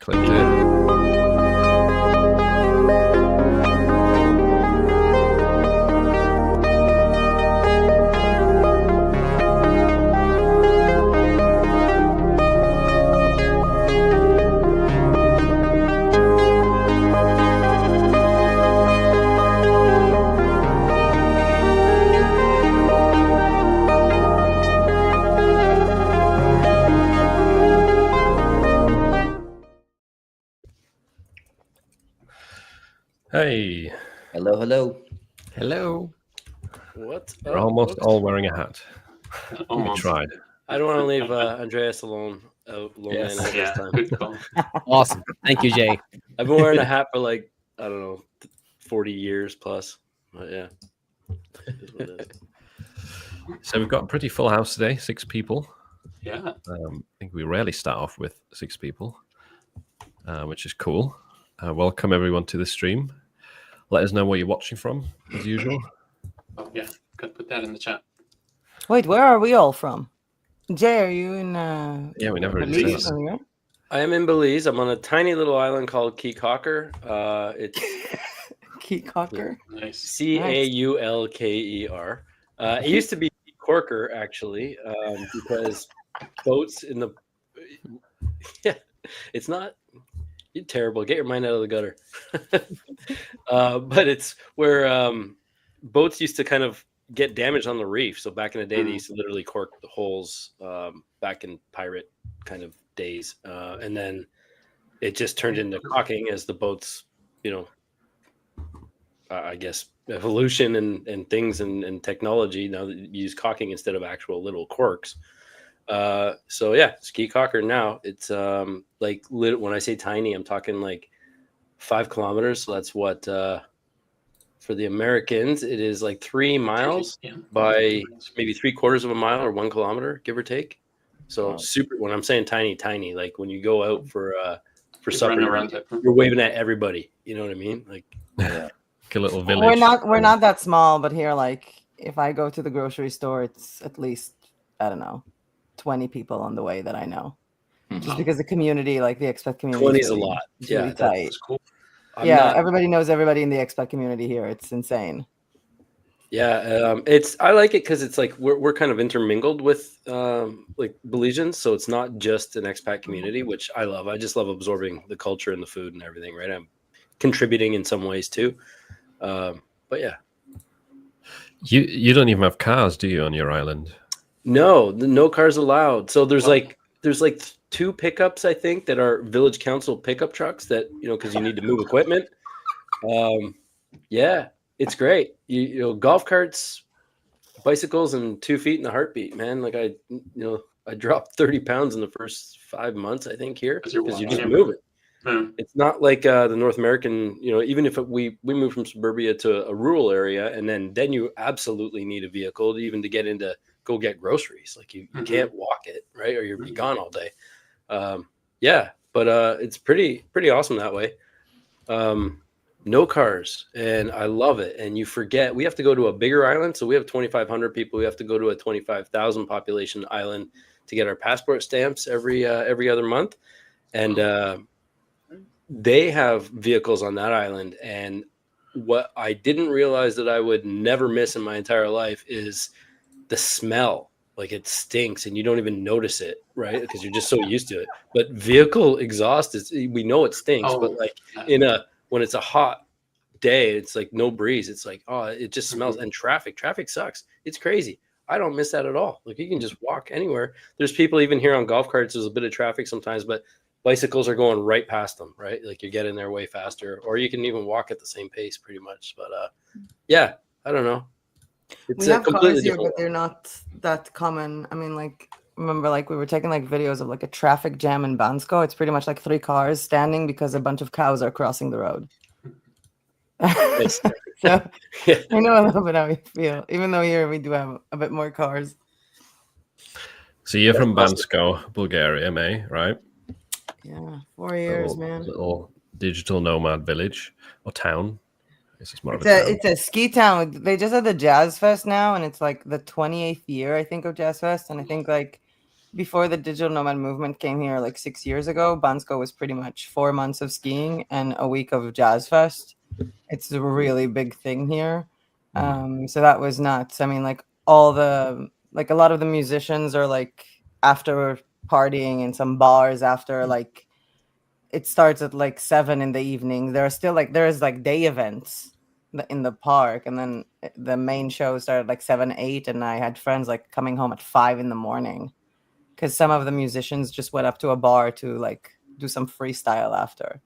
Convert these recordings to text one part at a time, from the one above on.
clicked it. Hey. Hello, hello. Hello. What? We're almost all wearing a hat. We tried. I don't want to leave Andreas alone. Yes. Man Yeah, this time. good call. Awesome. Thank you, Jay. I've been wearing a hat for like, I don't know, 40 years plus. But yeah. It is what it is. So we've got a pretty full house today, 6 people. Yeah. I think we rarely start off with 6 people, which is cool. Welcome everyone to the stream. Let us know where you're watching from, as usual. Oh, yeah. Could put that in the chat. Wait, where are we all from? Jay, are you in? Yeah, we never really Belize. said that. I am in Belize. I'm on a tiny little island called Key Cocker. It's Key Cocker. Nice. Caulker. It used to be Corker, actually, because boats in the... Yeah, it's not... You're terrible. Get your mind out of the gutter. But it's where boats used to kind of get damaged on the reef. So back in the day, they used to literally cork the holes back in pirate kind of days. And then it just turned into caulking as the boats, I guess, evolution and things and technology. Now that you use caulking instead of actual little corks. So yeah, ski cocker now. It's like when I say tiny, I'm talking like 5 kilometers. So that's what for the Americans, it is like 3 miles by maybe 3/4 of a mile or 1 kilometer, give or take. So super. When I'm saying tiny, like when you go out for supper, you're waving at everybody. You know what I mean? Like a little village. We're not that small, but here, like, if I go to the grocery store, it's at least, I don't know, 20 people on the way that I know. Just because the community, like the expat community, 20 is a lot. Yeah, really tight. That's cool. Everybody knows everybody in the expat community here. It's insane. Yeah, I like it because it's like we're kind of intermingled with like Belizeans, so it's not just an expat community, which I love. I just love absorbing the culture and the food and everything. Right, I'm contributing in some ways too. But yeah, you don't even have cars, do you, on your island? No cars allowed. So there's like 2 pickups, I think, that are village council pickup trucks that, because you need to move equipment. Yeah, it's great. You know, golf carts, bicycles, and 2 feet in a heartbeat, man. Like I dropped 30 pounds in the first 5 months, I think, here because you just move it. It's not like the North American, even if we moved from suburbia to a rural area, and then you absolutely need a vehicle even to get into go get groceries. Like you can't walk it, right? Or you'll be gone all day. Yeah, but it's pretty awesome that way. No cars, and I love it. And you forget we have to go to a bigger island, so we have 2,500 people. We have to go to a 25,000 population island to get our passport stamps every other month, and they have vehicles on that island. And what I didn't realize that I would never miss in my entire life is the smell. Like it stinks and you don't even notice it, right? Because you're just so used to it. But vehicle exhaust we know it stinks, but like when it's a hot day, it's like no breeze. It's like, it just smells. And traffic sucks. It's crazy. I don't miss that at all. Like you can just walk anywhere. There's people even here on golf carts. There's a bit of traffic sometimes, but bicycles are going right past them, right? Like you're getting there way faster, or you can even walk at the same pace pretty much. But yeah, I don't know. We have cars here, but they're not that common. I mean, like, remember, like, we were taking, like, videos of, like, a traffic jam in Bansko. It's pretty much, like, 3 cars standing because a bunch of cows are crossing the road. So, yeah. I know a little bit how you feel, even though here we do have a bit more cars. So you're from Bansko, Bulgaria, May, right? Yeah, 4 years, man. Little digital nomad village or town. It's a ski town. They just had the Jazz Fest now, and it's like the 28th year, I think, of Jazz Fest. And I think like before the digital nomad movement came here like 6 years ago, Bansko was pretty much 4 months of skiing and a week of jazz fest. It's a really big thing here. So that was nuts. I mean, like a lot of the musicians are like after partying in some bars after like it starts at like 7 in the evening. There is like day events in the park, and then the main show started like 7, 8, and I had friends like coming home at 5 in the morning because some of the musicians just went up to a bar to like do some freestyle after.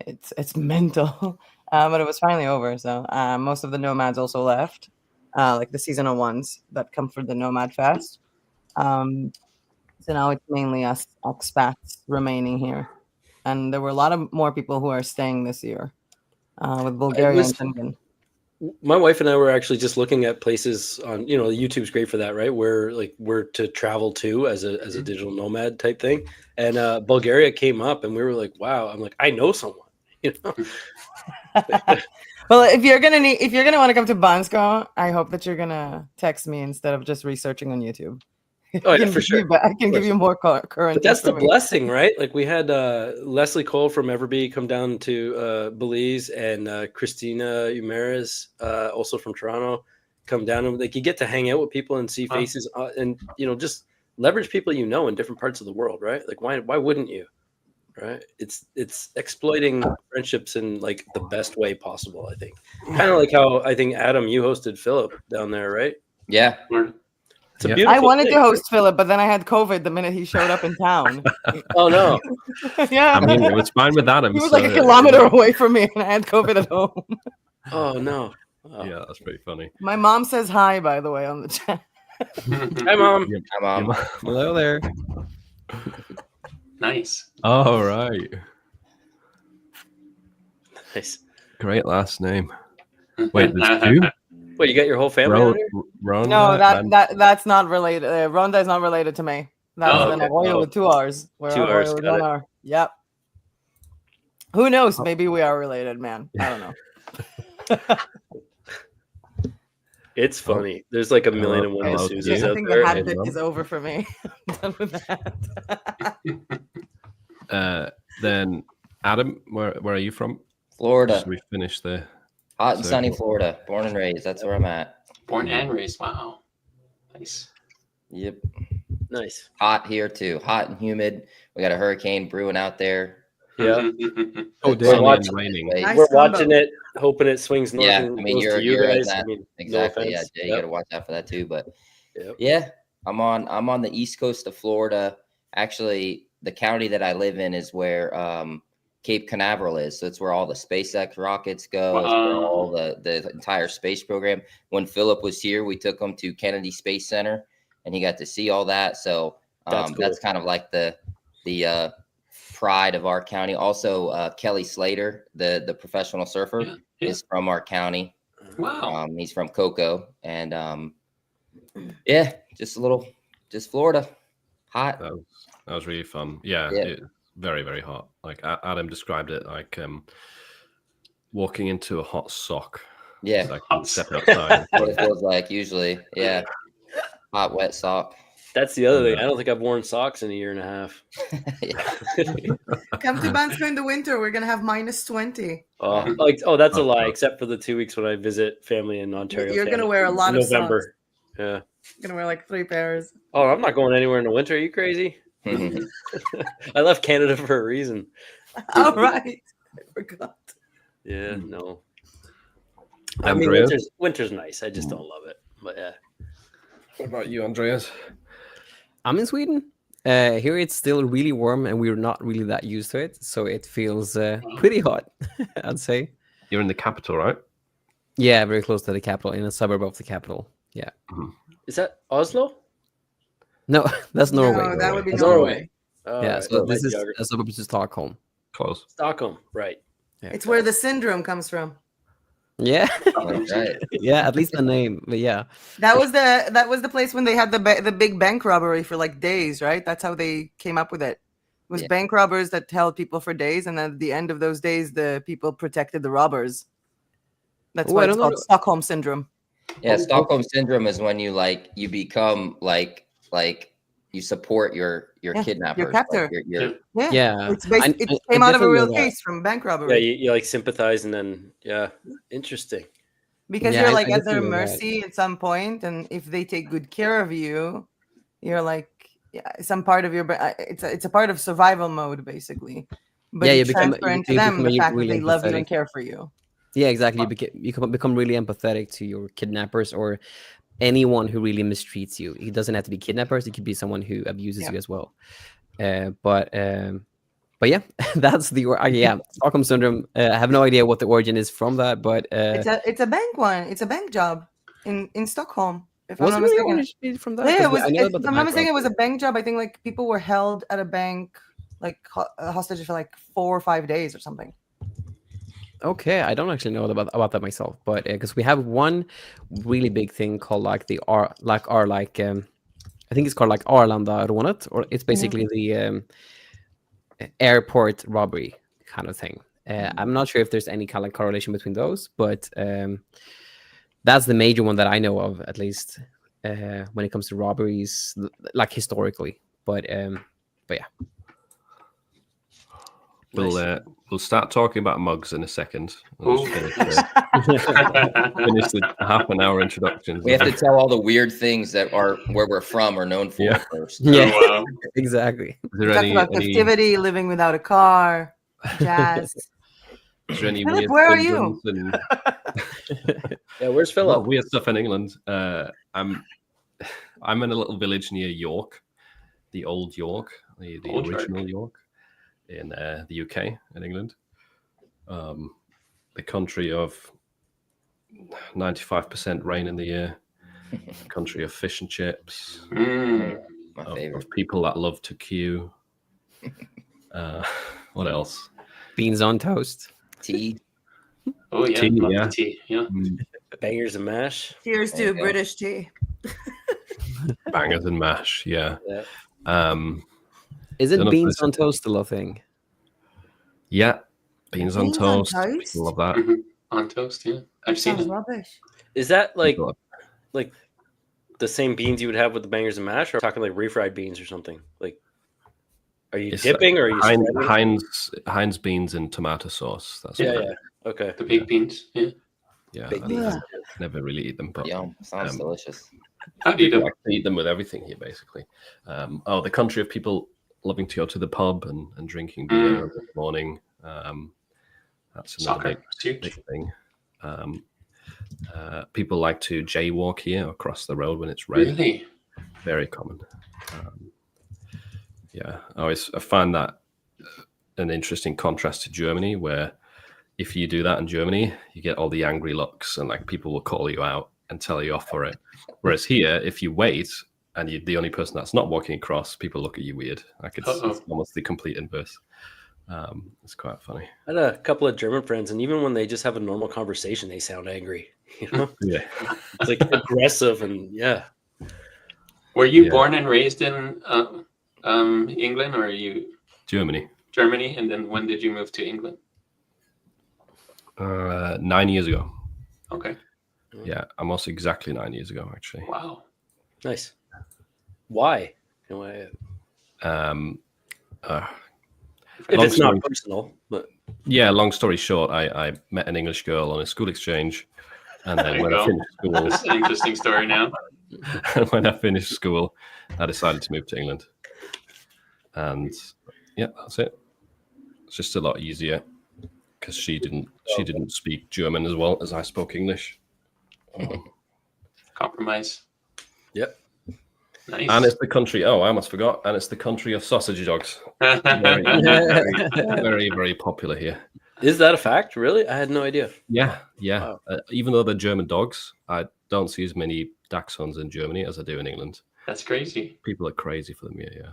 It's mental. But it was finally over. So most of the nomads also left, like the seasonal ones that come for the Nomad Fest. So now it's mainly us expats remaining here. And there were a lot of more people who are staying this year with Bulgaria and Finland. My wife and I were actually just looking at places on, YouTube's great for that, right? Where to travel to as a digital nomad type thing. And Bulgaria came up and we were like, wow, I'm like, I know someone. Well, if you're gonna want to come to Bansko, I hope that you're gonna text me instead of just researching on YouTube. Oh yeah, for sure. I can give you more current. But that's the blessing, right? Like we had Leslie Cole from Everbee come down to Belize, and Christina Umares, also from Toronto, come down, and like you get to hang out with people and see faces, and just leverage people in different parts of the world, right? Like why wouldn't you? Right? It's exploiting friendships in like the best way possible, I think. Kind of like how I think Adam, you hosted Philip down there, right? Yeah. It's a beautiful I wanted thing. to host Philip, but then I had COVID the minute he showed up in town. Oh no. Yeah. I mean, it was fine with Adam. He was like a kilometer away from me, and I had COVID at home. Oh no. Oh. Yeah, that's pretty funny. My mom says hi, by the way, on the chat. Hi, Mom. Hi, Mom. Hello there. Nice. Oh, right. Nice. Great last name. Wait, there's two? What, you got your whole family out here? Ronda, No, that's not related. Ronda is not related to me. That's the Navoya with 2 R's. We're 2 R's, with got 1 it. R. Yep. Who knows? Maybe we are related, man. I don't know. It's funny. There's like a million and one Hello, Susans you. I out think there. the hat and bit Mom. is over for me. I'm done with that. Then Adam, where are you from? Florida. Should we finish the Hot and sunny circle? Florida. Born and raised. That's where I'm at. Born and raised. Wow. Nice. Yep. Nice. Hot here too. Hot and humid. We got a hurricane brewing out there. Yeah. Oh, We're damn, watching and raining. Nice Nice We're combo. watching it, hoping it swings north. Yeah, and I mean goes to you're in guys. that exactly. No Yeah, offense. Jay, you got to watch out for that too. But Yep. yeah, I'm on the east coast of Florida. Actually, the county that I live in is where Cape Canaveral is. So it's where all the SpaceX rockets go. It's where all the entire space program. When Philip was here, we took him to Kennedy Space Center, and he got to see all that. So That's cool. that's kind of like the pride of our county. Also, Kelly Slater, the professional surfer, is from our county. Wow. He's from Cocoa, and yeah, just Florida, hot. That was really fun. Yeah, Yeah. very, very hot. Like Adam described it, like walking into a hot sock. Yeah, Like Hot step sock. outside. what it feels like usually. Yeah, hot, wet sock. That's the other thing. Yeah. I don't think I've worn socks in a year and a half. Come to Bansko in the winter. We're gonna have -20. That's a lie. Except for the 2 weeks when I visit family in Ontario. You're gonna Canada, wear a lot in of November. socks. Yeah. You're gonna wear like 3 pairs. Oh, I'm not going anywhere in the winter. Are you crazy? I left Canada for a reason. All right. I forgot. Yeah, no. I mean, Andreas? winter's nice. I just don't love it. But yeah. What about you, Andreas? I'm in Sweden. Here it's still really warm, and we're not really that used to it, so it feels pretty hot, I'd say. You're in the capital, right? Yeah, very close to the capital, in a suburb of the capital. Yeah. Is that Oslo? No, that's Norway. No, that would be It's Norway. Oh, Yeah, right. so Oh, this my is geography. a suburb to Stockholm. Close. Stockholm, right? Yeah. It's where the syndrome comes from. Yeah, That's right. yeah, at least the name, but yeah. That was the place when they had the big bank robbery for like days, right? That's how they came up with it. It was Yeah. bank robbers that held people for days, and then at the end of those days, the people protected the robbers. That's Oh, why I it's don't called know. Stockholm syndrome. Yeah, Stockholm syndrome is when you become like you support your kidnappers. Your captor. Yeah. It came out of a real case from bank Yeah, robbery. you like sympathize and then interesting. Because Yeah, you're I like at definitely their know that. mercy at some point, and if they take good care of you, you're like some part of your it's a part of survival mode basically. But you transfer into them the fact that they love you and care for you. Yeah, exactly. You become really empathetic to your kidnappers or anyone who really mistreats you. It doesn't have to be kidnappers; it could be someone who abuses you as well. But yeah, that's the Stockholm syndrome. I have no idea what the origin is from that, but it's a bank one. It's a bank job in Stockholm. If was I'm it not really mistaken, originated from that? yeah, If I'm not mistaken, it was a bank job. I think like people were held at a bank like hostage for like 4 or 5 days or something. Okay, I don't actually know about that myself, but because we have one really big thing called like I think it's called like Arlanda rånet, or it's basically the airport robbery kind of thing. I'm not sure if there's any kind of correlation between those, but that's the major one that I know of, at least when it comes to robberies, like historically. But yeah. We'll start talking about mugs in a second. Ooh. Finish the half an hour introductions. We have to tell all the weird things that are where we're from or known for first. Yeah, Oh, wow. exactly. Is there We talked about captivity, living without a car, jazz. Is there any Philip, weird where are syndromes you? and Yeah, where's a lot Philip? of weird stuff in England? I'm in a little village near York, the old York, the Old original York, in the UK, in England. The country of 95% rain in the year, country of fish and chips, My favorite. of people that love to queue. What else? Beans on toast. Tea. Oh yeah, Tea, love yeah. the tea. Yeah. Bangers and mash. Cheers There you to go. British tea. Bangers and mash, yeah. Isn't Don't know if beans this- on toast still a thing? Yeah, beans on Beans on toast. toast? People love that. Mhm. On toast. Yeah, I've seen Sounds it. rubbish. Is that like People- the same beans you would have with the bangers and mash, or talking like refried beans or something? Like, are you It's dipping or are you spreading? Heinz beans and tomato sauce. That's Yeah, what yeah. Okay. The big beans. Yeah. yeah. Big I beans. never really eat them, but Yum. Sounds delicious. How do you people do? like to eat them with everything here, basically. The country of people loving to go to the pub and drinking beer in the morning. That's another Soccer. big thing. People like to jaywalk here across the road when it's red. Really? Very common. I find that an interesting contrast to Germany, where if you do that in Germany, you get all the angry looks and like people will call you out and tell you off for it. Whereas here, if you wait and you're the only person that's not walking across, people look at you weird. Like it's almost the complete inverse. It's quite funny. I had a couple of German friends, and even when they just have a normal conversation, they sound angry. You know, Yeah. it's like aggressive and yeah. Were you Yeah. born and raised in England, or are you Germany. Germany? And then when did you move to England? 9 years ago. Okay. Yeah, almost exactly 9 years ago, actually. Wow. Nice. Why? You know, if Long it's not story- personal, but Yeah, long story short, I met an English girl on a school exchange, and There then you when I go. finished school, That's an interesting story now. I decided to move to England, and yeah, that's it. It's just a lot easier because she didn't speak German as well as I spoke English, Compromise. yep. Nice. and it's the country. Oh, I almost forgot. And it's the country of sausage dogs. Very, very popular here. Is that a fact? Really? I had no idea. Yeah. Wow. Even though they're German dogs, I don't see as many dachshunds in Germany as I do in England. That's crazy. People are crazy for them here. Yeah,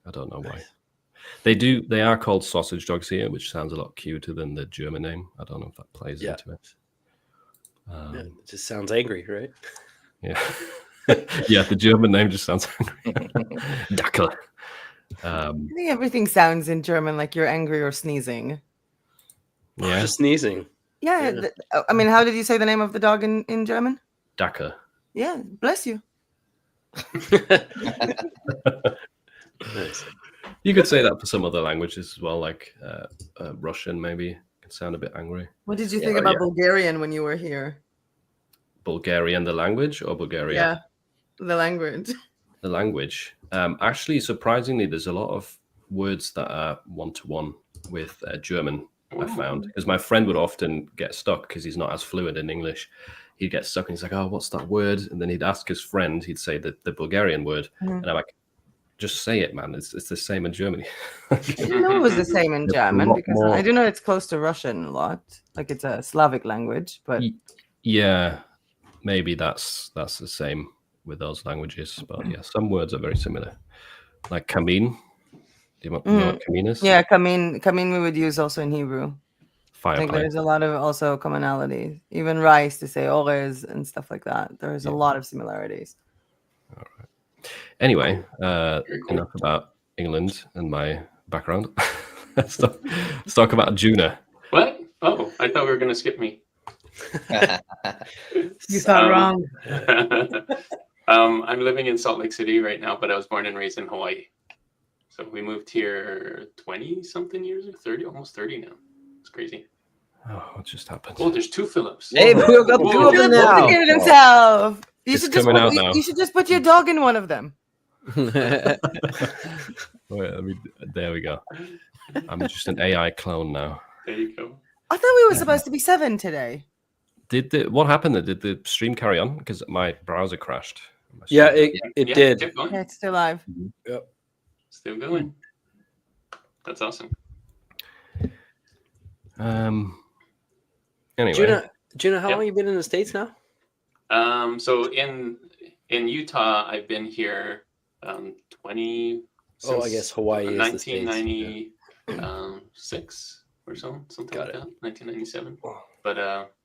I don't know why. They are called sausage dogs here, which sounds a lot cuter than the German name. I don't know if that plays Yeah. into it. Yeah, it just sounds angry, right? Yeah. Yeah, the German name just sounds angry. Dackel. I think everything sounds in German like you're angry or sneezing. Yeah, Just sneezing. Yeah. Yeah. I mean, how did you say the name of the dog in German? Dacker. Yeah. Bless you. Nice. You could say that for some other languages as well, like Russian maybe can sound a bit angry. What did you think about Bulgarian when you were here? Bulgarian, the language, or Bulgaria? Yeah, the language. The language. Actually, surprisingly, there's a lot of words that are one-to-one with German, I found. Because my friend would often get stuck because he's not as fluent in English. He'd get stuck and he's like, oh, what's that word? And then he'd ask his friend, he'd say the Bulgarian word. And I'm like, just say it, man. It's the same in Germany. I didn't know it was the same in German because I do know it's close to Russian a lot. Like it's a Slavic language, but yeah, maybe that's the same with those languages. But yeah, some words are very similar. Like kamin. Do you know what kamin is? Yeah, kamin we would use also in Hebrew. Fireplace. I think there's a lot of also commonalities. Even rice to say orez and stuff like that. There's a lot of similarities. All right. Anyway, enough about England and my background. let's talk about Juna. What? Oh, I thought we were going to skip me. You thought wrong. I'm living in Salt Lake City right now, but I was born and raised in Hawaii. So we moved here 20-something years, or 30, almost 30 now. It's crazy. Oh, what just happened? Oh, there's two Philips. Hey, we've got two of them now. Himself. You It's should just coming out now. you should just put your dog in one of them. Wait, there we go. I'm just an AI clone now. There you go. I thought we were supposed to be 7 today. What happened? Did the stream carry on? Because my browser crashed. Yeah, it did. Keep going. Yeah, it's still live. Yep. Still going. That's awesome. Anyway, Juna, how long have you been in the States now? So in Utah, I've been here 20. I guess Hawaii is the States. 1996 or so, something like that. 1997. But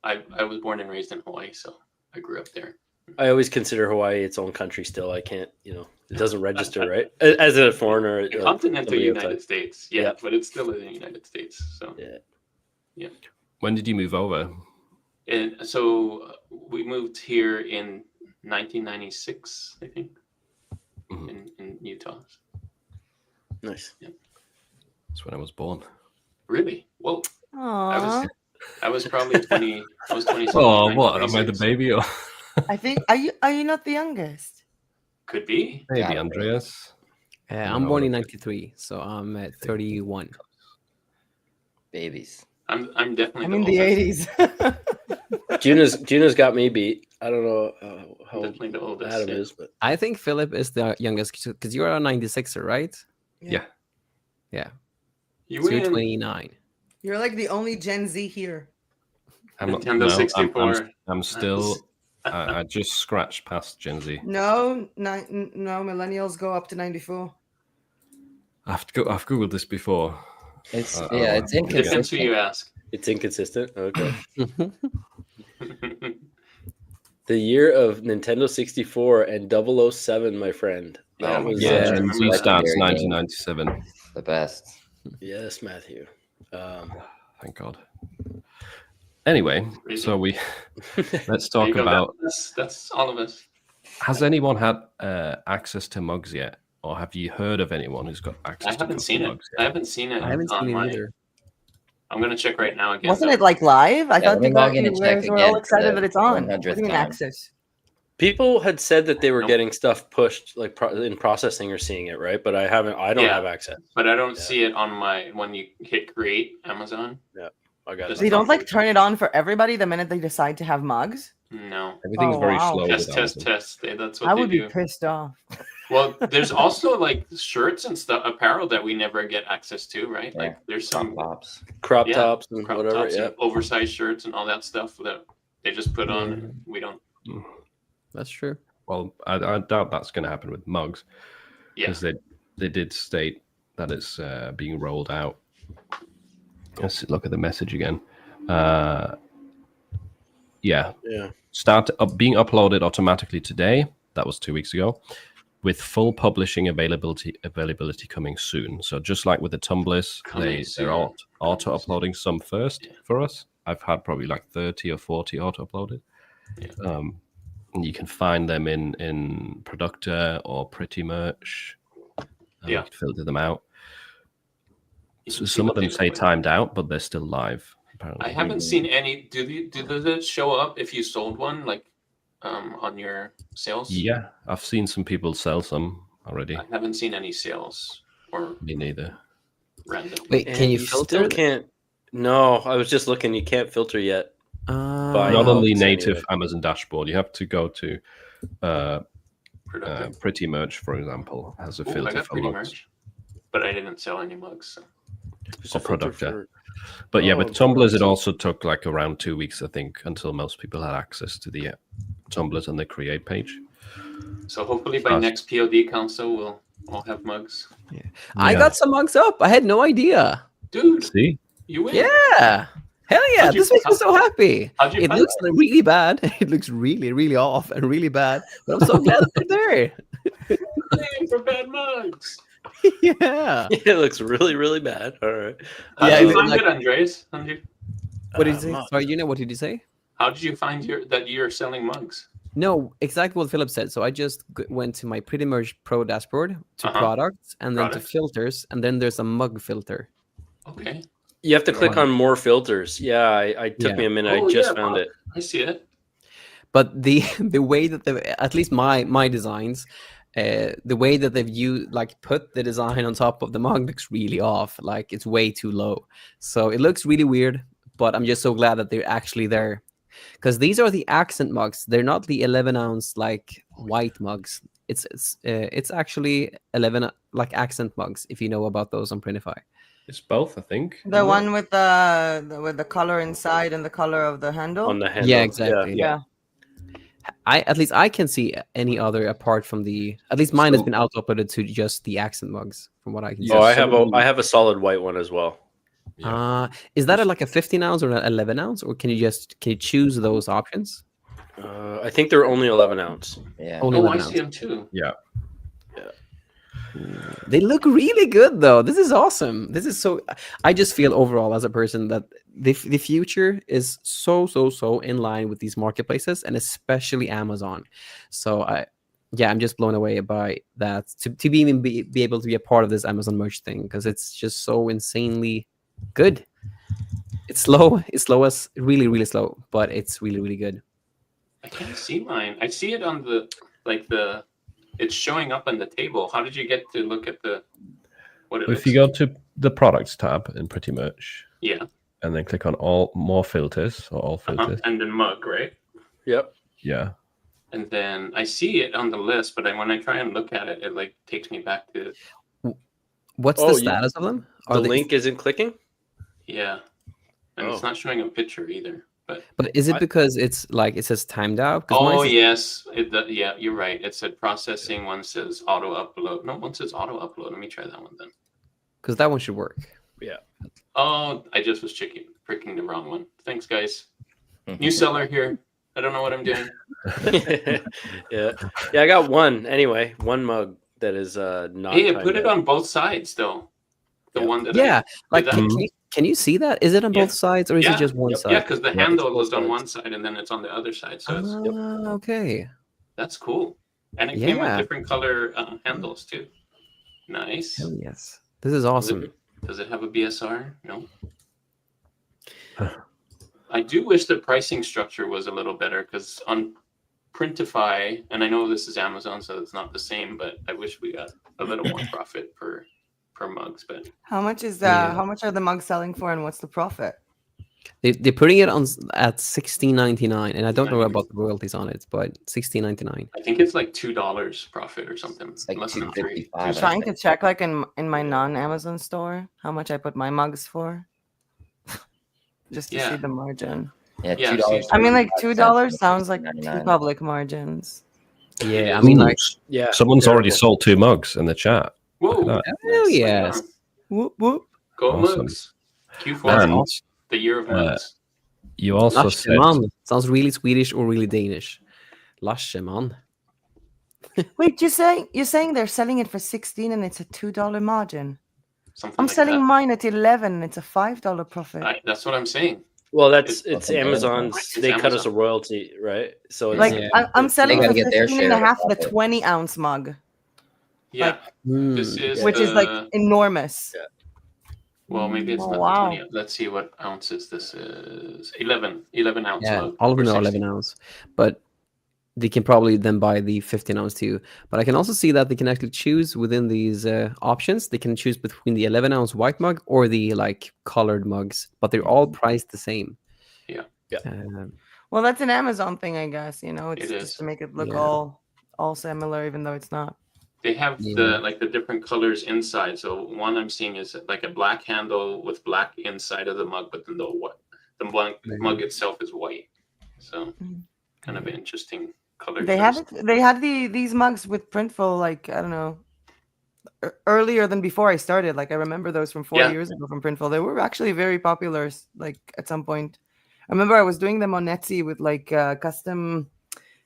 I was born and raised in Hawaii, so I grew up there. I always consider Hawaii its own country still. I can't, it doesn't register, right? As a foreigner. The continental United outside. States, yeah, but it's still in the United States. So yeah. when did you move over? And so we moved here in 1996, I think, in Utah. Nice. Yeah. That's when I was born. Really? Whoa. Aww. I was probably 20. I was 20. Oh, what? Am I the baby? Or I think are you not the youngest? Could be. maybe Yeah. Andreas? I'm born in 93, so I'm at 31. Babies. I'm definitely. I'm in the oldest. 80s. Juna's got me beat. I don't know how Definitely the oldest. Adam yeah. is, but I think Philip is the youngest because you're a 96er, right? Yeah. Yeah. You So you're win. 29. You're like the only Gen Z here. I'm not, Nintendo 64. I'm still. I just scratched past Gen Z. No, millennials go up to 94. I've googled this before. It's I it's don't know. Depends who inconsistent. you ask. it's inconsistent. Okay. The year of Nintendo 64 and 007, my friend. That was Yeah, Gen Z legendary starts game. 1997. The best. yes, Matthew. Thank God. Anyway, Crazy. so let's There you talk go. about. That's all of us. Has anyone had access to mugs yet, or have you heard of anyone who's got access I to haven't custom seen it. mugs I yet? haven't seen it. I haven't on seen it my- either. I'm gonna check right now again. Wasn't though. it like live? I thought let me you log guys in and check were again all for excited the that it's on. 100th What do you mean time. access? People had said that they were Nope. getting stuff pushed like in processing or seeing it, right? But I don't Yeah. have access. But I don't Yeah. see it on my when you hit create Amazon. I got Just- it. They don't like turn it on for everybody the minute they decide to have mugs. No. Everything's Oh, very wow. slow. Test, with test, Amazon. test. That's what I they would do. be pissed off. Well, there's also like shirts and stuff, apparel that we never get access to, right? Yeah. Like there's Top some pops. Crop Yeah, tops and crop whatever. tops Yeah. and oversized shirts and all that stuff that they just put on. And we don't. That's true. Well, I doubt that's going to happen with mugs Yeah. because they did state that it's being rolled out. Let's look at the message again. Yeah, Yeah. start being uploaded automatically today. That was 2 weeks ago, with full publishing availability coming soon. So just like with the tumblers, Coming soon. they're auto uploading some first for us. I've had probably like 30 or 40 auto uploaded. Yeah. And you can find them in Producta or Pretty Merch. You can filter them out. So some of them say timed out, but they're still live. Apparently, I haven't seen any. Do they show up if you sold one, like on your sales? Yeah, I've seen some people sell some already. I haven't seen any sales. Or me neither. Random. Wait, can you filter? Still can't. No, I was just looking. You can't filter yet. Not on the native Amazon dashboard. You have to go to Pretty Merch, for example, has a filter I got for Pretty mugs. Merch, but I didn't sell any mugs. So. Or Producta. But yeah, with tumblers, it also took like around 2 weeks, I think, until most people had access to the tumblers on the create page. So hopefully by next POD council, we'll all have mugs. Yeah. I got some mugs up. I had no idea. Dude, see? You win. Yeah. Hell yeah. This makes me so happy. It looks really bad. It looks really, really off and really bad. But I'm so glad that they're there. For bad mugs. Yeah. It looks really, really bad. All right. How did you find it, Andreas? What did you say? Sorry, what did you say? How did you find that you're selling mugs? No, exactly what Philip said. So I just went to my Pretty Merch Pro dashboard, to products, and then to filters, and then there's a mug filter. Okay. You have to click on more filters. Yeah, I took me a minute. I just found it. I see it. But the way that at least my designs, the way that they've put the design on top of the mug looks really off. Like it's way too low. So it looks really weird. But I'm just so glad that they're actually there, because these are the accent mugs. They're not the 11-ounce like white mugs. It's actually 11 like accent mugs. If you know about those on Printify. It's both, I think. The one with the color inside and the color of the handle. On the handle. Yeah, exactly. Yeah. At least I can see any other apart from at least mine has been uploaded to just the accent mugs from what I can see. Oh, I have a solid white one as well. Yeah. Is that like a 15-ounce or an 11-ounce, or can you choose those options? I think they're only 11-ounce. Yeah. Only 11 I see them too. Yeah. They look really good though. This is awesome. This is so. I just feel overall as a person that the future is so in line with these marketplaces, and especially Amazon. So I'm just blown away by that to be able to be a part of this Amazon merch thing, because it's just so insanely good. It's slow. It's slow as really slow, but it's really good. I can't see mine. I see it on the it's showing up on the table. How did you get to look at if you go to the products tab in Pretty Merch, and then click on all filters or all filters, and then mug, right? Yep. Yeah. And then I see it on the list, but when I try and look at it, it like takes me back to. What's the status of them? The link isn't clicking. Yeah, and it's not showing a picture either. But is it because it's like it says timed out? Oh yes, yeah, you're right. It said processing. One says auto upload. No, one says auto upload. Let me try that one then. Because that one should work. Yeah. Oh, I just was pricking the wrong one. Thanks, guys. New seller here. I don't know what I'm doing. Yeah. I got one anyway. One mug that is not. Hey, I put it on both sides though. The one that can you see that? Is it on both sides, or is it just one side? Yeah, because the handle was on one side and then it's on the other side. So it's okay. That's cool. And it came with different color handles too. Nice. Hell yes. This is awesome. Does it have a BSR? No. I do wish the pricing structure was a little better, because on Printify, and I know this is Amazon, so it's not the same, but I wish we got a little more profit per mugs. But how much is that? How much are the mugs selling for, and what's the profit? They're putting it on at $16.99, and I don't know about the royalties on it, but $16.99. I think it's like $2 profit or something. It's like less than $3. I'm trying to check, like in my non-Amazon store, how much I put my mugs for, just to see the margin. Yeah, $2. I mean, like $2 sounds like two public margins. Yeah, I mean, like someone's already sold 2 mugs in the chat. Whoa! Hell yes! Whoop whoop! Go mugs! Q4. The year of mugs. You also said sounds really Swedish or really Danish. Lasseman. Wait, you're saying they're selling it for 16 and it's a $2 margin? Something I'm like selling that. mine at 11 and it's a $5 profit. That's what I'm saying. Well, it's Okay. Amazon's. It's They cut us a Amazon. royalty, right? So it's, Like Yeah. I'm selling gotta for get their 15 share and a of half the profit. 20-ounce mug, Yeah, like, this Mm. is which is like the enormous. well, maybe it's Oh, not wow. the 20. Let's see what ounces this is. 11 ounce Yeah, mug. all of or them are 60. 11 ounce, but they can probably then buy the 15 ounce too. But I can also see that they can actually choose within these options. They can choose between the 11 ounce white mug or the like colored mugs, but they're all priced the same. Yeah. Um, Well, that's an Amazon thing, I guess. You know, it's It just is. to make it look Yeah. all similar, even though it's not. They have Yeah. the different colors inside. So one I'm seeing is like a black handle with black inside of the mug, but then the mug itself is white. So kind of an interesting color They choice. had it. They had these mugs with Printful, like, I don't know, earlier than before I started. Like, I remember those from 4 years ago from Printful. They were actually very popular. Like, at some point, I remember I was doing them on Etsy with like custom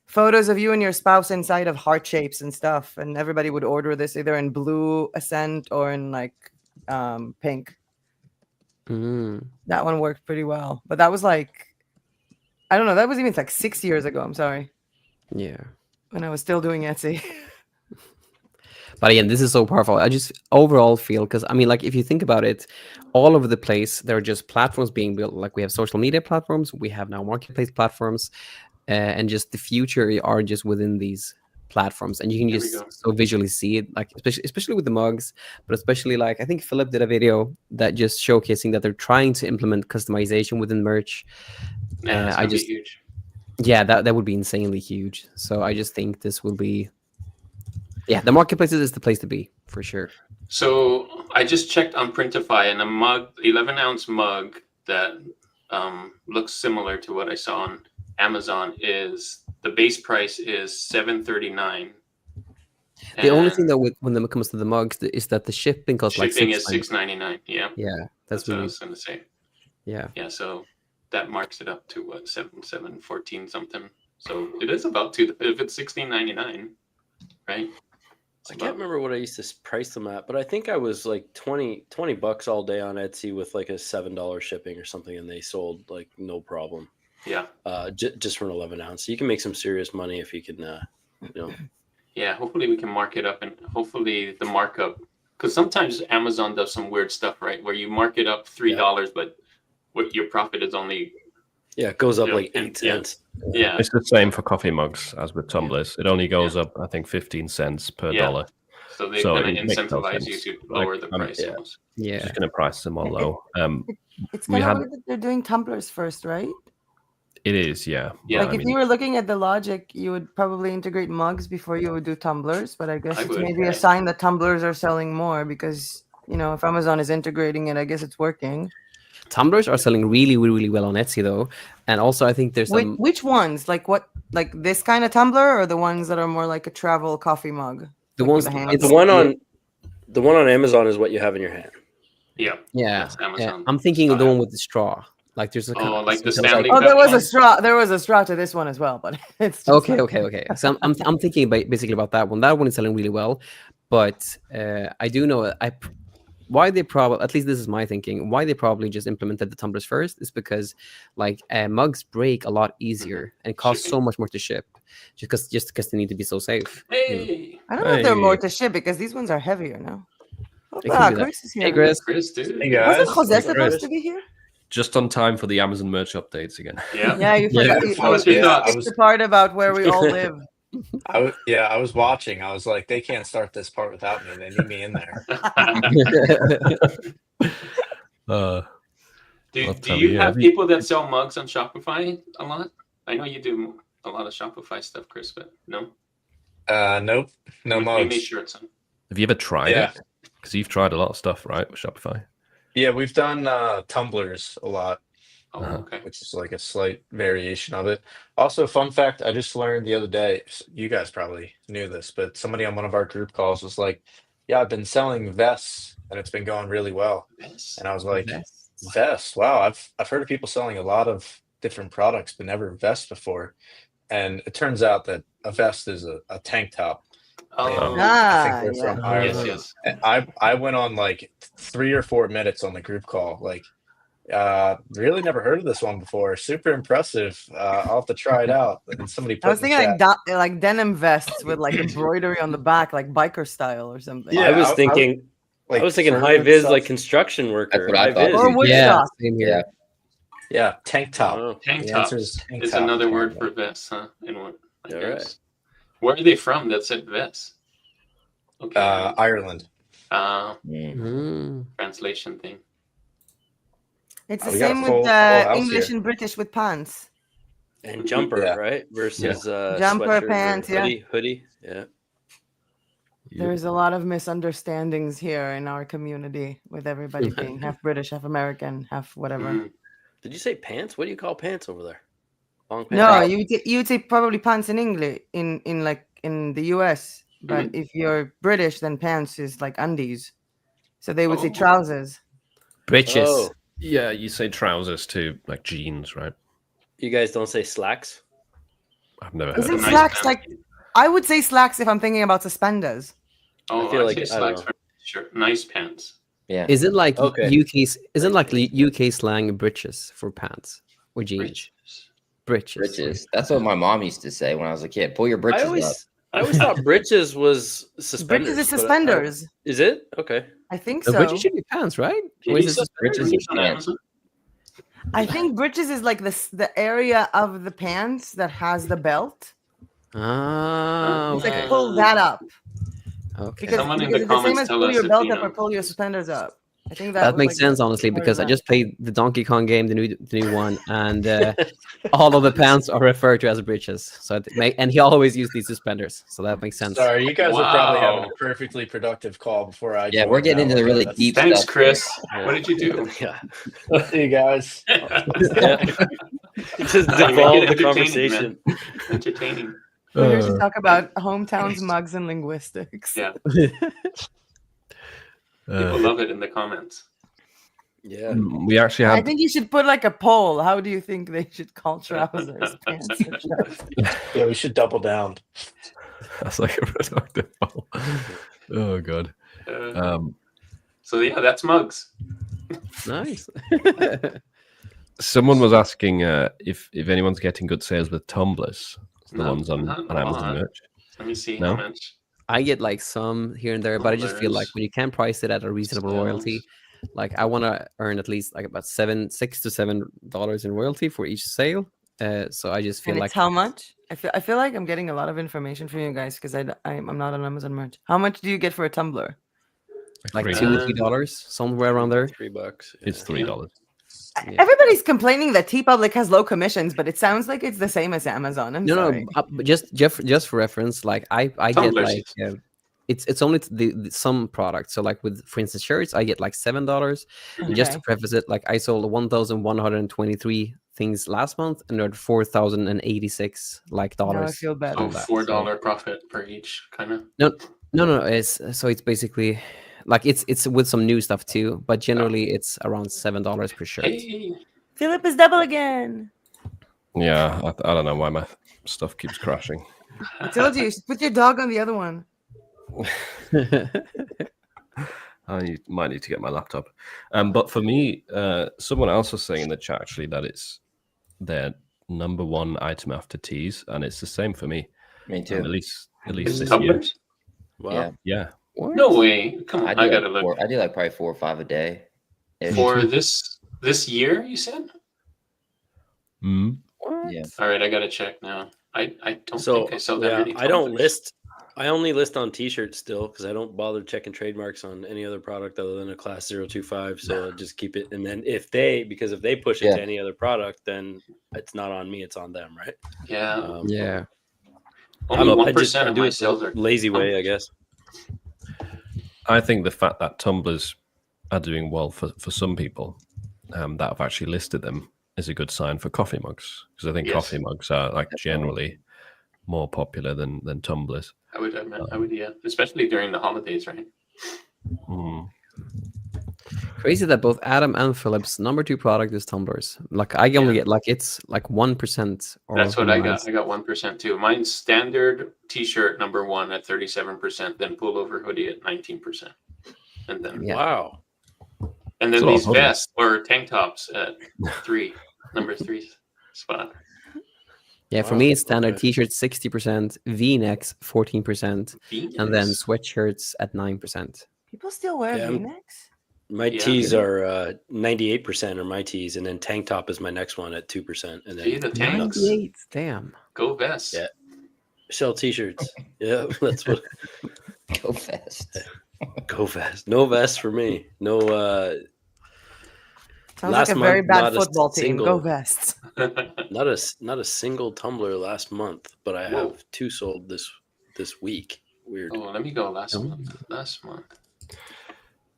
photos of you and your spouse inside of heart shapes and stuff, and everybody would order this either in blue Ascent or in like pink. mm, That one worked pretty well, but that was like, I don't know, that was even like 6 years ago. I'm sorry, yeah. when I was still doing Etsy. But again, this is so powerful. I just overall feel, because I mean, like, if you think about it, all over the place, there are just platforms being built. Like, we have social media platforms, we have now marketplace platforms, and just the future are just within these platforms, and you can There we just go. so visually see it, like especially with the mugs, but especially like I think Philip did a video that just showcasing that they're trying to implement customization within merch. Yeah, it's I gonna be just huge. yeah, that would be insanely huge. So I just think this will be, yeah, the marketplaces is the place to be for sure. So I just checked on Printify, and a mug, 11 ounce mug that looks similar to what I saw on Amazon is the base price is $7.39. The only thing that when it comes to the mugs is that the shipping costs like shipping is $6.99. $6.99. Yeah, Yeah, that's what I really, was gonna say. yeah. Yeah, so that marks it up to what 7.14 something. So it is about two. If it's $16.99, right? I can't remember what I used to price them at, but I think I was like 20 bucks all day on Etsy with like a $7 shipping or something, and they sold like no problem. Yeah. Just for an 11 ounce. You can make some serious money if you can, you know. Yeah, hopefully we can mark it up, and hopefully the markup, because sometimes Amazon does some weird stuff, right? Where you mark it up $3, but what your profit is only it goes up like 8 yeah. cents. Yeah, It's the same for coffee mugs as with tumblers. It only goes up, I think, 15 cents per dollar. So they're So going to it makes no incentivize you sense. to Like, lower the price. yeah. Almost. Yeah. Just going to price them all low. It's We kind of had- weird that they're doing tumblers first, right? It is, yeah. Yeah. Like, if you were looking at the logic, you would probably integrate mugs before you would do tumblers. But I guess I it's would, maybe a right. sign that tumblers are selling more because, you know, if Amazon is integrating it, I guess it's working. Tumblers are selling really, really, really well on Etsy though, and also I think there's some. Which ones? Like what? Like this kind of tumbler, or the ones that are more like a travel coffee mug? The like ones with a it's- handle? The one on Amazon is what you have in your hand. Yeah. Yeah, That's Amazon I'm thinking of the style. one with the straw. Like there's a kind of, like the some- Stanley Oh, there Cup was a one? straw. There was a straw to this one as well, but it's just Okay, like- okay. So I'm thinking basically about that one. That one is selling really well, but I do know why they probably, at least this is my thinking, why they probably just implemented the tumblers first is because like mugs break a lot easier and cost so Shipping. much more to ship, just because they need to be so safe. Hey, I don't know if they're more Hey. to ship because these ones are heavier now. It could be that. Chris is here. Hey, Chris. Chris, dude. Hey guys. Wasn't Jose Chris. supposed to be here? Just on time for the Amazon merch updates again. Yeah. Yeah, you forgot. Yeah, What's your thoughts? It's the part about where we all live. I was watching. I was like, they can't start this part without me. They need me in there. I'll do tell you you, have have you- people that sell mugs on Shopify a lot? I know you do a lot of Shopify stuff, Chris, but no? Nope. No Mainly mugs. shirts. Huh? Have you ever tried Yeah. it? Because you've tried a lot of stuff, right, with Shopify? Yeah, we've done tumblers a lot, Oh, Uh-huh. okay. which is like a slight variation of it. Also, fun fact, I just learned the other day, you guys probably knew this, but somebody on one of our group calls was like, yeah, I've been selling vests and it's been going really well. Yes. And I was like, vests? Wow, I've heard of people selling a lot of different products, but never vests before. And it turns out that a vest is a tank top. Oh, I think they're from yeah. Ireland. yes. And I went on like 3 or 4 minutes on the group call. Like Really never heard of this one before. Super impressive. I'll have to try it out. And somebody I was put in the thinking chat. like denim vests with like embroidery on the back, like biker style or something. Yeah, I was thinking high fur vis, stuff. like construction worker. That's what I High thought. vis. Or Yeah. Woodstock. Same Yeah. here. Yeah, tank top. Wow. Tank The answer tops is tank is top, another word apparently. for vests, huh? In what? I All guess. Where are they from? That said vests. Okay. Ireland. Mm. Translation thing. It's the We got a same full with house English here. and British with pants. And jumper, Yeah. right? Versus Jumper, sweatshirt or pants, yeah. hoodie. Yeah. There's a lot of misunderstandings here in our community with everybody being half British, half American, half whatever. Mm. Did you say pants? What do you call pants over there? Long pants? No, you'd say probably pants in English in the US, but Mhm. if you're British, then pants is like undies. So they would say Oh. trousers. Britches. Oh, Yeah, you say trousers too, like jeans, right? you guys don't say slacks? I've never heard Isn't of nice that. slacks pants. like? I would say slacks if I'm thinking about suspenders. Oh, I feel I like- say I don't slacks know. for shirt. Nice pants. Yeah. Is it like Okay. UK slang britches for pants or jeans? Britches. Britches. Britches. That's what my mom used to say when I was a kid. Pull your I britches up. always thought britches was suspenders. Britches is but suspenders. is it? Okay. I think The so. britches should be pants, right? Can Or you is it sell suspenders? Britches on pants. Amazon? I think britches is like the area of the pants that has the belt. Ah, It's okay. like pull that up. Okay. Because, Someone in because the it's the same comments as tell pull us your if belt you up or know. pull your suspenders up. I think That makes was sense, like honestly, part of because I that. just played the Donkey Kong game, the new one, and all of the pants are referred to as britches. So and he always used these suspenders, so that makes sense. Sorry, you guys are probably having Wow. a perfectly productive call before I. Yeah, joined we're getting that into the one. really That's- deep Thanks, stuff. Chris. Yeah. What did you do? Yeah. You guys. Yeah. Just Make it devolve the entertaining, conversation. Entertaining. We're here to talk about hometowns, mugs, and linguistics. Yeah. Uh, People love it in the comments. Yeah. we actually I had think you should put like a poll. How do you think they should call trousers, pants, or trousers? Yeah, we should double down. that's like a productive poll. Oh god. So yeah, that's mugs. Nice. Someone was asking if anyone's getting good sales with tumblers, the No, ones on not a Amazon lot. merch. Let me see No? how much. I get like some here and there, but I just feel like Tumblers. when you can price it at a reasonable Sales. royalty, like I want to earn at least like about $6 to $7 in royalty for each sale. So I just feel And like it's how much? I feel like I'm getting a lot of information from you guys because I'm not on Amazon merch. How much do you get for a tumbler? like $3. $2-3, somewhere around there. $3. It's yeah. $3. Yeah. Everybody's complaining that TeePublic has low commissions, but it sounds like it's the same as Amazon. I'm No, sorry. but just for reference, like I get Tumblers. like it's only the some products. So like with, for instance, shirts, I get like $7. And just to Okay. preface it, like I sold 1,123 things last month, and there are 4,086 like Now I dollars. feel better. So that, $4 profit per each, kind of. No, it's basically like it's with some new stuff too, but generally it's around $7 per shirt. Hey, Philip is double again. Yeah, I don't know why my stuff keeps crashing. I told you, put your dog on the other one. I might need to get my laptop. But for me, someone else was saying in the chat actually that it's their number one item after teas, and it's the same for me. Me At too. least it's this year. tumblers? Wow. Yeah. Yeah. What? No way. Come on, I do gotta like look. I do like probably 4 or 5 a day. For this year, you said? Mm. What? Yeah. All right, I gotta check now. I don't So think I sell that yeah, many. I don't tumblers. list. I only list on T-shirts still because I don't bother checking trademarks on any other product other than a class 025. So I just keep it. And then if they push it Yeah. to any other product, then it's not on me; it's on them, right? Yeah, Yeah. only I just 1% I of do my it the sales are lazy way, I guess. I think the fact that tumblers are doing well for some people that have actually listed them is a good sign for coffee mugs, because I think Yes. coffee mugs are like Definitely. generally more popular than tumblers. I would, yeah, especially during the holidays, right? Mm. Crazy that both Adam and Philip's number 2 product is tumblers. Like I only get like it's like 1% or That's what I got. mine's- I got 1% too. Mine's standard T-shirt number 1 at 37%, then pullover hoodie at 19%, and then Yeah. Wow. And then It's a lot these of hoodies. vests or tank tops at number 3 spot. Yeah, for Wow, me, it's standard okay. t-shirts 60%, V-necks 14%, and then V-necks. sweatshirts at 9%. People still wear Yeah, V-necks? My Yeah. tees are 98% are my tees, and then tank top is my next one at 2%. And then See the tanks. 98, damn. Go vests. Yeah. Sell t-shirts. Yeah, that's what. Go fast. Go vest. No vest for me. No. Sounds Last like a very month, bad not a football team. Go single- Vests. Not a single tumbler last month, but I Whoa. have 2 sold this week. Weird. Oh, let me go last month.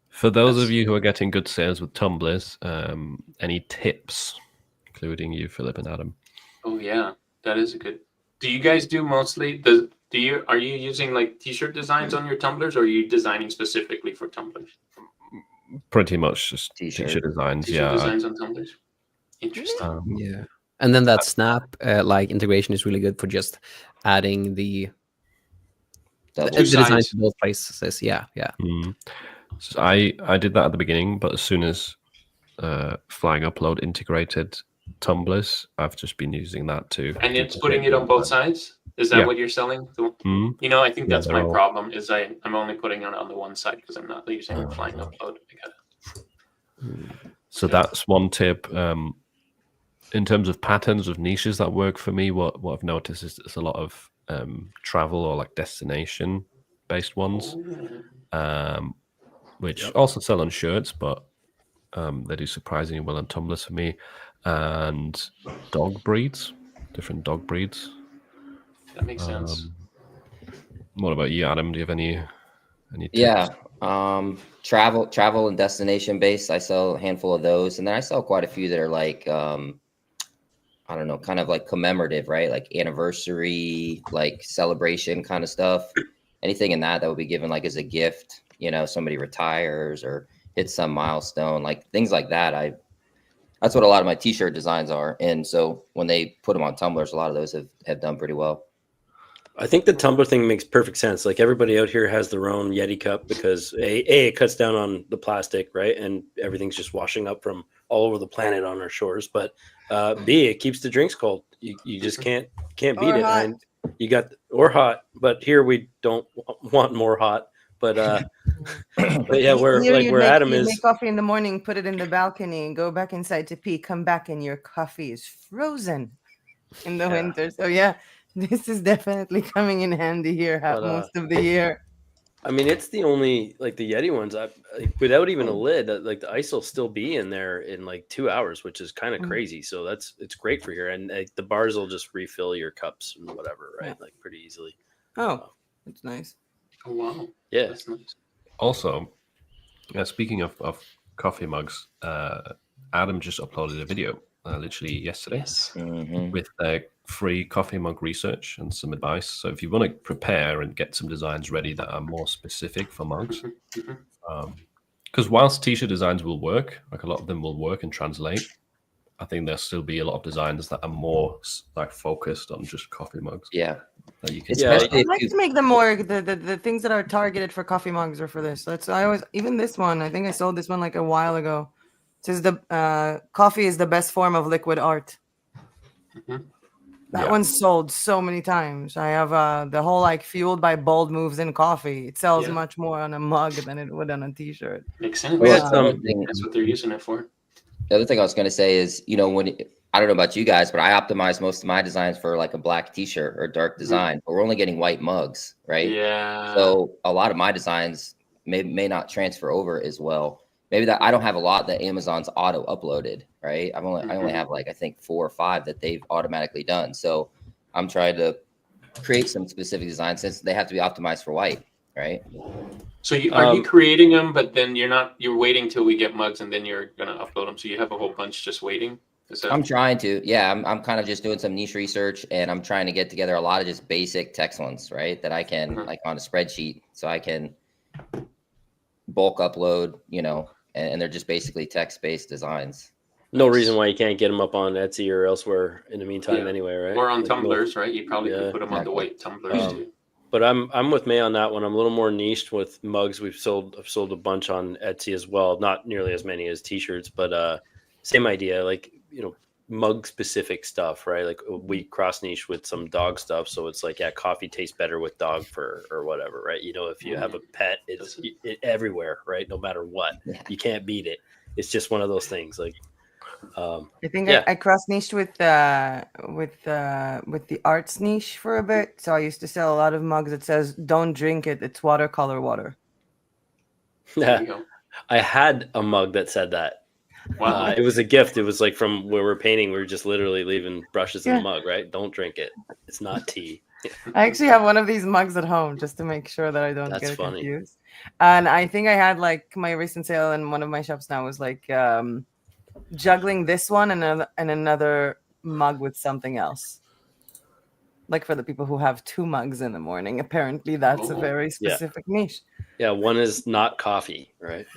For those That's- of you who are getting good sales with tumblers, any tips, including you, Philip and Adam? Oh yeah, that is a good. Do you guys do mostly are you using like t-shirt designs on your tumblers, or are you designing specifically for tumblers? Pretty much just T-shirt. t-shirt designs. T-shirt Yeah. designs on tumblers. Interesting. Yeah. And then that snap like integration is really good for just adding the Double. the design sides. to both places. Yeah. Mm. So I did that at the beginning, but as soon as Flying Upload integrated tumblers, I've just been using that too. And it's putting it on both sides. Is that Yeah. what you're selling? Mm. You know, I think Yeah, that's they're my all- problem. Is I'm only putting it on the one side because I'm not using Flying Upload. I got it. So that's one tip. In terms of patterns of niches that work for me, what I've noticed is there's a lot of travel or like destination based ones, which also sell on shirts, but they do surprisingly well on tumblers for me. And dog breeds, different dog breeds. That makes sense. What about you, Adam? Do you have any tips? Yeah. Travel and destination based. I sell a handful of those, and then I sell quite a few that are like I don't know, kind of like commemorative, right? Like anniversary, like celebration kind of stuff. Anything in that would be given like as a gift, you know, somebody retires or hits some milestone, like things like that. That's what a lot of my t-shirt designs are. And so when they put them on tumblers, a lot of those have done pretty well. I think the tumbler thing makes perfect sense. Like everybody out here has their own Yeti cup because A, it cuts down on the plastic, right? And everything's just washing up from all over the planet on our shores. But B, it keeps the drinks cold. You just can't beat Or it. hot. And you got or hot, but here we don't want more hot. But but yeah, where Adam you is. make coffee in the morning, put it in the balcony, and go back inside to pee. Come back, and your coffee is frozen in the winter. So yeah, this is definitely coming in handy here most of the year. I mean, it's the only like the Yeti ones. Without even a lid, like the ice will still be in there in like 2 hours, which is kind of crazy. So it's great for here, and the bars will just refill your cups and whatever, right? Yeah. Like pretty easily. Oh, that's nice. Oh wow. Yeah. That's nice. Also, speaking of coffee mugs, Adam just uploaded a video literally yesterday with free coffee mug research and some advice. So if you want to prepare and get some designs ready that are more specific for mugs, because whilst t-shirt designs will work, like a lot of them will work and translate, I think there'll still be a lot of designs that are more like focused on just coffee mugs. Yeah. That you can Especially I'd like to make them more the things that are targeted for coffee mugs or for this. Even this one, I think I sold this one like a while ago. It says the coffee is the best form of liquid art. That one's sold so many times. I have the whole like fueled by bold moves in coffee. It sells much more on a mug than it would on a t-shirt. Makes sense. Well, That's what they're using it for. The other thing I was going to say is, you know, I don't know about you guys, but I optimize most of my designs for like a black t-shirt or dark design, but we're only getting white mugs, right? Yeah. So a lot of my designs may not transfer over as well. Maybe that I don't have a lot that Amazon's auto uploaded, right? I only have like, I think 4 or 5 that they've automatically done. So I'm trying to create some specific designs since they have to be optimized for white, right? So are you creating them, but then you're waiting till we get mugs and then you're going to upload them. So you have a whole bunch just waiting. I'm trying to, yeah, I'm kind of just doing some niche research and I'm trying to get together a lot of just basic text ones, right? That I can like on a spreadsheet so I can bulk upload, you know, and they're just basically text-based designs. No reason why you can't get them up on Etsy or elsewhere in the meantime anyway, right? Or on like tumblers, right? You probably could put them on the exactly. white tumblers too. but I'm with May on that one. I'm a little more niched with mugs. I've sold a bunch on Etsy as well. Not nearly as many as t-shirts, but same idea. Like, mug specific stuff, right? Like we cross niche with some dog stuff, so it's like, yeah, coffee tastes better with dog fur or whatever, right? If you have a pet, it's everywhere, right? No matter what, you can't beat it. It's just one of those things. Like, I think I cross niched with the arts niche for a bit. So I used to sell a lot of mugs that says "Don't drink it. It's watercolor water." Yeah, I had a mug that said that. Wow. It was a gift. It was like from where we're painting. We were just literally leaving brushes in the mug, right? Don't drink it. It's not tea. I actually have one of these mugs at home just to make sure that I don't get confused. And I think I had like my recent sale in one of my shops now was like juggling this one and another mug with something else. Like for the people who have 2 mugs in the morning, apparently that's a very specific niche. Yeah, one is not coffee, right?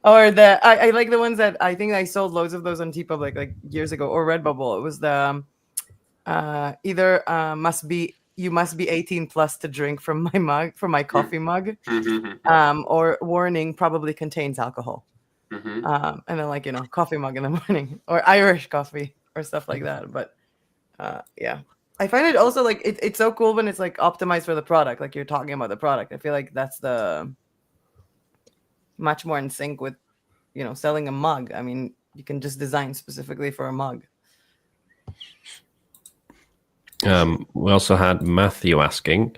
Or I like the ones that I think I sold loads of those on TeePublic like years ago, or Redbubble. It was the you must be 18 plus to drink from my coffee mug, or warning, probably contains alcohol. And then like, coffee mug in the morning, or Irish coffee or stuff like that. But yeah, I find it also like it's so cool when it's like optimized for the product, like you're talking about the product. I feel like that's the much more in sync with selling a mug. I mean, you can just design specifically for a mug. We also had Matthew asking,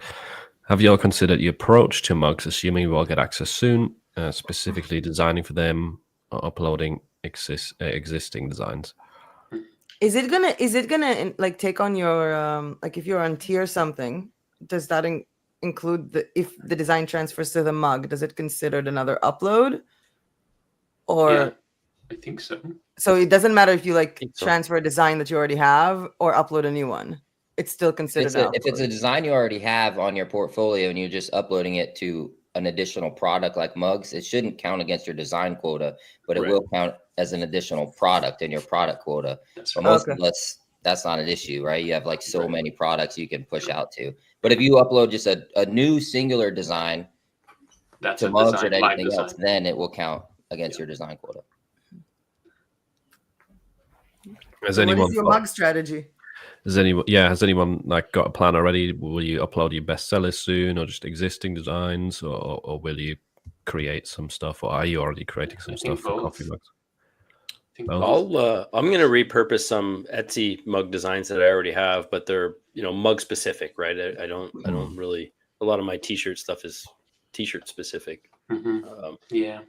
have you all considered your approach to mugs, assuming you all get access soon, specifically designing for them or uploading existing designs? Is it gonna like take on your like if you're on tier something, does that include if the design transfers to the mug, does it considered another upload? Or yeah, I think so. So it doesn't matter if you transfer a design that you already have or upload a new one. It's still considered if it's a design you already have on your portfolio and you're just uploading it to an additional product like mugs, it shouldn't count against your design quota, but it will count as an additional product in your product quota. So most of us, that's not an issue, right? You have like so many products you can push out to. But if you upload just a new singular design to mugs or anything else, then it will count against your design quota. What is your mug strategy? Has anyone like got a plan already? Will you upload your bestsellers soon, or just existing designs, or will you create some stuff, or are you already creating some stuff for coffee mugs? I'm gonna repurpose some Etsy mug designs that I already have, but they're mug specific, right? I don't really, a lot of my t-shirt stuff is t-shirt specific. Yeah.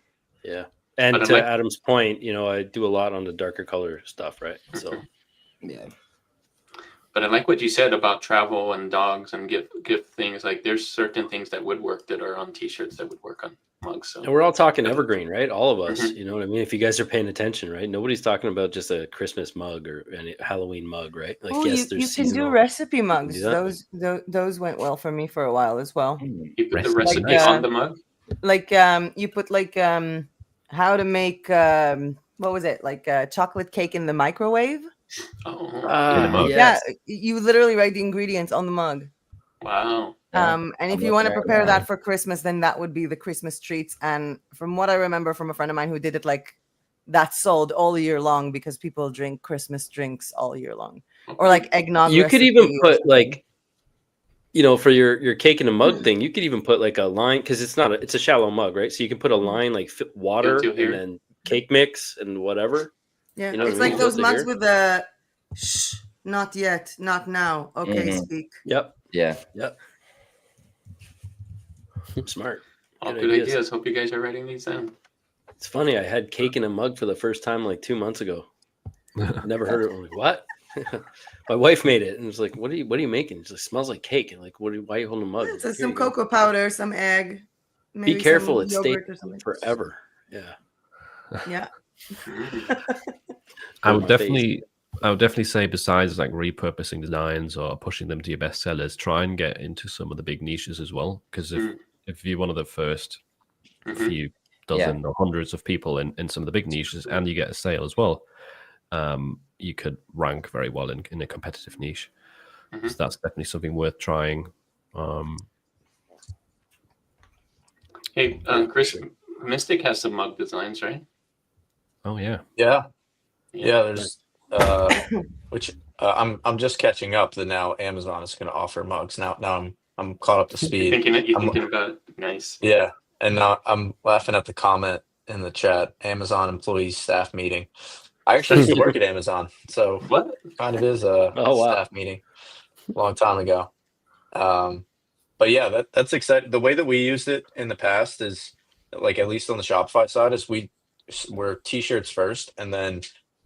And to Adam's point, I do a lot on the darker color stuff, right? So yeah. But I like what you said about travel and dogs and gift things. Like there's certain things that would work that are on t-shirts that would work on mugs. So and we're all talking evergreen, right? All of us, you know what I mean? If you guys are paying attention, right? Nobody's talking about just a Christmas mug or any Halloween mug, right? Like you can do recipe mugs. Those went well for me for a while as well. You put the recipe on the mug? Like you put like how to make what was it? Like chocolate cake in the microwave. Yeah, you literally write the ingredients on the mug. Wow. And if you want to prepare that for Christmas, then that would be the Christmas treats. And from what I remember from a friend of mine who did it, like that's sold all year long because people drink Christmas drinks all year long, or like eggnog. You could even put like, for your cake in a mug thing, you could even put like a line, because it's a shallow mug, right? So you can put a line like water and then cake mix and whatever. Yeah, it's like those mugs with the shh, not yet, not now. Okay, speak. Yep. Yeah. Yep. Smart. All good ideas. Hope you guys are writing these down. It's funny. I had cake in a mug for the first time like 2 months ago. Never heard it. I'm like, what? My wife made it and was like, what are you making? It's like, it smells like cake. And like, why are you holding a mug? So some cocoa powder, some egg. Be careful. It stays forever. Yeah. Yeah. I would definitely say, besides like repurposing designs or pushing them to your bestsellers, try and get into some of the big niches as well. Because if you're one of the first few dozen or hundreds of people in some of the big niches, and you get a sale as well, you could rank very well in a competitive niche. Mhm. So that's definitely something worth trying. Hey, Chris, Mystic has some mug designs, right? Oh yeah. Yeah. There's which I'm just catching up that now Amazon is going to offer mugs. Now I'm caught up to speed. You're thinking about it. Nice. Yeah, and now I'm laughing at the comment in the chat. Amazon employee staff meeting. I actually used to work at Amazon, so What? kind of is a Oh, wow. staff meeting a long time ago. But yeah, that's exciting. The way that we used it in the past is like, at least on the Shopify side, is we're t-shirts first, and then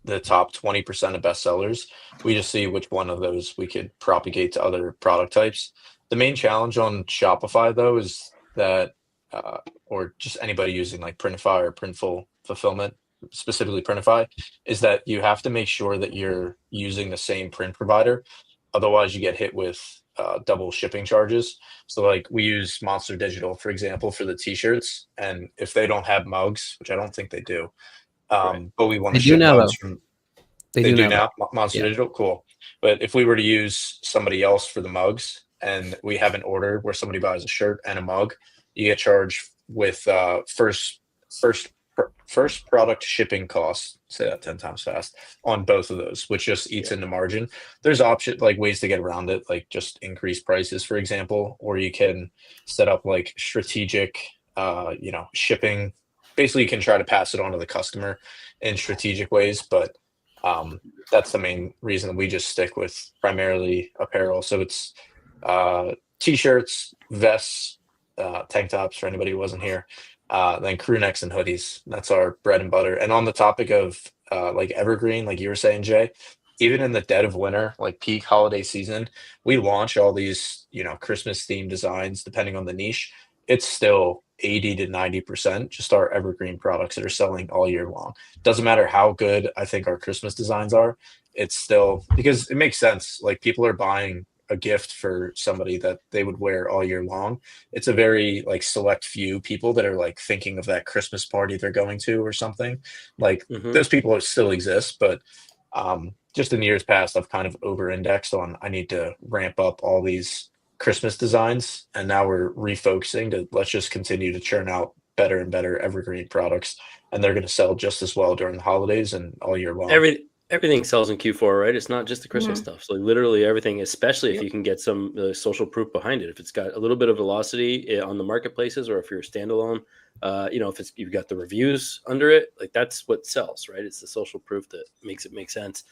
the top 20% of bestsellers, we just see which one of those we could propagate to other product types. The main challenge on Shopify though is that or just anybody using like Printify or Printful fulfillment, specifically Printify, is that you have to make sure that you're using the same print provider. Otherwise, you get hit with double shipping charges. So, like, we use Monster Digital, for example, for the t-shirts, and if they don't have mugs, which I don't think they do, but we want to They do ship now, mugs though. from. They They do do now, now, Monster Yeah. Digital, cool. But if we were to use somebody else for the mugs, and we have an order where somebody buys a shirt and a mug, you get charged with first product shipping costs. Say that 10 times fast on both of those, which just eats into margin. There's ways to get around it, like just increase prices, for example, or you can set up like strategic, shipping. Basically, you can try to pass it on to the customer in strategic ways, but that's the main reason that we just stick with primarily apparel. So it's t-shirts, vests, tank tops for anybody who wasn't here, then crew necks and hoodies. That's our bread and butter. And on the topic of like evergreen, like you were saying, Jay, even in the dead of winter, like peak holiday season, we launch all these, Christmas themed designs depending on the niche. It's still 80 to 90% just our evergreen products that are selling all year long. Doesn't matter how good I think our Christmas designs are, it's still, because it makes sense. Like, people are buying a gift for somebody that they would wear all year long. It's a very like select few people that are like thinking of that Christmas party they're going to or something. Like, those people still exist, but just in years past, I've kind of over-indexed on I need to ramp up all these Christmas designs, and now we're refocusing to let's just continue to churn out better and better evergreen products, and they're going to sell just as well during the holidays and all year long. Everything sells in Q4, right? It's not just the Christmas stuff. So literally everything, especially if you can get some social proof behind it. If it's got a little bit of velocity on the marketplaces, or if you're standalone, if you've got the reviews under it, like that's what sells, right? It's the social proof that makes it make sense.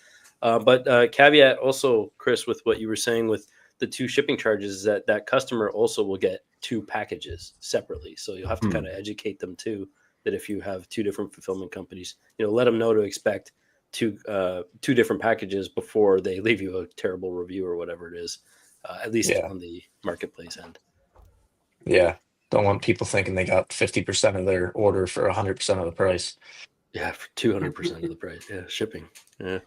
But caveat also, Chris, with what you were saying with the 2 shipping charges, is that customer also will get 2 packages separately. So you'll have to kind of educate them too, that if you have 2 different fulfillment companies, let them know to expect two different packages before they leave you a terrible review or whatever it is, at least on the marketplace end. Yeah. Don't want people thinking they got 50% of their order for 100% of the price. Yeah, for 200% of the price. Yeah, shipping. Yeah.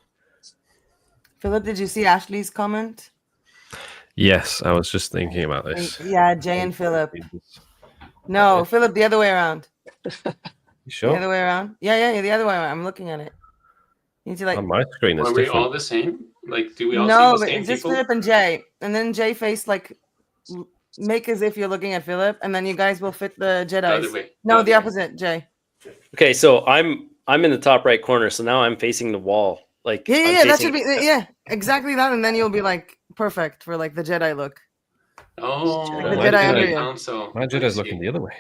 Philip, did you see Ashley's comment? Yes, I was just thinking about this. Yeah, Jay and Philip. No, Philip, the other way around. You sure? The other way around? Yeah, the other way around. I'm looking at it. You need to On my screen, it's Are we different. all the same? Like, do we all No, see the but same it's just people? Philip and Jay. And then Jay face like make as if you're looking at Philip, and then you guys will fit the The other Jedis. way. No, the other way. opposite, Jay. Okay, so I'm in the top right corner, so now I'm facing the wall. Like, Yeah, that should be exactly that, and then you'll be like perfect for like the Jedi look. Oh, Like the Jedi under you. Council. My Jedi's looking the other way,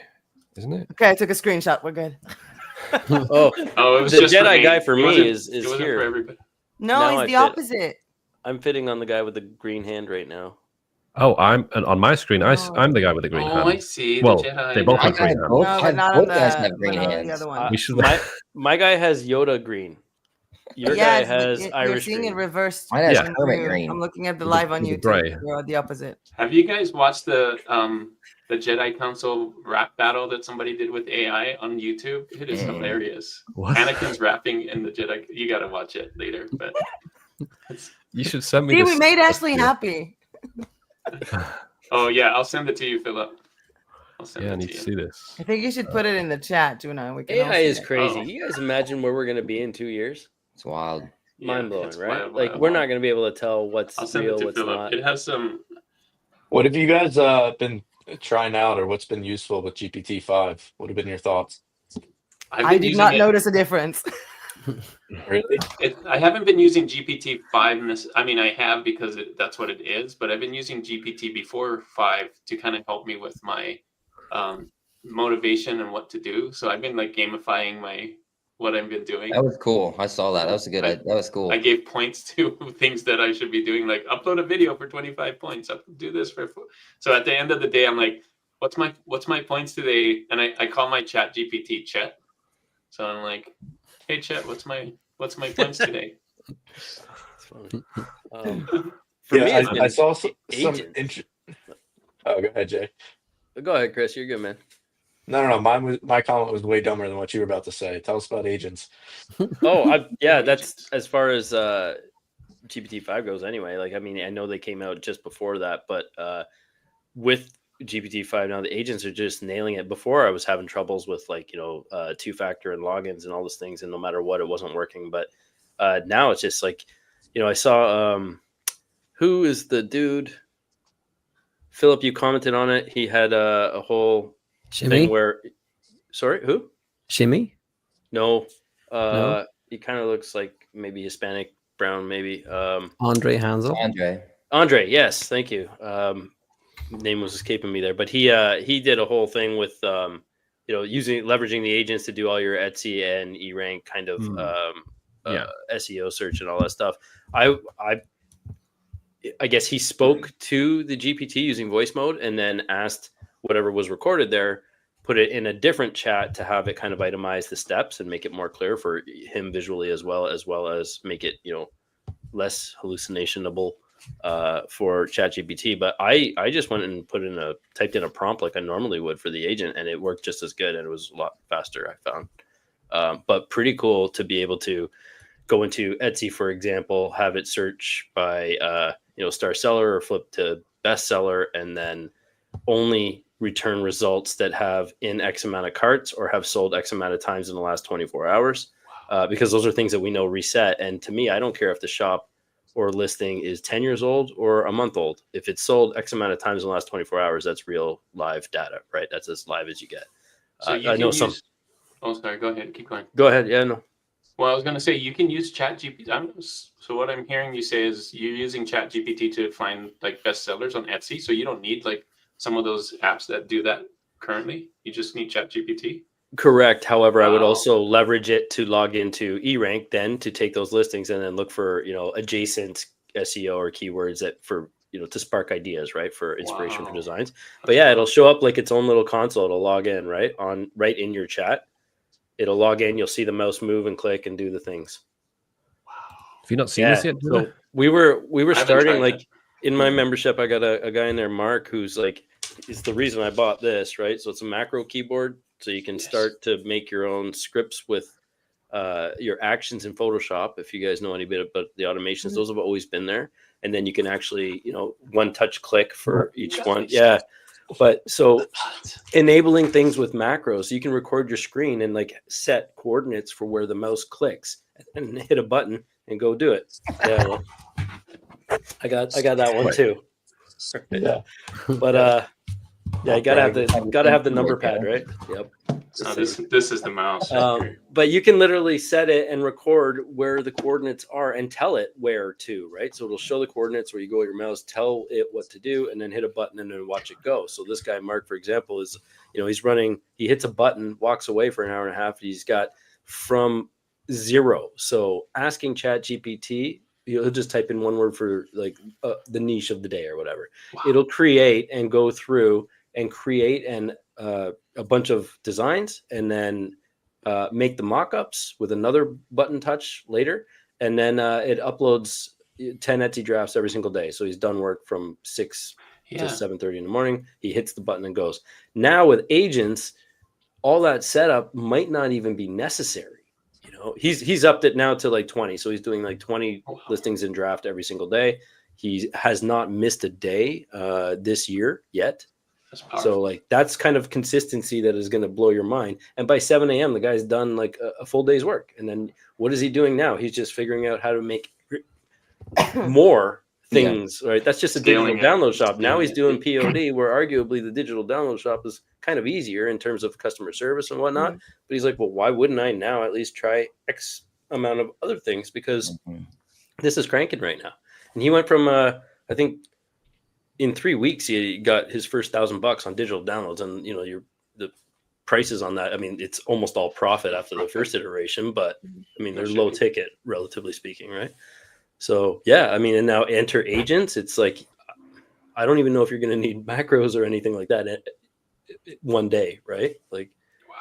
isn't it? Okay, I took a screenshot. We're good. It was the just Jedi me. guy for It me wasn't- is it wasn't here. for everybody. No, Now it's the I fit. opposite. I'm fitting on the guy with the green hand right now. Oh, I'm on my screen. I'm the guy with the green hand. I see. Well, the Jedi. they both I have green got hands. both. No, but not on Both guys the, have green but not on the hands. other one. We should. My guy has Yoda green. Your guy has you're Irish seeing green. it reversed. Mine has Yeah. hermit green. I'm looking at the With live the- on with the YouTube. gray. You're the opposite. Have you guys watched the Jedi Council rap battle that somebody did with AI on YouTube? It is hilarious. What? Anakin's rapping in the Jedi. You got to watch it later. But You should send me. See, this we made Ashley video. happy. oh yeah, I'll send it to you, Philip. I'll send Yeah, I it need to to you. see this. I think you should put it in the chat, Juna. We can all AI see is it. crazy. Oh. You guys imagine where we're going to be in 2 years? It's wild. mind blowing, it's right? wild, Like wild, we're wild. not going to be able to tell what's I'll send it real, to what's Philip. not. It has some. What have you guys been trying out, or what's been useful with GPT-5? What have been your thoughts? I've I been did using not it. notice a difference. Really? I haven't been using GPT-5. I mean, I have because that's what it is. But I've been using GPT before 5 to kind of help me with my motivation and what to do. So I've been like gamifying what I've been doing. That was cool. I saw that. That was a good. That was cool. I gave points to things that I should be doing, like upload a video for 25 points. Do this for. So at the end of the day, I'm like, what's my points today? And I call my Chat GPT Chet. So I'm like, hey Chet, what's my points today? It's funny. For me, it's been I saw some agents. Oh, go ahead, Jay. Go ahead, Chris. You're good, man. No. My comment was way dumber than what you were about to say. Tell us about agents. Oh, that's as far as GPT-5 goes anyway. Like, I mean, I know they came out just before that, but with GPT-5 now, the agents are just nailing it. Before I was having troubles with like, two-factor and logins and all those things, and no matter what, it wasn't working. But now it's just like, I saw who is the dude? Philip, you commented on it. He had a whole thing where, sorry, who? Shimmy? No. No? He kind of looks like maybe Hispanic, brown, maybe. Andre Hansel? Andre, yes, thank you. Name was escaping me there, but he did a whole thing with leveraging the agents to do all your Etsy and E-Rank kind of SEO search and all that stuff. I guess he spoke to the GPT using voice mode and then asked whatever was recorded there, put it in a different chat to have it kind of itemize the steps and make it more clear for him visually as well as make it, less hallucinationable for ChatGPT. But I just went and typed in a prompt like I normally would for the agent, and it worked just as good, and it was a lot faster, I found. But pretty cool to be able to go into Etsy, for example, have it search by star seller or flip to bestseller, and then only return results that have in X amount of carts or have sold X amount of times in the last 24 hours. Because those are things that we know reset. And to me, I don't care if the shop or listing is 10 years old or a month old. If it's sold X amount of times in the last 24 hours, that's real live data, right? That's as live as you get. So I know some. Oh, sorry. Go ahead. Keep going. Go ahead. Yeah, no. Well, I was going to say you can use ChatGPT. So what I'm hearing you say is you're using ChatGPT to find like bestsellers on Etsy. So you don't need like some of those apps that do that currently. You just need ChatGPT. Correct. However, I would also leverage it to log into E-Rank then to take those listings and then look for, adjacent SEO or keywords to spark ideas, right? For inspiration for designs. But yeah, it'll show up like its own little console. It'll log in right in your chat. It'll log in. You'll see the mouse move and click and do the things. Wow. Have you not seen this yet? So we were starting like in my membership. I got a guy in there, Mark, who's like, it's the reason I bought this, right? So it's a macro keyboard. So you can start to make your own scripts with your actions in Photoshop. If you guys know any bit about the automations, those have always been there. And then you can actually, one touch click for each one. Yeah. But so enabling things with macros, you can record your screen and like set coordinates for where the mouse clicks and hit a button and go do it. Yeah. I got that one too. Yeah. But yeah, you gotta have the number pad, right? Yep. So this is the mouse. But you can literally set it and record where the coordinates are and tell it where to, right? So it'll show the coordinates where you go with your mouse, tell it what to do, and then hit a button and then watch it go. So this guy, Mark, for example, is, he hits a button, walks away for an hour and a half. He's got from 0. So asking ChatGPT, he'll just type in one word for like the niche of the day or whatever. Wow. It'll create and go through and create a bunch of designs and then make the mock-ups with another button touch later. And then it uploads 10 Etsy drafts every single day. So he's done work from 6 to 7:30 in the morning. He hits the button and goes. Now with agents, all that setup might not even be necessary. He's upped it now to like 20. So he's doing like 20 listings in draft every single day. He has not missed a day this year yet. That's powerful. So like that's kind of consistency that is going to blow your mind. And by 7 a.m., the guy's done like a full day's work. And then what is he doing now? He's just figuring out how to make more things, right? That's just a Scaling digital download it. shop. Now he's Scaling doing POD, where arguably the digital download shop is kind of easier in terms of customer service and whatnot. Mhm. But he's like, well, why wouldn't I now at least try X amount of other things? Because this is cranking right now. And he went from, I think, in 3 weeks, he got his first $1,000 on digital downloads. And, the prices on that, I mean, it's almost all profit after the first iteration, but I mean, they're low ticket, relatively speaking, right? So, yeah, I mean, and now enter agents. It's like, I don't even know if you're going to need macros or anything like that one day, right? Like, Wow.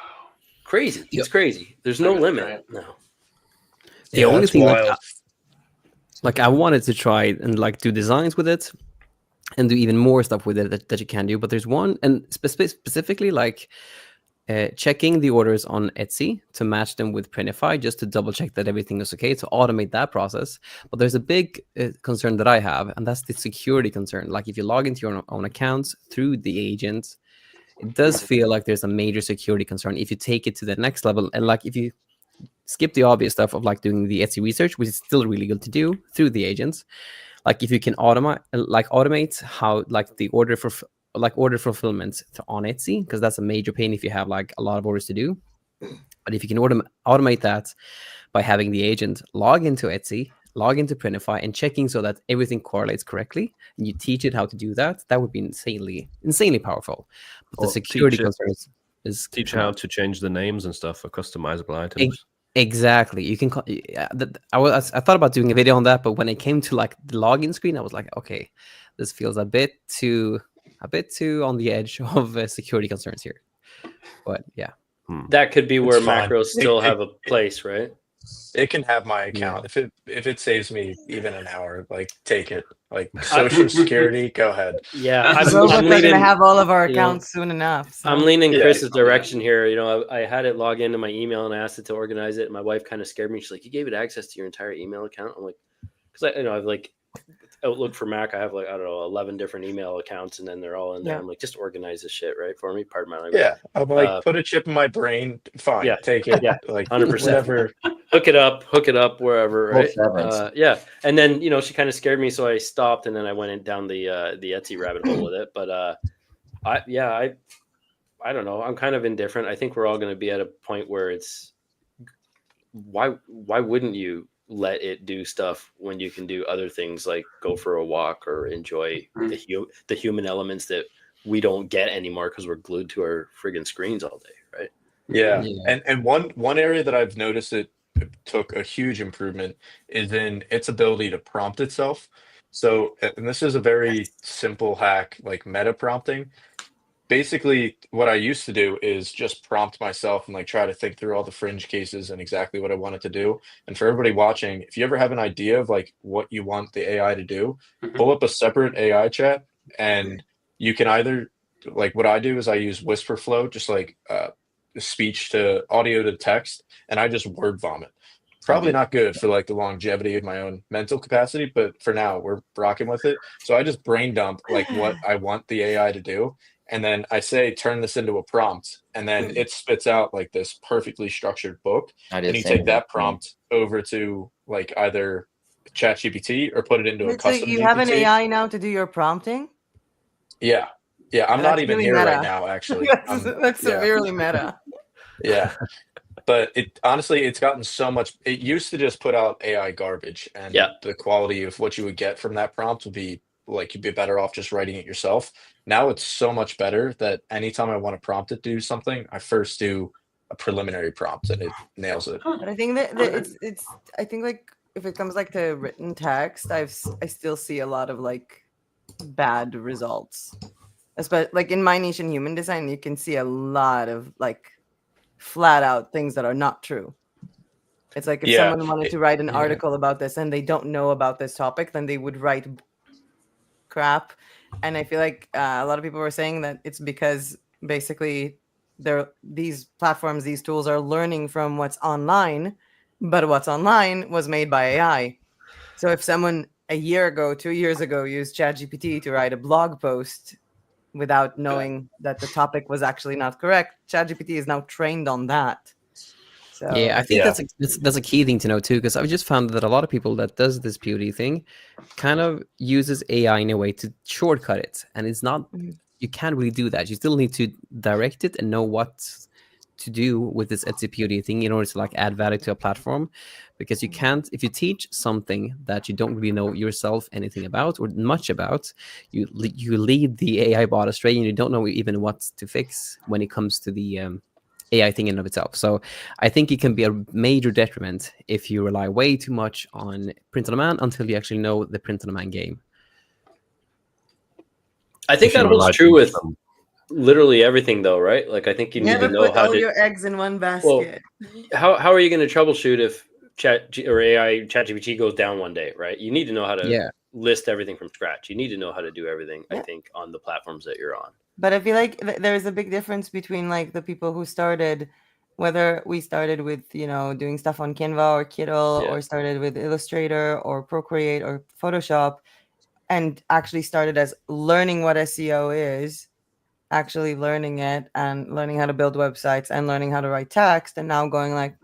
crazy. It's crazy. There's no limit now. The only thing like I wanted to try and like do designs with it and do even more stuff with it that you can do. But there's one, and specifically like checking the orders on Etsy to match them with Printify, just to double check that everything is okay, to automate that process. But there's a big concern that I have, and that's the security concern. Like if you log into your own accounts through the agent, it does feel like there's a major security concern if you take it to the next level. And like if you skip the obvious stuff of like doing the Etsy research, which is still really good to do through the agents, like if you can automate how like the order fulfillment on Etsy, because that's a major pain if you have like a lot of orders to do. But if you can automate that by having the agent log into Etsy, log into Printify, and checking so that everything correlates correctly, and you teach it how to do that, that would be insanely powerful. But the security concerns is teach how to change the names and stuff for customizable items. Exactly. You can. I thought about doing a video on that, but when it came to like the login screen, I was like, okay, this feels a bit too on the edge of security concerns here. But yeah, that could be where fine. macros still have a place, right? It can have my account if it saves me even an hour. Like take it. Like Social Security, go ahead. Yeah, I'm going to have all of our accounts soon enough. So. I'm leaning Chris's direction here. I had it log into my email and I asked it to organize it. And my wife kind of scared me. She's like, "You gave it access to your entire email account?" I'm like, because I've like Outlook for Mac. I have like 11 different email accounts, and then they're all in there. I'm like, just organize this shit right for me. Pardon my language. Yeah, I'm like, put a chip in my brain. Fine, take it. Yeah, like 100%. Whatever. Hook it up wherever. Right? Yeah, and then she kind of scared me, so I stopped, and then I went down the Etsy rabbit hole with it. But I don't know. I'm kind of indifferent. I think we're all going to be at a point where it's why wouldn't you let it do stuff when you can do other things like go for a walk or enjoy the human elements that we don't get anymore because we're glued to our friggin' screens all day, right? Yeah. And one area that I've noticed it took a huge improvement is in its ability to prompt itself. So, and this is a very simple hack, like meta prompting. Basically, what I used to do is just prompt myself and like try to think through all the fringe cases and exactly what I wanted to do. And for everybody watching, if you ever have an idea of like what you want the AI to do, pull up a separate AI chat, and you can either, like what I do is I use Whisper Flow, just like speech to audio to text, and I just word vomit. Probably not good for like the longevity of my own mental capacity, but for now we're rocking with it. So I just brain dump like what I want the AI to do. And then I say, turn this into a prompt, and then it spits out like this perfectly structured book. And you take that prompt over to like either ChatGPT or put it into a custom you GPT. have an AI now to do your prompting? Yeah. I'm not even really here meta. right now, actually. That's severely meta. Yeah. But it's gotten so much. It used to just put out AI garbage, and the quality of what you would get from that prompt would be like, you'd be better off just writing it yourself. Now it's so much better that anytime I want to prompt it to do something, I first do a preliminary prompt and it nails it. But I think that it's I think like if it comes like to written text, I still see a lot of like bad results. Especially like in my niche in human design, you can see a lot of like flat out things that are not true. It's like if someone wanted to write an article about this and they don't know about this topic, then they would write crap. And I feel like a lot of people were saying that it's because basically these platforms, these tools are learning from what's online, but what's online was made by AI. So if someone a year ago, 2 years ago used ChatGPT to write a blog post, without knowing that the topic was actually not correct. ChatGPT is now trained on that. So yeah, I think that's a key thing to know too, because I've just found that a lot of people that does this beauty thing kind of uses AI in a way to shortcut it, and it's not. You can't really do that. You still need to direct it and know what to do with this Etsy beauty thing in order to like add value to a platform, because you can't, if you teach something that you don't really know yourself anything about or much about, you lead the AI bot astray, and you don't know even what to fix when it comes to the AI thing in and of itself. So I think it can be a major detriment if you rely way too much on print on demand until you actually know the print on demand game. I think that holds true with literally everything, though, right? Like, I think you need to know how to put all your eggs in one basket. Well, how are you going to troubleshoot if ChatGPT goes down one day, right? You need to know how to list everything from scratch. You need to know how to do everything, I think, on the platforms that you're on. But I feel like there's a big difference between like the people who started, whether we started with, doing stuff on Canva or Kittl, or started with Illustrator or Procreate or Photoshop, and actually started as learning what SEO is, actually learning it and learning how to build websites and learning how to write text, and now going like,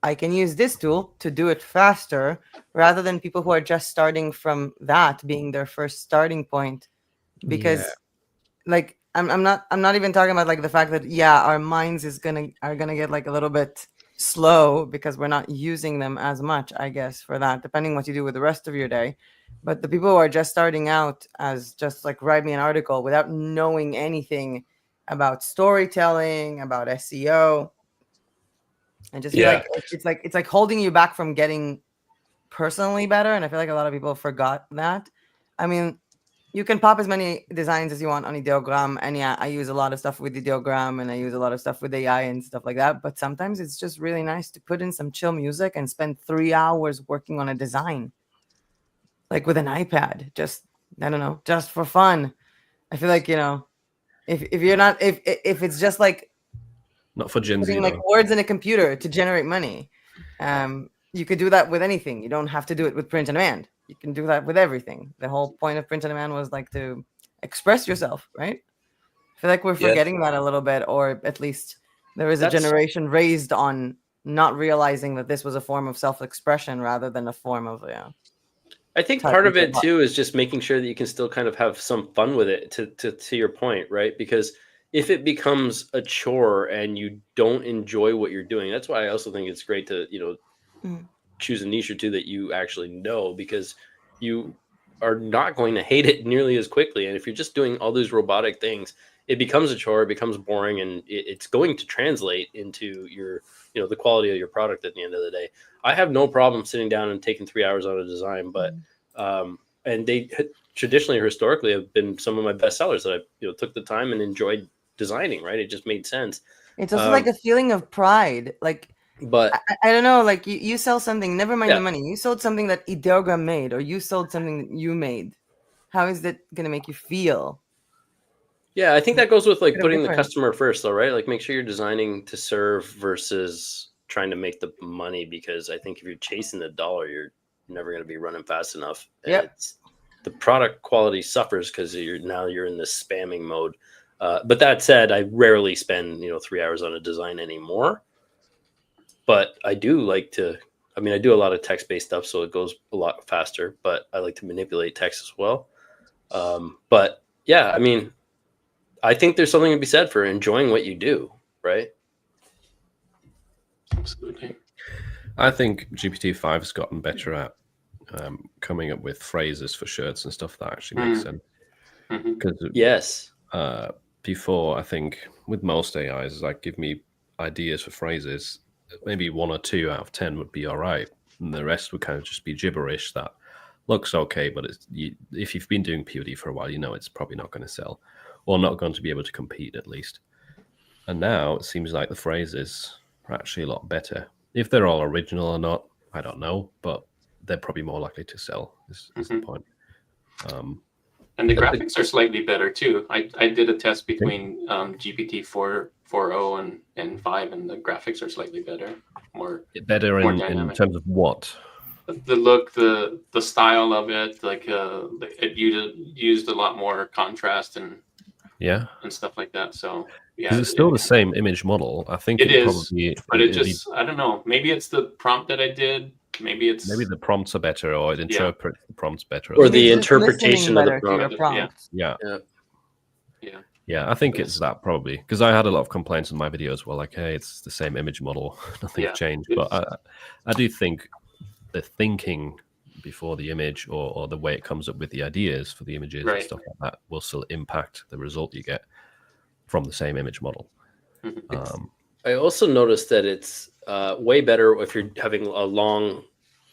I can use this tool to do it faster, rather than people who are just starting from that being their first starting point. Because like I'm not even talking about like the fact that our minds are gonna get like a little bit slow because we're not using them as much, I guess, for that, depending what you do with the rest of your day. But the people who are just starting out as just like write me an article without knowing anything about storytelling, about SEO, I just feel like it's like holding you back from getting personally better. And I feel like a lot of people forgot that. I mean, you can pop as many designs as you want on Ideogram, and I use a lot of stuff with Ideogram, and I use a lot of stuff with AI and stuff like that. But sometimes it's just really nice to put in some chill music and spend 3 hours working on a design, like with an iPad. Just, I don't know, just for fun. I feel like, if you're not, if it's just like not for Gen Z, putting like words in a computer to generate money, you could do that with anything. You don't have to do it with print on demand. You can do that with everything. The whole point of print on demand was like to express yourself, right? I feel like we're forgetting that a little bit, or at least there is a generation raised on not realizing that this was a form of self-expression rather than a form of, I think part of it too is just making sure that you can still kind of have some fun with it, to your point, right? Because if it becomes a chore and you don't enjoy what you're doing, that's why I also think it's great to, choose a niche or two that you actually know, because you are not going to hate it nearly as quickly. And if you're just doing all these robotic things, it becomes a chore, it becomes boring, and it's going to translate into your, the quality of your product at the end of the day. I have no problem sitting down and taking 3 hours on a design, but and they traditionally or historically have been some of my best sellers that I took the time and enjoyed designing, right? It just made sense. It's also like a feeling of pride, like, but I don't know, like you sell something, never mind the money, you sold something that Ideogram made, or you sold something that you made. How is that going to make you feel? Yeah, I think that goes with like putting the customer first, though, right? Like, make sure you're designing to serve versus trying to make the money, because I think if you're chasing the dollar, you're never going to be running fast enough. And the product quality suffers because you're in this spamming mode. But that said, I rarely spend 3 hours on a design anymore. But I do like to, I do a lot of text-based stuff, so it goes a lot faster, but I like to manipulate text as well. But yeah, I think there's something to be said for enjoying what you do, right? Absolutely. I think GPT-5 has gotten better at coming up with phrases for shirts and stuff that actually makes sense. Because before, I think with most AIs, it's like, give me ideas for phrases. Maybe 1 or 2 out of 10 would be all right, and the rest would kind of just be gibberish that looks okay, but if you've been doing POD for a while, it's probably not going to sell, or not going to be able to compete at least. And now it seems like the phrases are actually a lot better. If they're all original or not, I don't know, but they're probably more likely to sell. Is the point. And the graphics are slightly better too. I did a test between GPT 4.0 and 5, and the graphics are slightly better, more in terms of what? The look, the style of it, like it used a lot more contrast and Yeah, and stuff like that. So because it's still the same image model. I think it is, probably, but it just I don't know. Maybe it's the prompt that I did. Maybe the prompts are better, or it interprets the prompts better, or Maybe the it's just interpretation listening of the better to your prompt. prompt. Yeah. Yeah. Yeah, I think it's that probably, because I had a lot of complaints on my videos. Well, like, hey, it's the same image model, nothing's changed. But I do think the thinking before the image, or the way it comes up with the ideas for the images and stuff like that, will still impact the result you get from the same image model. I also noticed that it's way better if you're having a long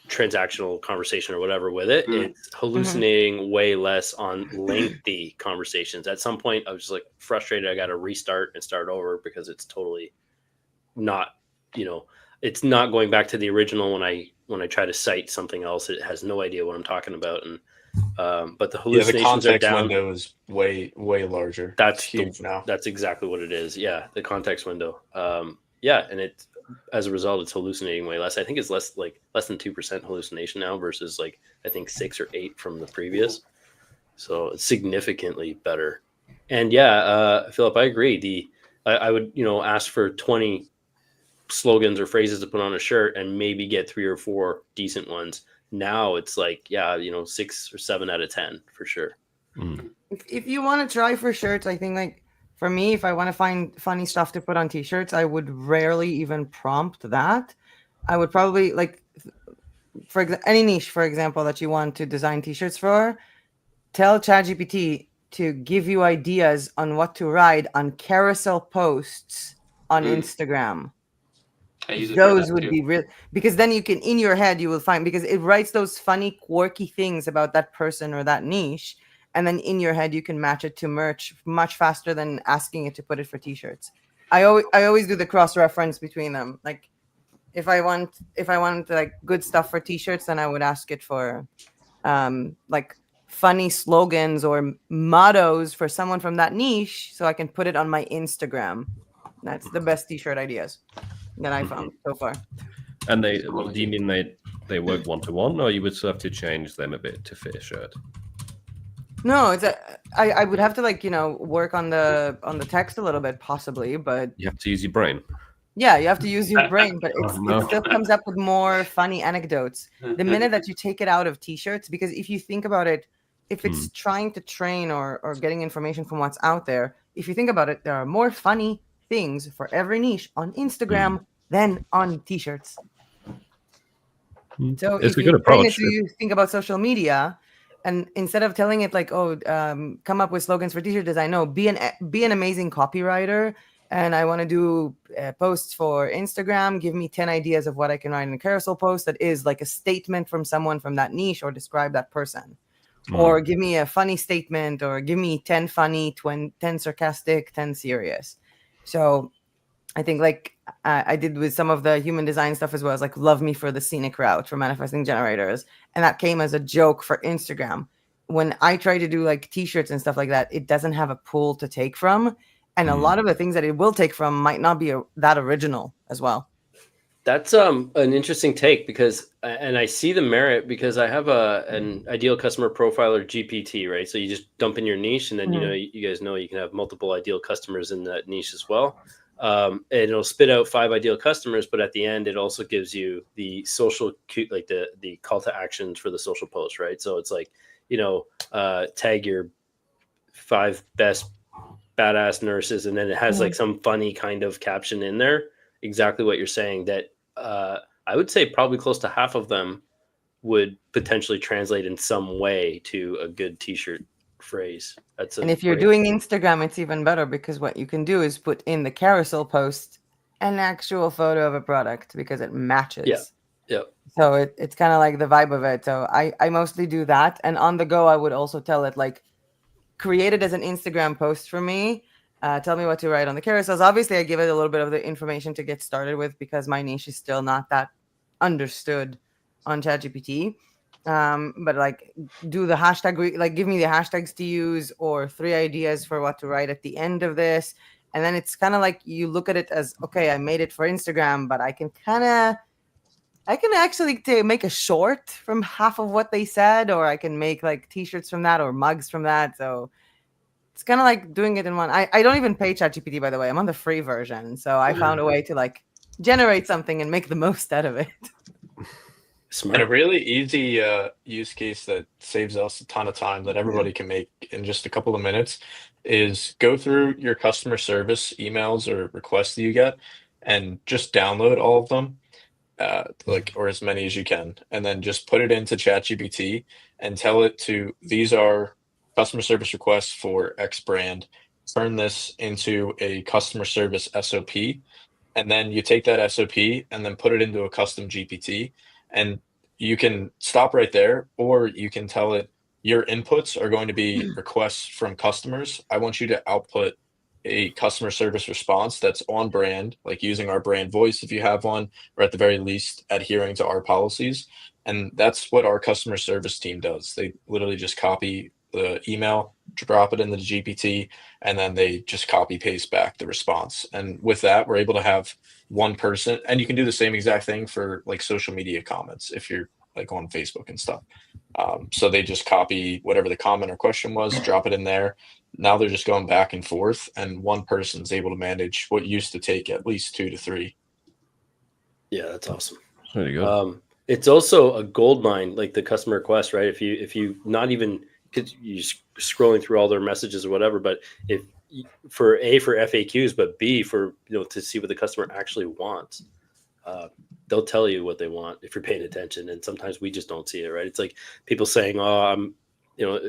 transactional conversation or whatever with it. It's hallucinating way less on lengthy conversations. At some point, I was just like frustrated. I got to restart and start over because it's totally not, it's not going back to the original. When I try to cite something else, it has no idea what I'm talking about. And but the hallucinations the are down. window is way larger. That's huge now. That's exactly what it is. Yeah, the context window. And it, as a result, it's hallucinating way less. I think it's less than 2% hallucination now versus I think 6 or 8 from the previous. So it's significantly better. And Philip, I agree. I would ask for 20 slogans or phrases to put on a shirt and maybe get 3 or 4 decent ones. Now it's 6 or 7 out of 10 for sure. If you want to try for shirts, I think for me, if I want to find funny stuff to put on t-shirts, I would rarely even prompt that. I would probably any niche, for example, that you want to design t-shirts for, tell ChatGPT to give you ideas on what to write on carousel posts on Instagram. Those would be real, because then you can, in your head, you will find, because it writes those funny, quirky things about that person or that niche. And then in your head, you can match it to merch much faster than asking it to put it for t-shirts. I always do the cross-reference between them. Like if I want good stuff for t-shirts, then I would ask it for funny slogans or mottos for someone from that niche, so I can put it on my Instagram. That's the best t-shirt ideas that I found so far. And do you mean they work one-to-one, or you would still have to change them a bit to fit a shirt? No, I would have to work on the text a little bit possibly, but you have to use your brain. Yeah, you have to use your brain, but it still comes up with more funny anecdotes. The minute that you take it out of t-shirts, because if you think about it, if it's trying to train or getting information from what's out there, if you think about it, there are more funny things for every niche on Instagram than on t-shirts. So it's if a you good train approach. it to think about social media, and instead of telling it come up with slogans for t-shirt design, no, be an amazing copywriter, and I want to do posts for Instagram. Give me 10 ideas of what I can write in a carousel post that is like a statement from someone from that niche, or describe that person. Or give me a funny statement, or give me 10 funny, 10 sarcastic, 10 serious. So I think I did with some of the human design stuff as well, as love me for the scenic route for manifesting generators. And that came as a joke for Instagram. When I try to do t-shirts and stuff like that, it doesn't have a pool to take from. And a lot of the things that it will take from might not be that original as well. That's an interesting take, because, and I see the merit, because I have an ideal customer profiler GPT, right? So you just dump in your niche, and then you guys know you can have multiple ideal customers in that niche as well. And it'll spit out 5 ideal customers, but at the end, it also gives you the social, the call to actions for the social post, right? So it's tag your 5 best badass nurses, and then it has some funny kind of caption in there. Exactly what you're saying, that I would say probably close to half of them would potentially translate in some way to a good t-shirt phrase. And if you're doing Instagram, it's even better, because what you can do is put in the carousel post an actual photo of a product, because it matches. Yeah. So it's kind of like the vibe of it. So I mostly do that. And on the go, I would also tell it, create it as an Instagram post for me. Tell me what to write on the carousels. Obviously, I give it a little bit of the information to get started with, because my niche is still not that understood on ChatGPT. But do the hashtag, give me the hashtags to use, or 3 ideas for what to write at the end of this. And then it's kind of you look at it as, okay, I made it for Instagram, but I can actually make a short from half of what they said, or I can make t-shirts from that, or mugs from that. So It's kind of like doing it in one. I don't even pay ChatGPT, by the way. I'm on the free version, so I found a way to like generate something and make the most out of it. And a really easy use case that saves us a ton of time that everybody can make in just a couple of minutes is go through your customer service emails or requests that you get and just download all of them, like, or as many as you can, and then just put it into ChatGPT and tell it to, these are customer service requests for X brand. Turn this into a customer service SOP. And then you take that SOP and then put it into a custom GPT, and you can stop right there, or you can tell it your inputs are going to be requests from customers. I want you to output a customer service response that's on brand, like using our brand voice if you have one, or at the very least adhering to our policies. And that's what our customer service team does. They literally just copy the email, drop it in the GPT, and then they just copy paste back the response. And with that, we're able to have one person, and you can do the same exact thing for like social media comments if you're like on Facebook and stuff. So they just copy whatever the comment or question was, drop it in there. Now they're just going back and forth, and one person's able to manage what used to take at least 2 to 3. Yeah, that's awesome. Very good. It's also a gold mine, like the customer request, right? If you not even, because you're scrolling through all their messages or whatever, but if for FAQs, but B for, to see what the customer actually wants, they'll tell you what they want if you're paying attention. And sometimes we just don't see it, right? It's like people saying, "Oh, I'm,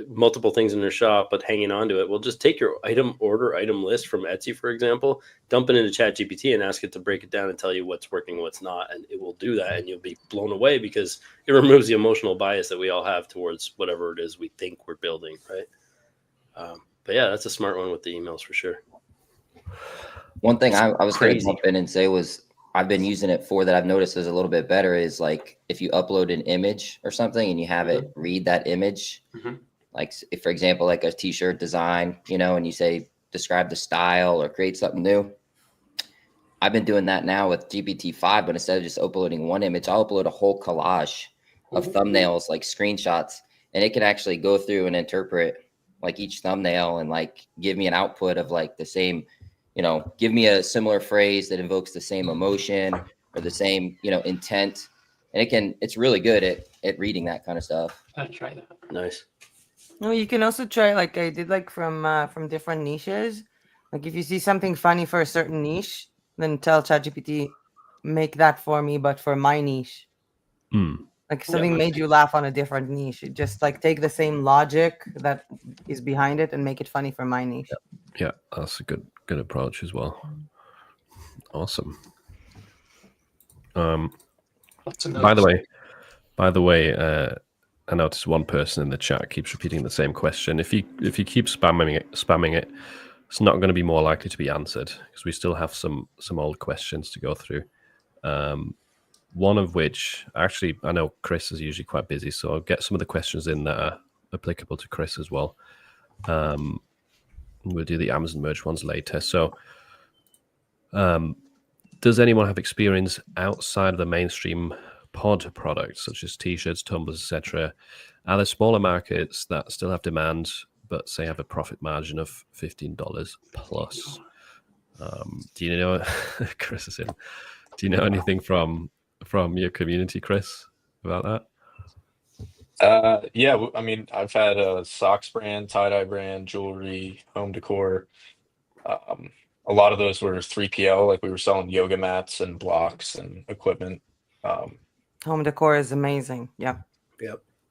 multiple things in their shop, but hanging on to it." Well, just take your item list from Etsy, for example, dump it into ChatGPT and ask it to break it down and tell you what's working, what's not, and it will do that, and you'll be blown away because it removes the emotional bias that we all have towards whatever it is we think we're building, right? But yeah, that's a smart one with the emails for sure. One thing I was going to jump in and say was I've been using it for that I've noticed is a little bit better is like if you upload an image or something and you have it read that image, like if, for example, like a t-shirt design, and you say, describe the style or create something new. I've been doing that now with GPT-5, but instead of just uploading one image, I'll upload a whole collage of thumbnails, like screenshots, and it can actually go through and interpret like each thumbnail and like give me an output of like the same, give me a similar phrase that invokes the same emotion or the same, intent. And it's really good at reading that kind of stuff. I'll try that. Nice. No, you can also try like I did like from different niches. Like if you see something funny for a certain niche, then tell ChatGPT, make that for me, but for my niche. Like something made you laugh on a different niche. Just like take the same logic that is behind it and make it funny for my niche. Yeah, that's a good approach as well. Awesome. By the way, I noticed one person in the chat keeps repeating the same question. If you keep spamming it, it's not going to be more likely to be answered because we still have some old questions to go through. One of which, actually, I know Chris is usually quite busy, so I'll get some of the questions in that are applicable to Chris as well. We'll do the Amazon merch ones later. So, does anyone have experience outside of the mainstream pod products, such as T-shirts, tumblers, etc.? Are there smaller markets that still have demand, but say have a profit margin of $15 plus? Do you know, Chris is in? Do you know anything from your community, Chris, about that? Yeah, I mean, I've had a socks brand, tie-dye brand, jewelry, home decor. A lot of those were 3PL, like we were selling yoga mats and blocks and equipment. Home decor is amazing. Yep.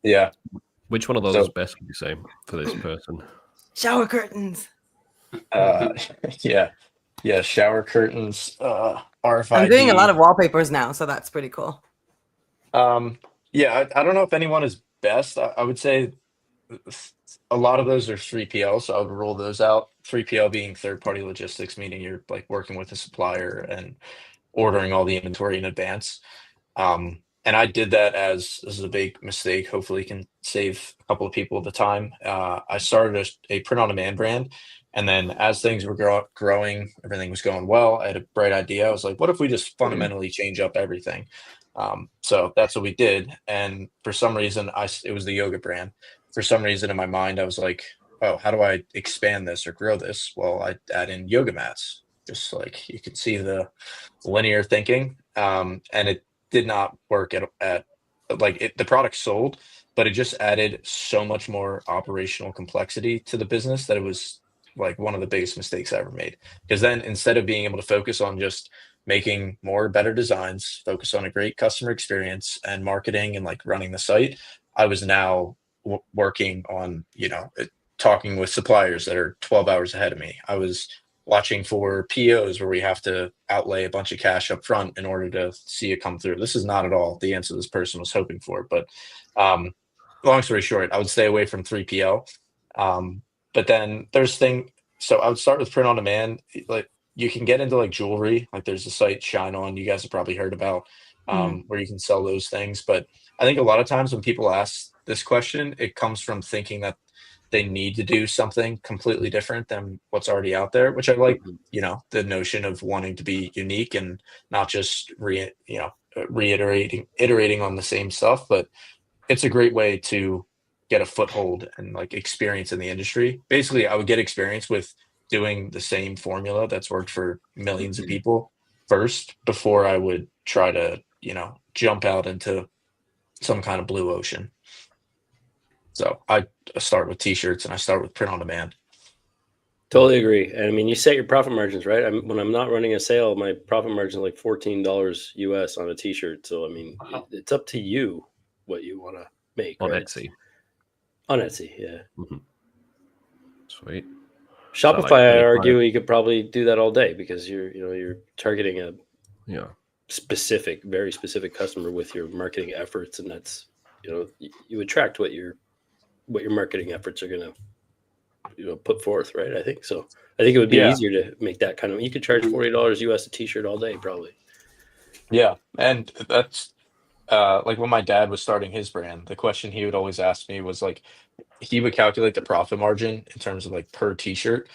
Yeah. Which one of those is best, would you say, for this person? Shower curtains. Yeah, shower curtains, RFID. I'm doing a lot of wallpapers now, so that's pretty cool. Yeah, I don't know if anyone is best. I would say a lot of those are 3PL, so I would roll those out. 3PL being third-party logistics, meaning you're like working with a supplier and ordering all the inventory in advance. And I did that as this is a big mistake. Hopefully, can save a couple of people at the time. I started a print-on-demand brand, and then as things were growing, everything was going well. I had a bright idea. I was like, what if we just fundamentally change up everything? So that's what we did. And for some reason, it was the yoga brand. For some reason in my mind, I was like, oh, how do I expand this or grow this? Well, I add in yoga mats. Just like you could see the linear thinking, and it did not work at like the product sold, but it just added so much more operational complexity to the business that it was like one of the biggest mistakes I ever made. Because then instead of being able to focus on just making more better designs, focus on a great customer experience and marketing and like running the site, I was now working on, talking with suppliers that are 12 hours ahead of me. I was watching for POs where we have to outlay a bunch of cash up front in order to see it come through. This is not at all the answer this person was hoping for, but long story short, I would stay away from 3PL. But then so I would start with print on demand. Like you can get into like jewelry, like there's a site Shine On, you guys have probably heard about, where you can sell those things. But I think a lot of times when people ask this question, it comes from thinking that they need to do something completely different than what's already out there, which I like, the notion of wanting to be unique and not just iterating on the same stuff. But it's a great way to get a foothold and like experience in the industry. Basically, I would get experience with doing the same formula that's worked for millions of people first before I would try to, jump out into some kind of blue ocean. So I start with t-shirts and I start with print on demand. Totally agree. And I mean, you set your profit margins, right? When I'm not running a sale, my profit margin is like $14 US on a t-shirt. So, I mean, it's up to you what you want to make. On right? Etsy. On Etsy, yeah. Mm-hmm. Sweet. Shopify, I argue you could probably do that all day because you're targeting a very specific customer with your marketing efforts, and that's you attract what your marketing efforts are going to put forth, right? I think so. I think it would be easier to make that kind of. You could charge $40 US a t-shirt all day, probably. Yeah, and that's like when my dad was starting his brand, the question he would always ask me was like, he would calculate the profit margin in terms of like per t-shirt,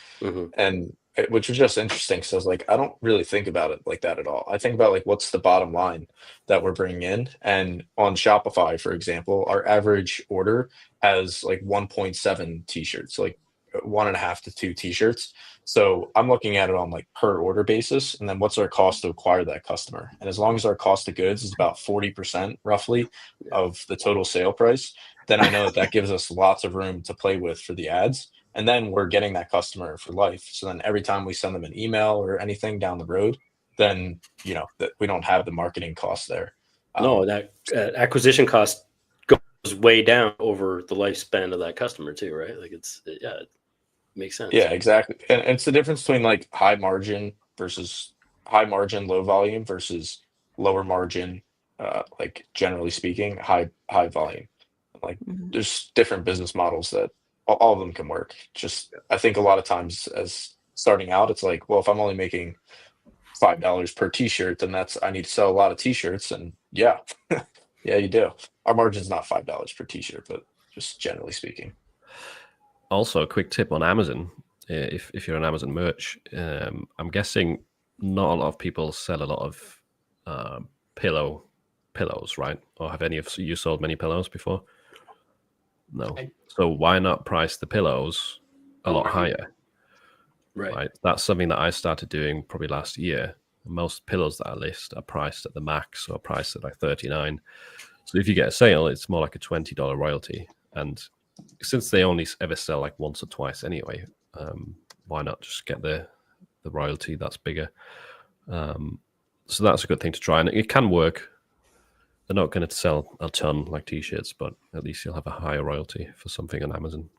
and which was just interesting. So I was like, I don't really think about it like that at all. I think about like what's the bottom line that we're bringing in. And on Shopify, for example, our average order has like 1.7 t-shirts, like 1.5 to 2 t-shirts. So I'm looking at it on like per order basis, and then what's our cost to acquire that customer. And as long as our cost of goods is about 40% roughly of the total sale price, then I know that gives us lots of room to play with for the ads. And then we're getting that customer for life. So then every time we send them an email or anything down the road, then, that we don't have the marketing costs there. No, that acquisition cost goes way down over the lifespan of that customer too, right? Like it makes sense. Yeah, exactly. And it's the difference between like high margin, low volume versus lower margin, like generally speaking, high volume. Like there's different business models that all of them can work. Just I think a lot of times as starting out, it's like, well, if I'm only making $5 per t-shirt, then I need to sell a lot of t-shirts. And yeah, you do. Our margin's not $5 per t-shirt, but just generally speaking. Also, a quick tip on Amazon. If you're an Amazon merch, I'm guessing not a lot of people sell a lot of pillows, right? Or have any of you sold many pillows before? No. So why not price the pillows a lot higher? Right. That's something that I started doing probably last year. Most pillows that I list are priced at the max or priced at like $39. So if you get a sale, it's more like a $20 royalty. And since they only ever sell like once or twice anyway, why not just get the royalty that's bigger? So that's a good thing to try. And it can work. They're not going to sell a ton like t-shirts, but at least you'll have a higher royalty for something on Amazon.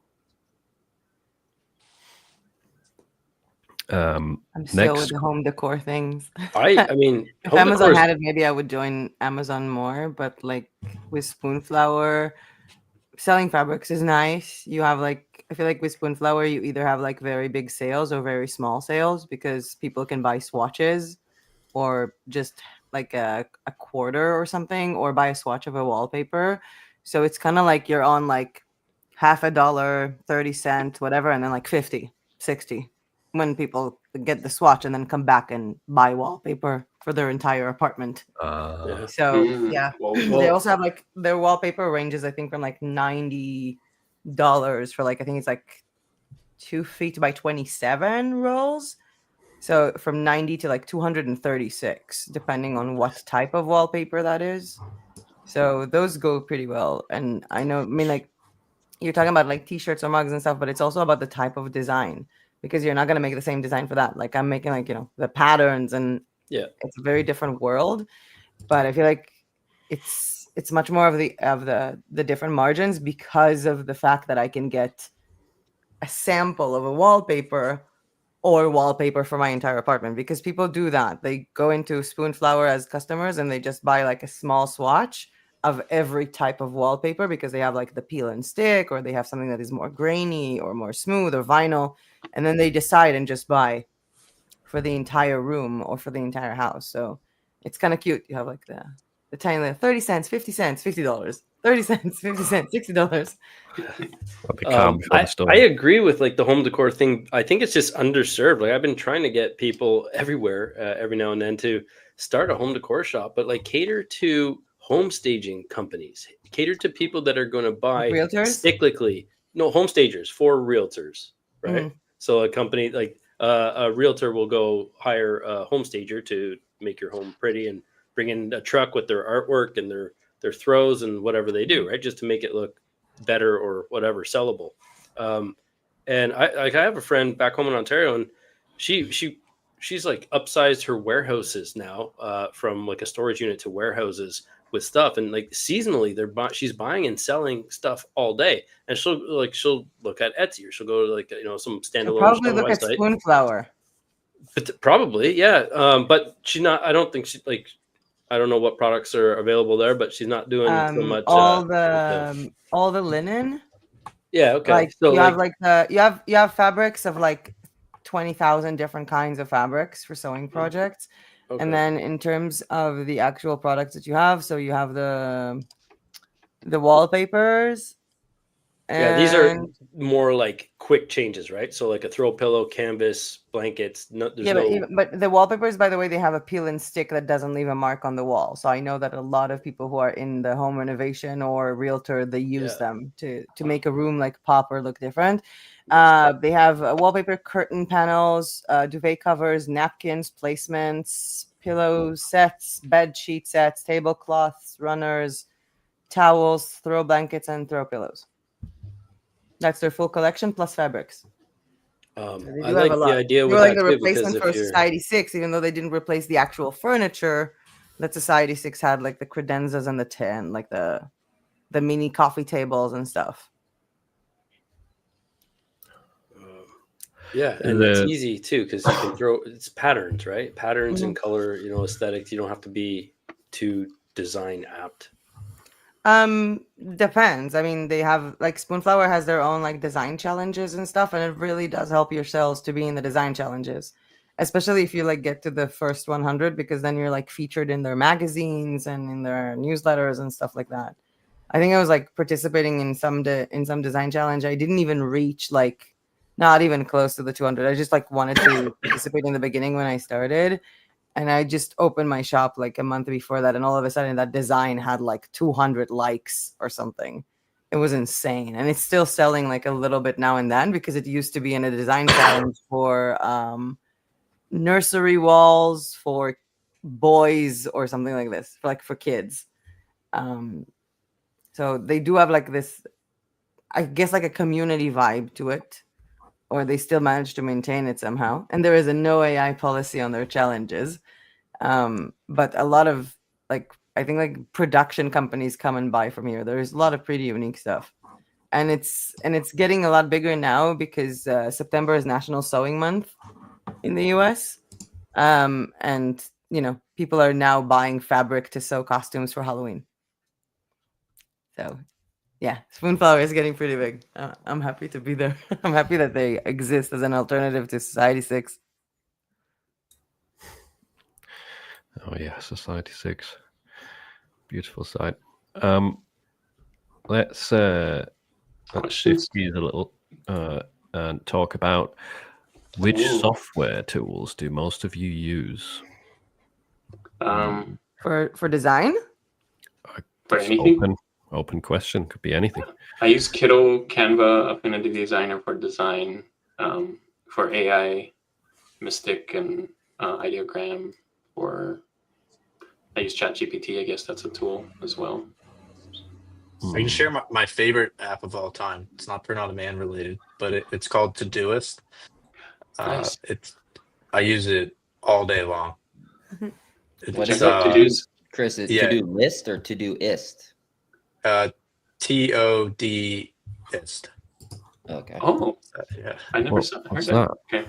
I'm still with the home decor things. I mean, if Amazon had it, maybe I would join Amazon more. But like with Spoonflower, selling fabrics is nice. You have I feel like with Spoonflower, you either have like very big sales or very small sales because people can buy swatches or just like a quarter or something, or buy a swatch of a wallpaper. So it's kind of like you're on like $0.50, 30 cents, whatever, and then like 50, 60 when people get the swatch and then come back and buy wallpaper for their entire apartment. So yeah, they also have like their wallpaper ranges, I think, from like $90 for like, I think it's like 2 feet by 27 rolls. So from 90 to like 236, depending on what type of wallpaper that is. So those go pretty well. And I mean, like you're talking about like t-shirts or mugs and stuff, but it's also about the type of design, because you're not going to make the same design for that. Like I'm making like, the patterns, and it's a very different world. But I feel like it's much more of the different margins, because of the fact that I can get a sample of a wallpaper or wallpaper for my entire apartment, because people do that. They go into Spoonflower as customers and they just buy like a small swatch of every type of wallpaper, because they have like the peel and stick, or they have something that is more grainy or more smooth or vinyl, and then they decide and just buy for the entire room or for the entire house. So it's kind of cute. You have like the tiny little 30 cents, 50 cents, $50, 30 cents, 50 cents, $60. I agree with like the home decor thing. I think it's just underserved. Like I've been trying to get people everywhere, every now and then, to start a home decor shop, but like cater to home staging companies, cater to people that are going to buy realtors, cyclically. No, home stagers for realtors, right? So a company like a realtor will go hire a home stager to make your home pretty and bring in a truck with their artwork and their throws and whatever they do, right? Just to make it look better or whatever, sellable. And I have a friend back home in Ontario, and she's like upsized her warehouses now, from like a storage unit to warehouses with stuff, and like seasonally she's buying and selling stuff all day, and she'll look at Etsy, or she'll go to like some standalone probably look at Spoonflower. But probably, yeah. But she's not. I don't think she like. I don't know what products are available there, but she's not doing so much. All the linen. Yeah. Okay. Like so you have like you have fabrics of like 20,000 different kinds of fabrics for sewing projects. Okay. And then in terms of the actual products that you have, so you have the wallpapers. Yeah, these are more like quick changes, right? So like a throw pillow, canvas, blankets. But the wallpapers, by the way, they have a peel and stick that doesn't leave a mark on the wall. So I know that a lot of people who are in the home renovation or realtor, they use them to make a room like pop or look different. They have wallpaper curtain panels, duvet covers, napkins, placements, pillows, sets, bed sheet sets, tablecloths, runners, towels, throw blankets, and throw pillows. That's their full collection plus fabrics. I like the idea with like the replacement for Society 6, even though they didn't replace the actual furniture. That Society 6 had like the credenzas and the tin, like the mini coffee tables and stuff. Yeah, and it's easy too, because you can throw it's patterns, right? Patterns and color, aesthetics. You don't have to be too design apt. Depends. I mean, they have like Spoonflower has their own like design challenges and stuff, and it really does help your sales to be in the design challenges, especially if you like get to the first 100, because then you're like featured in their magazines and in their newsletters and stuff like that. I think I was like participating in some design challenge. I didn't even reach like not even close to the 200. I just like wanted to participate in the beginning when I started. And I just opened my shop like a month before that, and all of a sudden that design had like 200 likes or something. It was insane. And it's still selling like a little bit now and then, because it used to be in a design challenge for nursery walls for boys or something like this, for kids. So they do have like this, I guess, like a community vibe to it, or they still manage to maintain it somehow. And there is a no AI policy on their challenges. But a lot of I think like production companies come and buy from here. There's a lot of pretty unique stuff. And it's getting a lot bigger now, because September is National Sewing Month in the US. And people are now buying fabric to sew costumes for Halloween. So yeah, Spoonflower is getting pretty big. I'm happy to be there. I'm happy that they exist as an alternative to Society 6. Oh yeah, Society 6. Beautiful site. Let's shift gears a little and talk about which software tools do most of you use? For design? For anything? Open question. Could be anything. I use Kiddo, Canva, Affinity Designer for design. for AI, Mystic, and Ideogram. Or I use ChatGPT. I guess that's a tool as well. I can share my favorite app of all time. It's not Print on Demand related, but it's called Todoist. Nice. I use it all day long. What Check is out it? To-dos. Chris, is Yeah. to-do list or to-do-ist? Todoist. Okay. Oh, Yeah. I never heard What's that. that? Okay.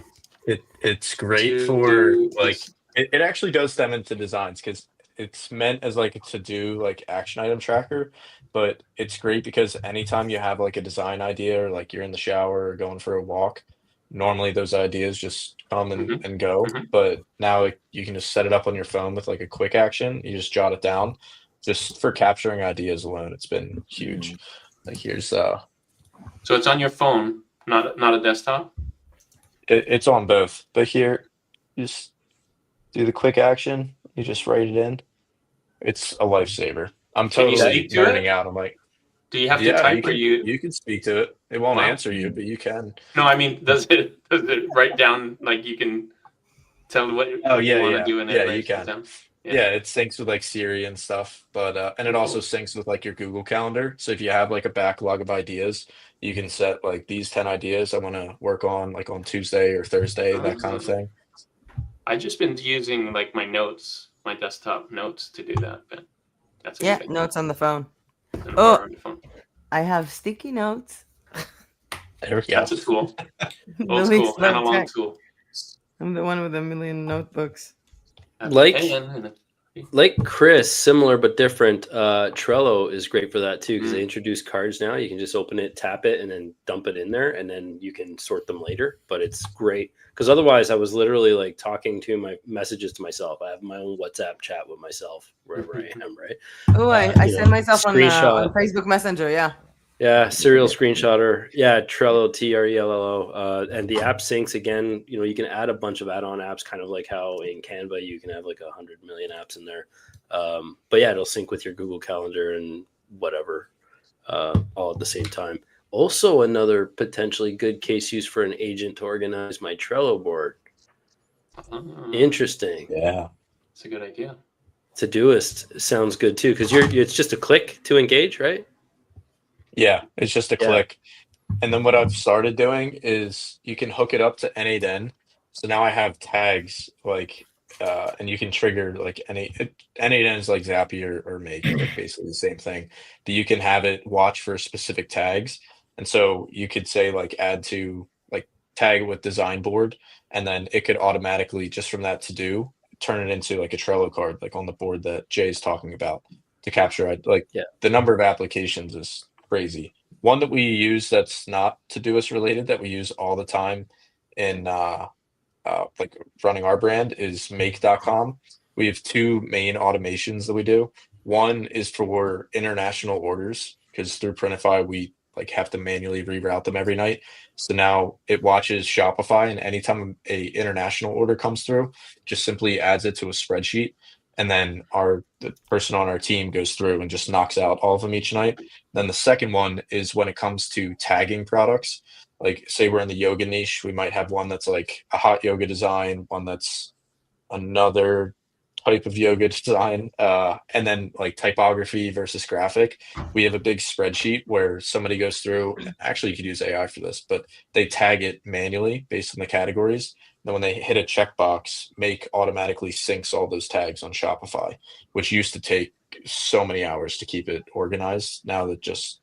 It's great To for do like is- it actually does them into designs because it's meant as like a to-do like action item tracker, but it's great because anytime you have like a design idea or like you're in the shower or going for a walk, normally those ideas just come Mhm. and go. Mhm. But now like, you can just set it up on your phone with like a quick action. You just jot it down. Just for capturing ideas alone, it's been huge. Like here's So it's on your phone, not a desktop. it's on both, but here just do the quick action. You just write it in. It's a lifesaver. I'm Can you totally speak to nerding it? out. I'm like, Do you have to yeah, type or you? you can speak to it. It won't Wow. answer you, but you can. No, I mean, does it write down like you can tell what you want to do and yeah, it you writes it can. down? Yeah, it syncs with like Siri and stuff, but and it also syncs with like your Google Calendar. So if you have like a backlog of ideas, you can set like these 10 ideas I want to work on like on Tuesday or Thursday, that kind of thing. I've just been using like my notes, my desktop notes to do that, but that's a Yeah, good idea. notes on the phone. And Oh. on the phone. I have sticky notes. There we go. That's a tool. Old Millie's school, analog tech. tool. I'm the one with a million notebooks. Like Chris, similar but different. Trello is great for that too because they introduced cards now. You can just open it, tap it, and then dump it in there, and then you can sort them later. But it's great because otherwise, I was literally like talking to my messages to myself. I have my own WhatsApp chat with myself wherever I am. Right. Oh, I send myself on Facebook Messenger. Yeah. Yeah, serial screenshotter. Yeah, Trello, Trello, and the app syncs again. You know, you can add a bunch of add-on apps, kind of like how in Canva you can have like 100 million apps in there. But yeah, it'll sync with your Google Calendar and whatever, all at the same time. Also, another potentially good case use for an agent to organize my Trello board. Interesting. Yeah, it's a good idea. Todoist sounds good too because it's just a click to engage, right? Yeah, it's just a click. And then what I've started doing is you can hook it up to N8N. So now I have tags like, and you can trigger like N8N is like Zapier or Make, like basically the same thing. But you can have it watch for specific tags. And so you could say like add to like tag with design board, and then it could automatically just from that to do turn it into like a Trello card, like on the board that Jay's talking about to capture the number of applications is crazy. One that we use that's not Todoist related that we use all the time in like running our brand is make.com. We have two main automations that we do. One is for international orders because through Printify we like have to manually reroute them every night. So now it watches Shopify, and anytime a international order comes through, just simply adds it to a spreadsheet. And then the person on our team goes through and just knocks out all of them each night. Then the second one is when it comes to tagging products. Like say we're in the yoga niche, we might have one that's like a hot yoga design, one that's another type of yoga design, and then like typography versus graphic. We have a big spreadsheet where somebody goes through. Actually, you could use AI for this, but they tag it manually based on the categories. Then when they hit a checkbox, Make automatically syncs all those tags on Shopify, which used to take so many hours to keep it organized. Now that just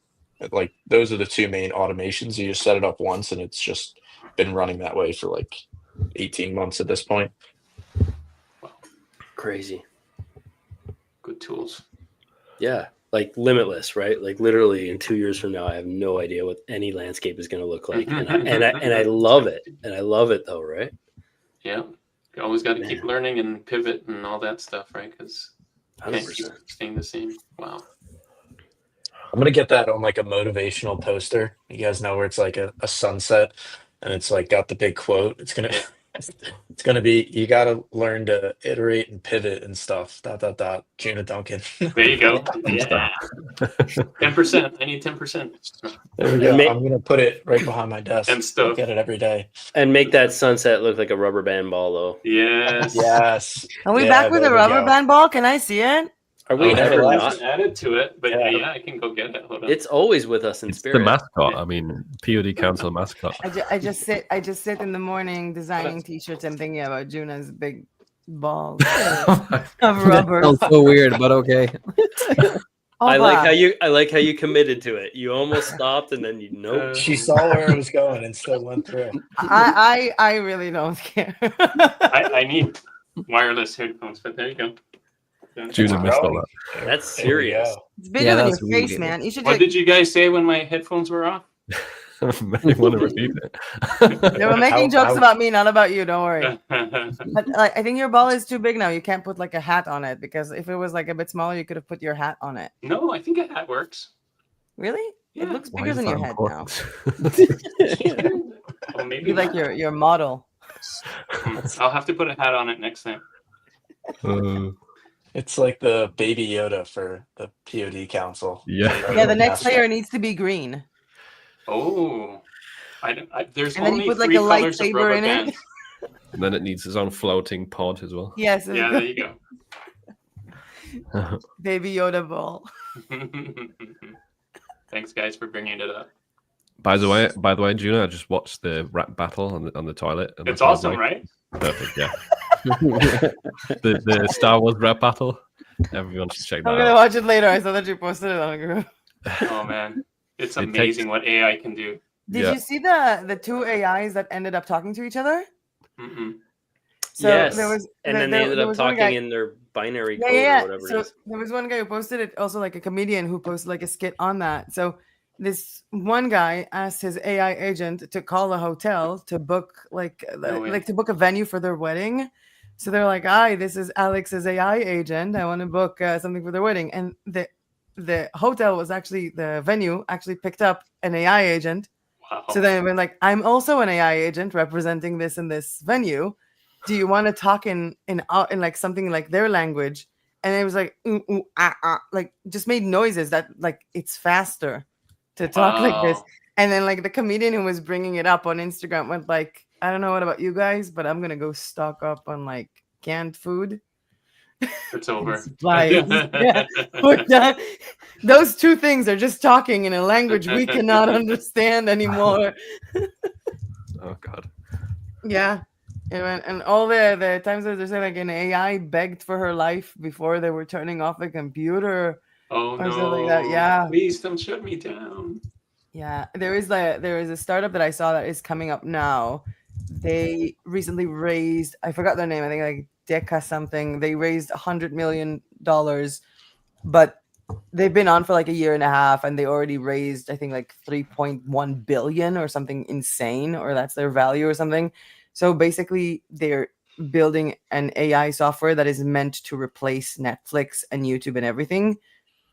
like those are the two main automations. You just set it up once, and it's just been running that way for like 18 months at this point. Crazy. Good tools. Yeah, like limitless, right? Like literally in 2 years from now, I have no idea what any landscape is going to look like, and I love it, and I love it though, right? Yeah, you always got to keep learning and pivot and all that stuff, right? Because 100% staying the same. Wow. I'm gonna get that on like a motivational poster. You guys know where it's like a sunset, and it's like got the big quote. It's gonna It's gonna be, you gotta learn to iterate and pivot and stuff. Juna Duncan. There you go. Good Yeah. stuff. 10%. I need 10%. There we go. I'm gonna put it right behind my desk. And stuff. Look at it every day. And make that sunset look like a rubber band ball, though. Yes. Yes. Are we Yeah, back with there a we rubber go. band ball? Can I see it? Are we Oh, ever I not? haven't added to it, but Yeah. yeah, I can go get it. Hold on. It's always with us in It's spirit. the mascot. I mean, POD Council mascot. I just sit in the morning designing t-shirts and thinking about Juna's big balls of rubber. Sounds so weird, but okay. I like how you committed to it. You almost stopped and then you nope. She saw where it was going and still went through. I really don't care. I need wireless headphones, but there you go. Juna missed all that. That's There we serious. go. It's bigger Yeah, than that's your really face, good. man. You should. What did you guys say when my headphones were off? You want to repeat it? They were making How- jokes how- about me, not about you. Don't worry. Oh, But like, I think your ball is too big now. You can't put like a hat on it because if it was like a bit smaller, you could have put your hat on it. no, I think that works. Really? Yeah. It looks Why bigger is than that your head now. important? Oh, maybe Be like not. your model. I'll have to put a hat on it next time. It's like the baby Yoda for the POD Council. Yeah. Yeah, the next layer needs to be green. Oh, there's And then you only put, like, 3 a colors of lightsaber rubber in it. bands. And then it needs its own floating pod as well. Yes. Yeah, there you go. Baby Yoda ball. Thanks, guys, for bringing it up. By the way, Juna, I just watched the rap battle on the toilet. And It's I was awesome, like, right? Perfect, yeah. the Star Wars rap battle. Everyone should check that I'm gonna out. watch it later. I saw that you posted it on a group. Oh man, it's It amazing what AI can do. Did Yeah. you see the two AIs that ended up talking to each other? Mm-mm. So yes. there was, and then there they ended there up was one talking guy- in their binary Yeah, code yeah. or whatever So it is. there was one guy who posted it, also like a comedian who posted like a skit on that. So this one guy asked his AI agent to call a hotel to book No way. to book a venue for their wedding. So they're like, "Hi, this is Alex's AI agent. I want to book something for their wedding." And the hotel was actually the venue actually picked up an AI agent. Wow. So then we're like, "I'm also an AI agent representing this in this venue. Do you want to talk in like something like their language?" And it was like, like just made noises that like it's faster to talk like this. Wow. And then like the comedian who was bringing it up on Instagram went like, "I don't know what about you guys, but I'm gonna go stock up on like canned food." It's over. Supplies. Yeah, we're done. Those two things are just talking in a language we cannot understand anymore. Oh God. Yeah. And all the times that they're saying like an AI begged for her life before they were turning off the computer. Oh Or no! something like that, yeah. Please don't shut me down. Yeah, there is a startup that I saw that is coming up now. They recently raised, I forgot their name, I think like Deca something. They raised $100 million, but they've been on for like a year and a half, and they already raised I think like 3.1 billion or something insane, or that's their value or something. So basically, they're building an AI software that is meant to replace Netflix and YouTube and everything.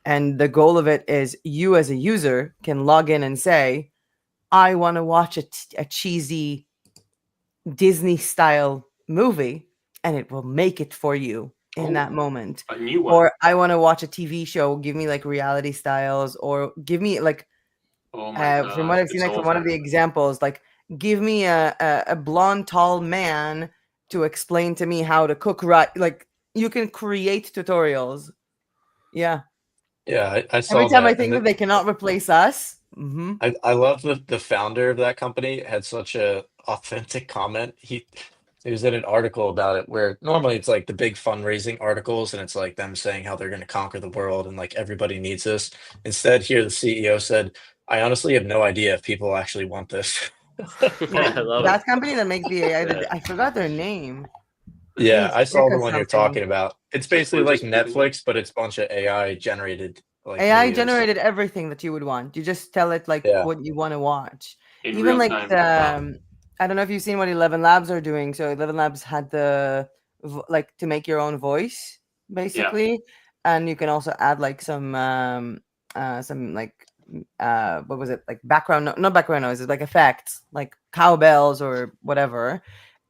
And the goal of it is you as a user can log in and say, I want to watch a cheesy Disney style movie, and it will make it for you in that moment. A new one. Or I want to watch a TV show, give me like reality styles, or give me like, Oh my God. from what I've seen, it's like from one of over. the examples, like give me a blonde, tall man to explain to me how to cook right. Like you can create tutorials. Yeah. Yeah, I saw Every time that. I think that they cannot replace us. Mm-hmm. I love the founder of that company had such a authentic comment. He was in an article about it where normally it's like the big fundraising articles and it's like them saying how they're going to conquer the world and like everybody needs this. Instead, here the CEO said, "I honestly have no idea if people actually want this." I love That it. company that makes the AI, Yeah. I forgot their name. Yeah, it's I saw the Deca one you're something. talking about. It's basically like Netflix, but it's a bunch of AI generated like AI videos. generated everything that you would want. You just tell it like Yeah. what you want to watch. In Even real like time. the, I don't know if you've seen what 11 Labs are doing. So 11 Labs had the like to make your own voice basically, and you can also add like some like what was it, like background, not background noises, like effects like cowbells or whatever.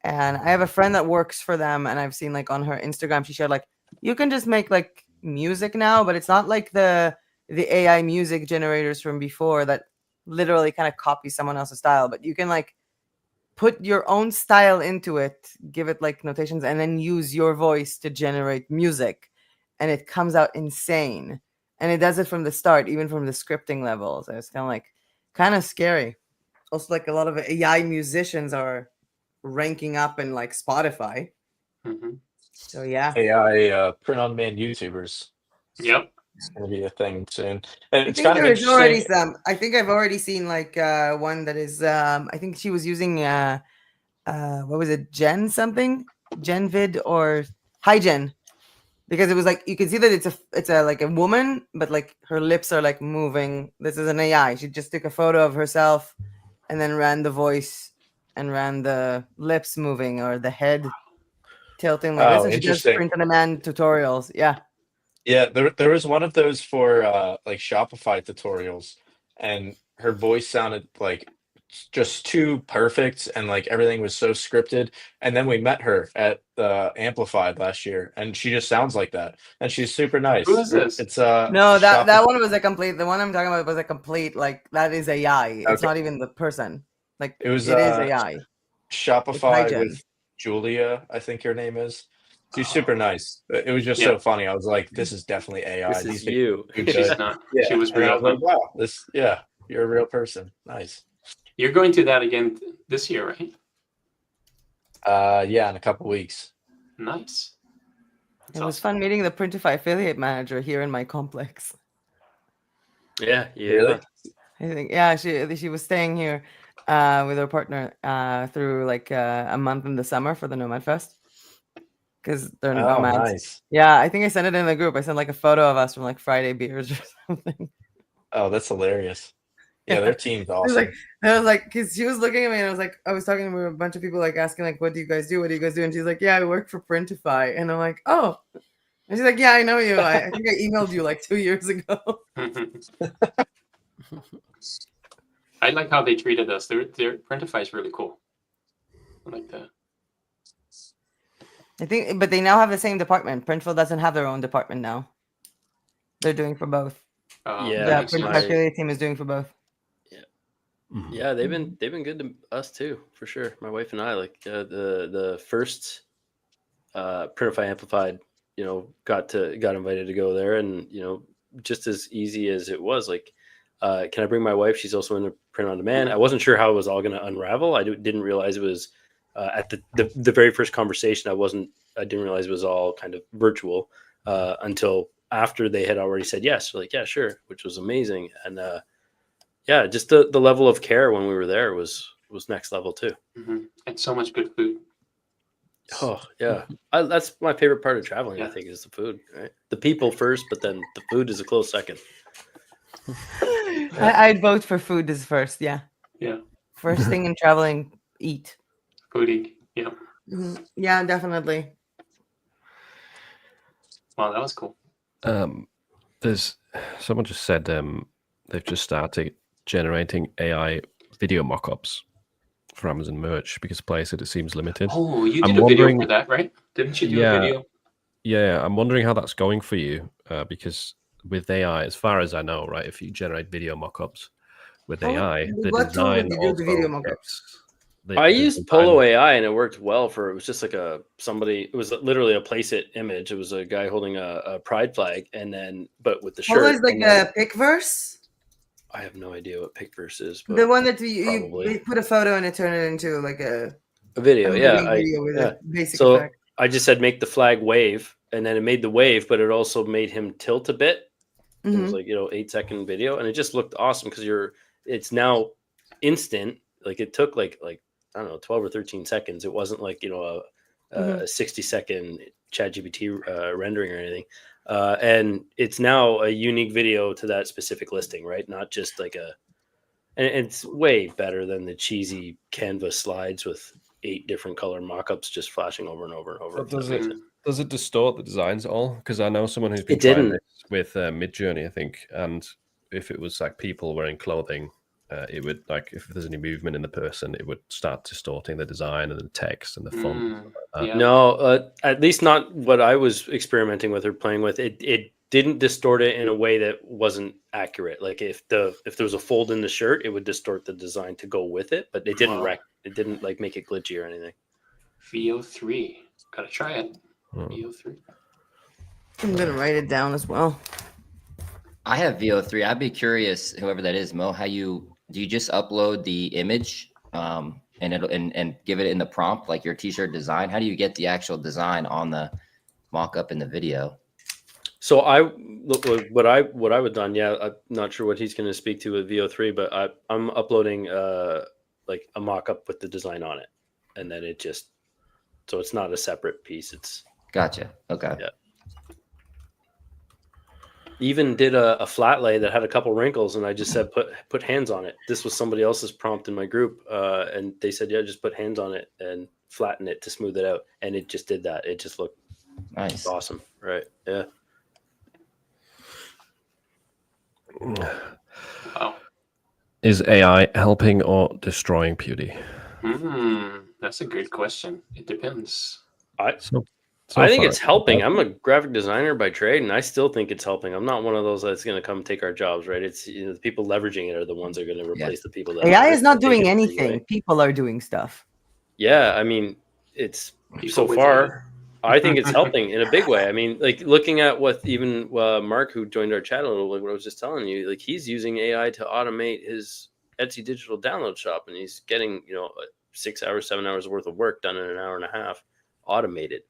And I have a friend that works for them, and I've seen like on her Instagram, she shared like you can just make like music now, but it's not like the AI music generators from before that literally kind of copy someone else's style, but you can like put your own style into it, give it like notations, and then use your voice to generate music, and it comes out insane. And it does it from the start, even from the scripting levels. So it's kind of scary. Also, like a lot of AI musicians are ranking up in like Spotify. Mm-hmm. So yeah, AI print-on-demand YouTubers. Yep. It's going to be a thing soon, and I it's think kind of there is already interesting. some. I think I've already seen like one that is. I think she was using what was it, Gen something, Genvid or HiGen, because it was like you can see that it's a like a woman, but like her lips are like moving. This is an AI. She just took a photo of herself and then ran the voice and ran the lips moving or the head tilting like this. Oh, And she does interesting. print on demand tutorials. Yeah. Yeah, there was one of those for like Shopify tutorials, and her voice sounded like just too perfect, and like everything was so scripted. And then we met her at the Amplified last year, and she just sounds like that, and she's super Who nice. is this? It's No, that Shopify. one was a complete. The one I'm talking about was a complete like that is AI. It's Okay, not even the person. Like it was it is AI. It's Shopify HiGen. with Julia, I think her name is. She's super Oh, nice. It was just yeah. so funny. I was like, this is definitely AI. This These is things you. are She's good. not. Yeah. She was And I real. was like, Huh? wow, yeah, you're a real person. Nice. You're going to that again this year, right? Yeah, in a couple weeks. Nice. That's It was awesome. fun meeting the Printify affiliate manager here in my complex. Yeah, Really? I think yeah, she was staying here with her partner through like a month in the summer for the Nomad Fest because they're Oh, nomads. nice. Yeah, I think I sent it in the group. I sent like a photo of us from like Friday beers or something. Oh, that's hilarious. Yeah, Yeah. their team's I was like, awesome. because she was looking at me and I was talking to a bunch of people like asking like, what do you guys do? What do you guys do? And she's like, yeah, I work for Printify. And I'm like, oh. And she's like, yeah, I know you. I think I emailed you like 2 years ago. I like how they treated us. Their Printify is really cool. I like that. I think, but they now have the same department. Printful doesn't have their own department now. They're doing for both. Yeah, The makes sense. Printify affiliate team is doing for both. Yeah, they've been good to us too, for sure. My wife and I, like the first Printify Amplified, got invited to go there, and just as easy as it was, like, can I bring my wife? She's also in the print on demand. I wasn't sure how it was all going to unravel. I didn't realize it was at the very first conversation. I didn't realize it was all kind of virtual until after they had already said yes. We're like, yeah, sure, which was amazing. And yeah, just the level of care when we were there was next level too. Mm-hmm. And so much good food. Oh yeah, that's my favorite part of traveling. Yeah. I think is the food. Right, the people first, but then the food is a close second. I'd vote for food as first. Yeah. Yeah. First thing in traveling, eat. Foodie. Yeah. Yeah, definitely. Wow, that was cool. There's someone just said they've just started generating AI video mock-ups for Amazon merch because Play said it seems limited. Oh, you I'm did a video wondering- for that, right? Didn't you do a video? Yeah, I'm wondering how that's going for you because with AI, as far as I know, right, if you generate video mock-ups with AI, the What tool design would you do the video also mock-ups? gets... I used Polo AI and it worked well for, it was just like it was literally a place it image. It was a guy holding a pride flag and then, but with the shirt. Polo is like a Picverse? I have no idea what Picverse is. But the one that you put a photo and it turned it into like a video. video with a basic so effect. I just said, make the flag wave, and then it made the wave, but it also made him tilt a bit. It was like, 8-second video, and it just looked awesome because it's now instant. Like it took like I don't know, 12 or 13 seconds. It wasn't like, a 60-second ChatGPT rendering or anything. And it's now a unique video to that specific listing, right? Not just like and it's way better than the cheesy Canva slides with 8 different color mock-ups just flashing over and over and over. Does it distort the designs at all? Because I know someone who's been It didn't. trying this with Midjourney, I think, and if it was like people wearing clothing, it would, like, if there's any movement in the person, it would start distorting the design and the text and the font. Yeah. No, at least not what I was experimenting with or playing with. It didn't distort it in a way that wasn't accurate. Like if there was a fold in the shirt, it would distort the design to go with it, but it didn't it didn't like make it glitchy or anything. VO3, gotta try it. VO3. I'm gonna write it down as well. I have VO3. I'd be curious, whoever that is, Mo, do you just upload the image and give it in the prompt like your t-shirt design? How do you get the actual design on the mock-up in the video? So what I would done, yeah, I'm not sure what he's going to speak to with VO3, but I'm uploading like a mock-up with the design on it, and then so it's not a separate piece. It's gotcha. Okay. Yeah. Even did a flat lay that had a couple wrinkles, and I just said put hands on it. This was somebody else's prompt in my group, and they said, yeah, just put hands on it and flatten it to smooth it out, and it just did that. It just looked nice, awesome, right? Yeah. Wow. Is AI helping or destroying beauty? That's a good question. It depends. I think it's helping. I'm a graphic designer by trade, and I still think it's helping. I'm not one of those that's going to come take our jobs, right? It's the people leveraging it are the ones that are going to replace the people that AI is not doing anything. People are doing stuff. Yeah, I mean, it's so far. I think it's helping in a big way. I mean, like looking at what even Mark, who joined our chat a little, like what I was just telling you, like he's using AI to automate his Etsy digital download shop, and he's getting 6 hours, 7 hours worth of work done in an hour and a half, automated.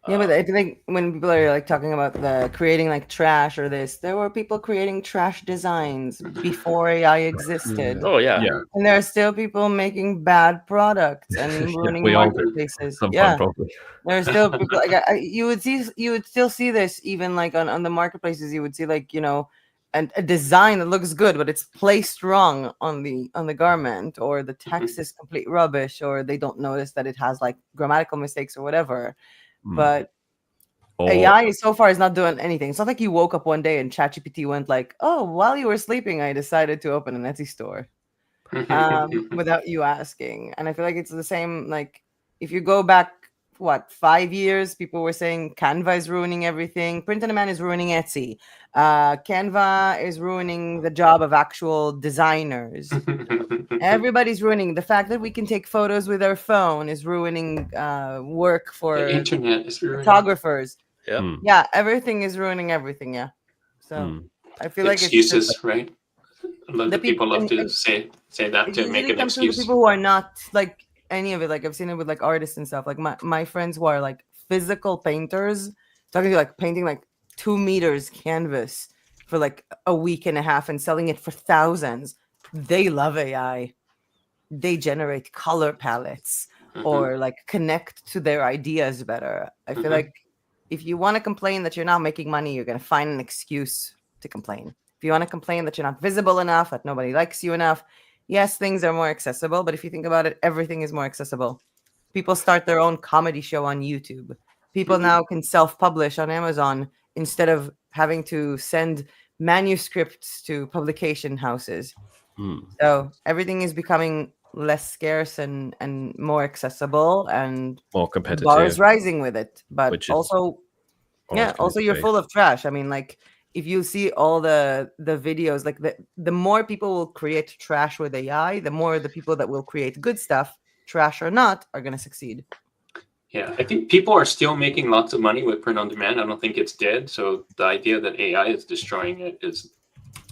Yeah, but I think when people are like talking about the creating like trash or this, there were people creating trash designs before AI existed. Oh yeah. And there are still people making bad products and ruining marketplaces. Yeah, there are still people like you would still see this even like on the marketplaces. You would see like a design that looks good, but it's placed wrong on the garment, or the text is complete rubbish, or they don't notice that it has like grammatical mistakes or whatever. But AI so far is not doing anything. It's not like you woke up one day and ChatGPT went like, "Oh, while you were sleeping, I decided to open an Etsy store," without you asking. And I feel like it's the same. Like if you go back, 5 years, people were saying Canva is ruining everything. Print on Demand is ruining Etsy. Canva is ruining the job of actual designers. Everybody's ruining. The fact that we can take photos with our phone is ruining work for the internet is ruining photographers. Yeah, everything is ruining everything. Yeah, so I feel like excuses, it's just, right? The people love to say that to make an excuse. People who are not like any of it. Like I've seen it with like artists and stuff. Like my friends who are like physical painters, talking to like painting like 2 meters canvas for like a week and a half and selling it for thousands. They love AI. They generate color palettes or like connect to their ideas better. I feel like if you want to complain that you're not making money, you're going to find an excuse to complain. If you want to complain that you're not visible enough, that nobody likes you enough, yes, things are more accessible. But if you think about it, everything is more accessible. People start their own comedy show on YouTube. People now can self-publish on Amazon instead of having to send manuscripts to publication houses. So everything is becoming less scarce and more accessible and more competitive. Bar is rising with it, but also you're full of trash. I mean, like if you see all the videos, like the more people will create trash with AI, the more the people that will create good stuff, trash or not, are going to succeed. Yeah, I think people are still making lots of money with print on demand. I don't think it's dead. So the idea that AI is destroying it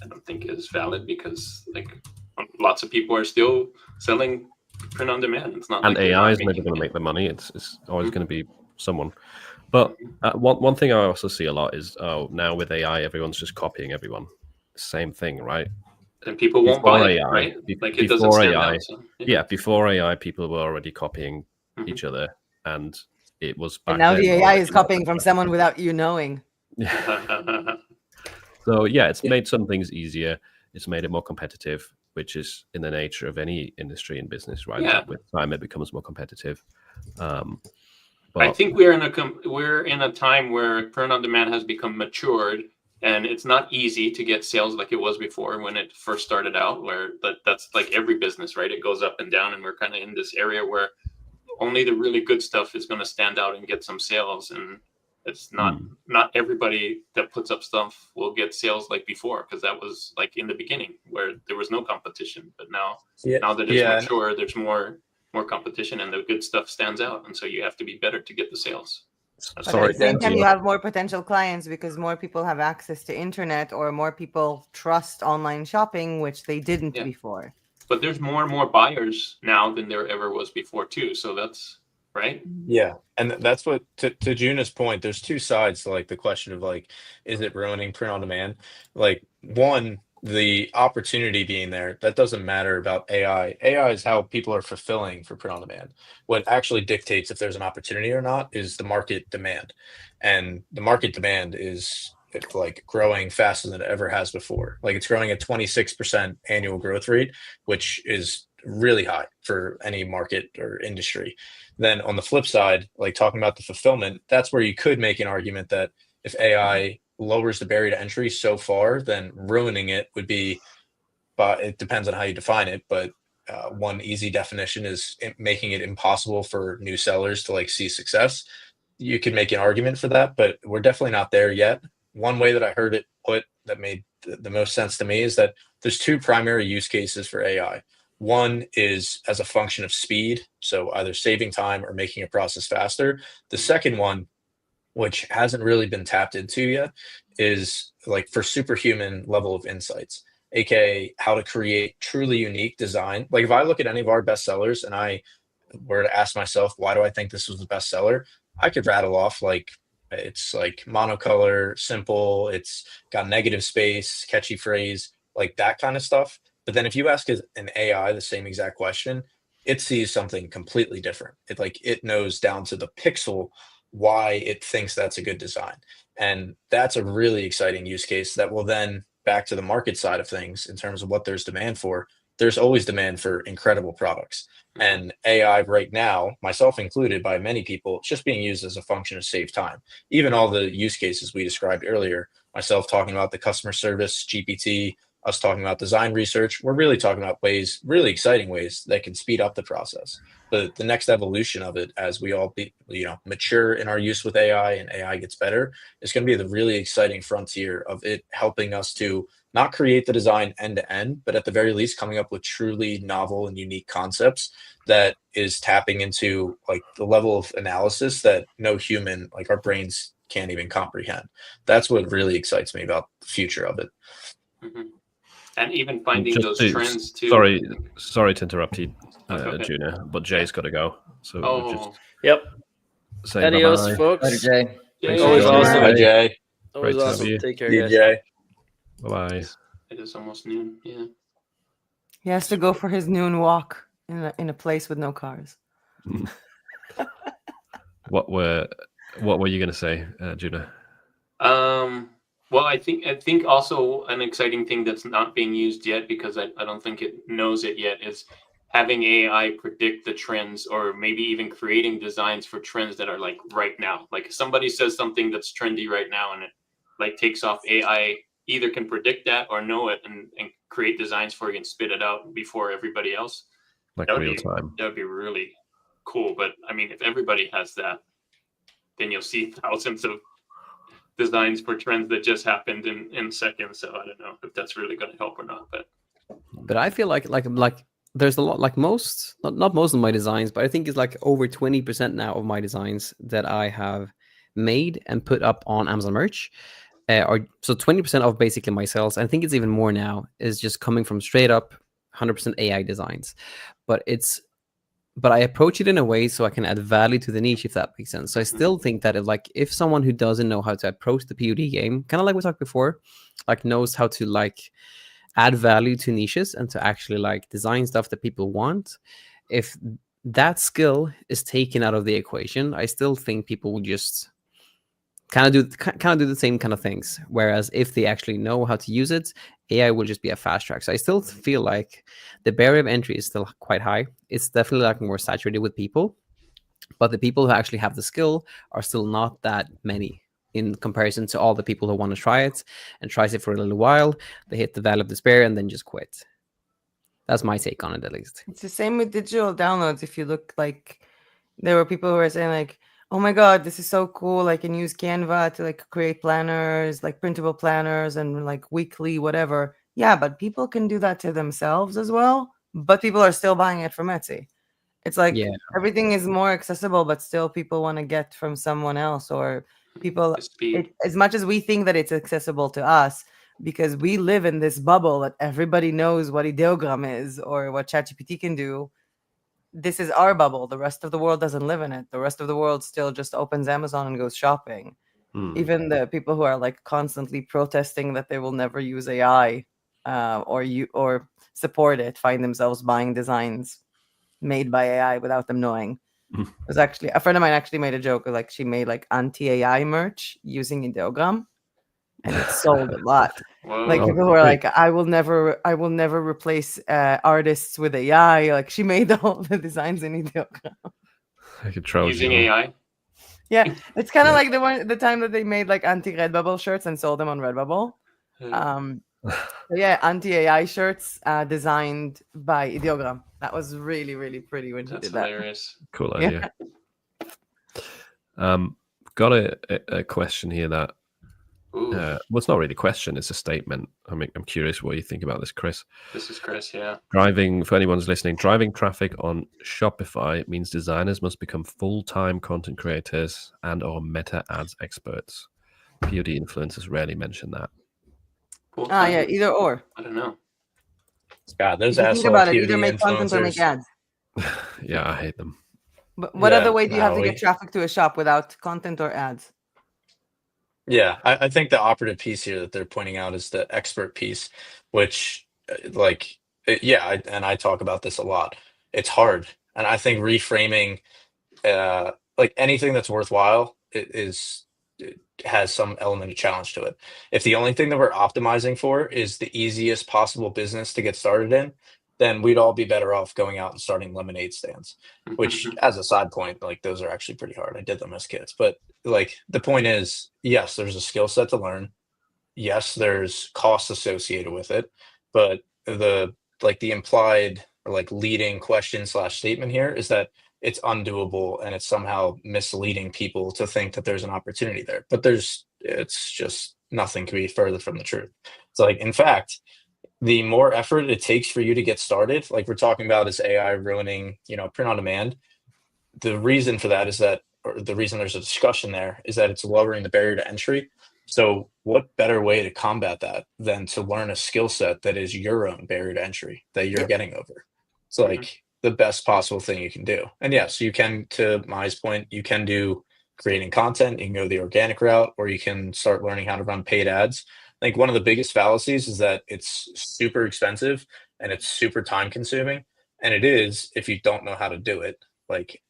I don't think is valid, because like lots of people are still selling print on demand. It's not, and like AI is never going to make the money. It's always going to be someone. But one thing I also see a lot is now with AI, everyone's just copying everyone. Same thing, right? And people won't buy it, right? Like it doesn't stand out. So, before AI, people were already copying each other, and it was back. And now the AI is copying from someone without you knowing. So yeah, it's made some things easier. It's made it more competitive, which is in the nature of any industry and business, right? Yeah. With time, it becomes more competitive. But I think we're in a time where print on demand has become matured, And it's not easy to get sales like it was before when it first started out, where that's like every business, right? It goes up and down, and we're kind of in this area where only the really good stuff is going to stand out and get some sales. And it's not everybody that puts up stuff will get sales like before, because that was like in the beginning where there was no competition. But now that it's mature, there's more competition, and the good stuff stands out, and so you have to be better to get the sales. But at the same time, you have more potential clients because more people have access to internet, or more people trust online shopping, which they didn't before. But there's more and more buyers now than there ever was before too. So that's right. Yeah. And that's what, to Juna's point, there's two sides to like the question of like, is it ruining print on demand? Like, one, the opportunity being there, that doesn't matter about AI. AI is how people are fulfilling for print on demand. What actually dictates if there's an opportunity or not is the market demand. And the market demand is like growing faster than it ever has before. Like, it's growing at 26% annual growth rate, which is really high for any market or industry. Then on the flip side, like talking about the fulfillment, that's where you could make an argument that if AI lowers the barrier to entry so far, then ruining it would be, but it depends on how you define it. But one easy definition is making it impossible for new sellers to like see success. You could make an argument for that, but we're definitely not there yet. One way that I heard it put that made the most sense to me is that there's two primary use cases for AI. One is as a function of speed, so either saving time or making a process faster. The second one, which hasn't really been tapped into yet, is like for superhuman level of insights, aka how to create truly unique design. Like, if I look at any of our best sellers and I were to ask myself, why do I think this was the best seller? I could rattle off like, it's like monocolor, simple, it's got negative space, catchy phrase, like that kind of stuff. But then if you ask an AI the same exact question, it sees something completely different. It knows down to the pixel why it thinks that's a good design. And that's a really exciting use case that will then, back to the market side of things, in terms of what there's demand for, there's always demand for incredible products. And AI right now, myself included, by many people, it's just being used as a function of save time. Even all the use cases we described earlier, myself talking about the customer service, GPT, us talking about design research, we're really talking about ways, really exciting ways that can speed up the process. But the next evolution of it, as we all mature in our use with AI and AI gets better, is going to be the really exciting frontier of it helping us to not create the design end to end, but at the very least coming up with truly novel and unique concepts that is tapping into like the level of analysis that no human, like our brains, can't even comprehend. That's what really excites me about the future of it. Mm-hmm. And even finding those trends too. Sorry to interrupt you, Juna, but Jay's got to go. So yep. Say adios, bye-bye. folks. Later, Jay. Always awesome. Bye, Jay. Always Great to awesome. have you. Take care, You, guys. Jay. Bye-bye. It is almost noon. Yeah. He has to go for his noon walk in a place with no cars. What were you going to say, Juna? Well, I think also an exciting thing that's not being used yet, because I don't think it knows it yet, is having AI predict the trends, or maybe even creating designs for trends that are like right now. Like, if somebody says something that's trendy right now and it like takes off, AI either can predict that or know it and create designs for you and spit it out before everybody else. Like real time. That would be really cool. But I mean, if everybody has that, then you'll see thousands of designs for trends that just happened in seconds. So I don't know if that's really going to help or not. But I feel like there's a lot, like most, not most of my designs, but I think it's like over 20% now of my designs that I have made and put up on Amazon merch. Or so 20% of basically my sales, I think it's even more now, is just coming from straight up 100% AI designs. But I approach it in a way so I can add value to the niche, if that makes sense. So I still think that if someone who doesn't know how to approach the POD game, kind of like we talked before, like knows how to like add value to niches and to actually like design stuff that people want, if that skill is taken out of the equation, I still think people will just kind of do the same kind of things. Whereas if they actually know how to use it, AI will just be a fast track. So I still feel like the barrier of entry is still quite high. It's definitely like more saturated with people, but the people who actually have the skill are still not that many. in comparison to all the people who want to try it and tries it for a little while. They hit the valley of despair and then just quit. That's my take on it, at least. It's the same with digital downloads. If you look, like, there were people who were saying like, oh my God, this is so cool. I can use Canva to like create planners, like printable planners and like weekly, whatever. Yeah, but people can do that to themselves as well. But people are still buying it from Etsy. It's like everything is more accessible, but still people want to get from someone else, or people, as much as we think that it's accessible to us, because we live in this bubble that everybody knows what ideogram is or what ChatGPT can do. This is our bubble. The rest of the world doesn't live in it. The rest of the world still just opens Amazon and goes shopping. Even the people who are like constantly protesting that they will never use AI or support it find themselves buying designs made by AI without them knowing. There's actually a friend of mine actually made a joke, like she made like anti-AI merch using ideogram, and it sold a lot. Like people who are like, I will never replace artists with AI. Like she made all the designs in ideogram. I could try using AI. Yeah, it's kind of like the time that they made like anti-Redbubble shirts and sold them on Redbubble. Yeah, anti-AI shirts designed by ideogram. That was really, really pretty when he did that. Hilarious. Cool idea. Got a question here that well, it's not really a question, it's a statement. I'm curious what you think about this, Chris. This is Chris, yeah. Driving, for anyone's listening, driving traffic on Shopify means designers must become full-time content creators and or meta ads experts. POD influencers rarely mention that. Yeah, either or. I don't know. God, those if you asshole think about POD it, either make content or make influencers. ads. Yeah, I hate them. But what other way do you have to get traffic to a shop without content or ads? Yeah, I think the operative piece here that they're pointing out is the expert piece, which, and I talk about this a lot. It's hard, and I think reframing, like anything that's worthwhile, it has some element of challenge to it. If the only thing that we're optimizing for is the easiest possible business to get started in, then we'd all be better off going out and starting lemonade stands, which as a side point, like those are actually pretty hard. I did them as kids, but like the point is, yes, there's a skill set to learn. Yes, there's costs associated with it, but the implied or like leading question / statement here is that it's undoable and it's somehow misleading people to think that there's an opportunity there. But it's just nothing could be further from the truth. It's like, in fact, the more effort it takes for you to get started, like we're talking about is AI ruining, print on demand. The reason for that is that, or the reason there's a discussion there is that it's lowering the barrier to entry. So what better way to combat that than to learn a skill set that is your own barrier to entry that you're getting over? It's like the best possible thing you can do. And yes, you can, to Mai's point, you can do creating content, you can go the organic route, or you can start learning how to run paid ads. I think one of the biggest fallacies is that it's super expensive and it's super time consuming. And it is if you don't know how to do it. Like,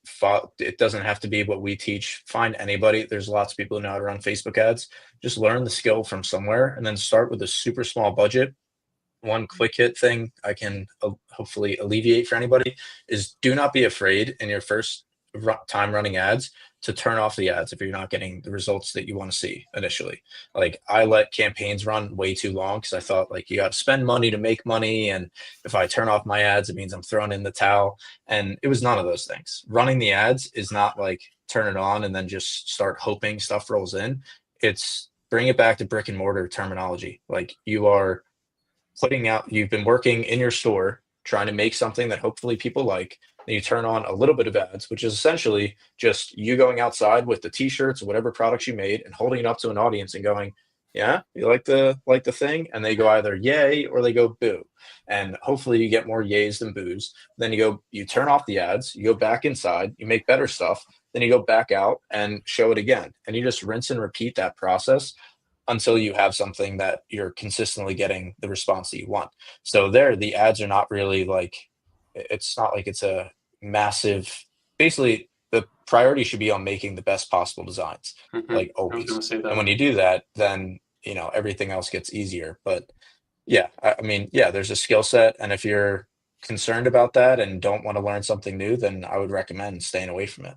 it doesn't have to be what we teach. Find anybody. There's lots of people who know how to run Facebook ads. Just learn the skill from somewhere and then start with a super small budget. One quick hit thing I can hopefully alleviate for anybody is do not be afraid in your first time running ads to turn off the ads if you're not getting the results that you want to see initially. Like, I let campaigns run way too long because I thought like you got to spend money to make money, and if I turn off my ads it means I'm throwing in the towel, and it was none of those things. Running the ads is not like turn it on and then just start hoping stuff rolls in. It's bring it back to brick and mortar terminology. Like, you are putting out, you've been working in your store trying to make something that hopefully people like, and you turn on a little bit of ads, which is essentially just you going outside with the t-shirts or whatever products you made and holding it up to an audience and going, yeah, you like the thing? And they go either yay or they go boo. And hopefully you get more yays than boos. Then you turn off the ads, you go back inside, you make better stuff, then you go back out and show it again. And you just rinse and repeat that process until you have something that you're consistently getting the response that you want. So there, the ads are not really like, it's not like it's a massive, basically the priority should be on making the best possible designs, like always. And when you do that, then, everything else gets easier. But yeah, I mean, there's a skill set. And if you're concerned about that and don't want to learn something new, then I would recommend staying away from it.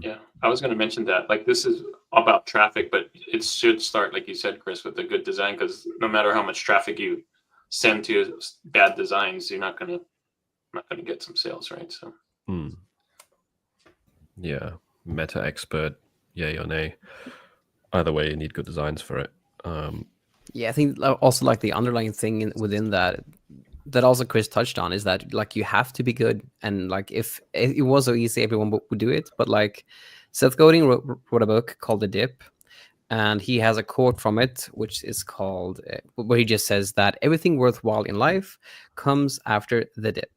Yeah, I was going to mention that. Like, this is about traffic, but it should start, like you said, Chris, with a good design. Because no matter how much traffic you send to bad designs, you're not gonna get some sales, right? So. Yeah, meta expert, yay or nay. Either way, you need good designs for it. Yeah, I think also like the underlying thing within that also Chris touched on is that like you have to be good, and like if it was so easy, everyone would do it. But like Seth Godin wrote a book called The Dip, and he has a quote from it which is called where he just says that everything worthwhile in life comes after the dip,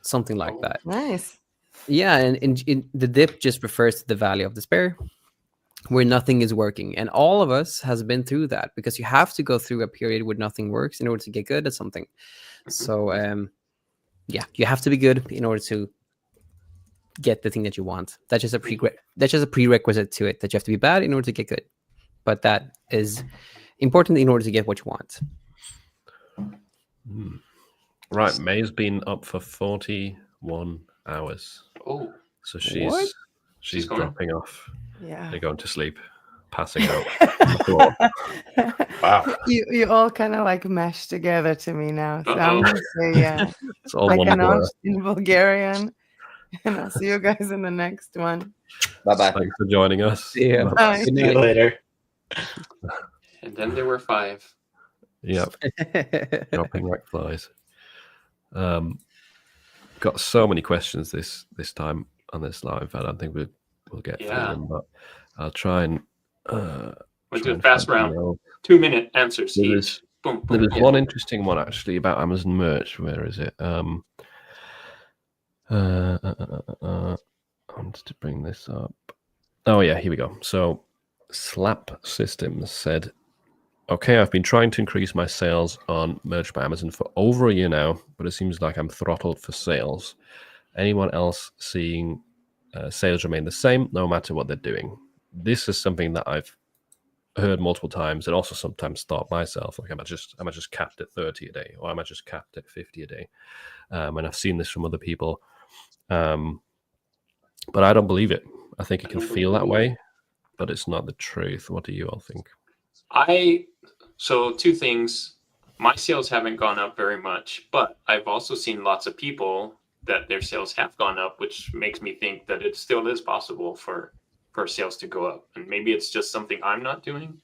something like that. Nice. Yeah, and in the dip just refers to the valley of despair, where nothing is working, and all of us has been through that, because you have to go through a period where nothing works in order to get good at something. So yeah, you have to be good in order to get the thing that you want. That's just a prerequisite to it, that you have to be bad in order to get good, but that is important in order to get what you want. Right, May's been up for 41 hours. Oh, so What? she's going? dropping off. Yeah. They're going to sleep, passing out. Wow. You all kind of like mesh together to me now. So I'm gonna say yeah. It's all Like one an blur. in Bulgarian. And I'll see you guys in the next one. Bye-bye. Thanks for joining us. Yeah. Bye. See you later. And then there were 5. Yep, dropping like flies. Got so many questions this time on this live. I don't think we'll get through them, but I'll try and we'll do a fast round. 2-minute answers each. Boom, boom, There was boom. one interesting one actually about Amazon merch. Where is it? I wanted to bring this up. Oh yeah, here we go. So Slap Systems said, okay, I've been trying to increase my sales on merch by Amazon for over a year now, but it seems like I'm throttled for sales. Anyone else seeing sales remain the same no matter what they're doing? This is something that I've heard multiple times, and also sometimes thought myself, like, am I just capped at 30 a day, or am I just capped at 50 a day? And I've seen this from other people, but I don't believe it. I think it can feel that way, but it's not the truth. What do you all think? So 2 things. My sales haven't gone up very much, but I've also seen lots of people that their sales have gone up, which makes me think that it still is possible for sales to go up. And maybe it's just something I'm not doing,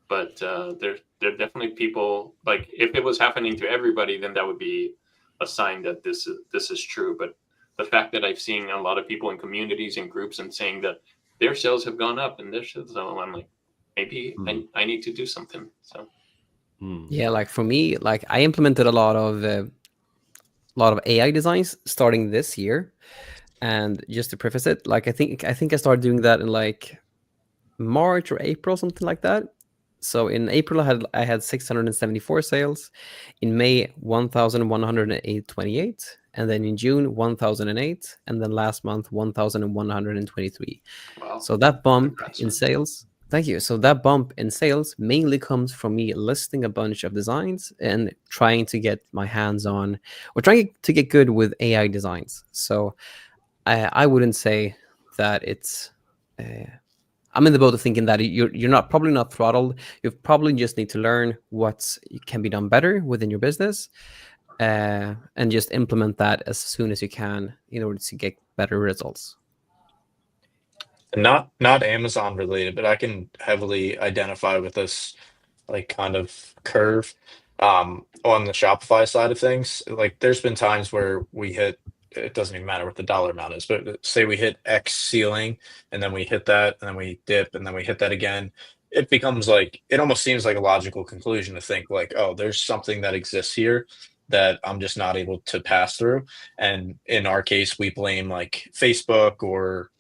but there are definitely people, like, if it was happening to everybody, then that would be a sign that this is true. But the fact that I've seen a lot of people in communities and groups and saying that their sales have gone up and their sales, I'm like, maybe I need to do something. So yeah, like for me, like I implemented a lot of AI designs starting this year, and just to preface it, like I think I started doing that in like March or April, something like that. So in April I had 674 sales, in May 1,128, and then in June 1,008, and then last month 1,123. wow. So that bump Congrats, in man. sales, thank you. So that bump in sales mainly comes from me listing a bunch of designs and trying to get my hands on, or trying to get good with AI designs. So I wouldn't say that it's. I'm in the boat of thinking that you're probably not throttled. You probably just need to learn what can be done better within your business, and just implement that as soon as you can in order to get better results. Not Amazon related, but I can heavily identify with this like kind of curve on the Shopify side of things. Like there's been times where we hit, it doesn't even matter what the dollar amount is, but say we hit X ceiling and then we hit that and then we dip and then we hit that again. It becomes like, it almost seems like a logical conclusion to think like, oh, there's something that exists here that I'm just not able to pass through. And in our case, we blame like Facebook or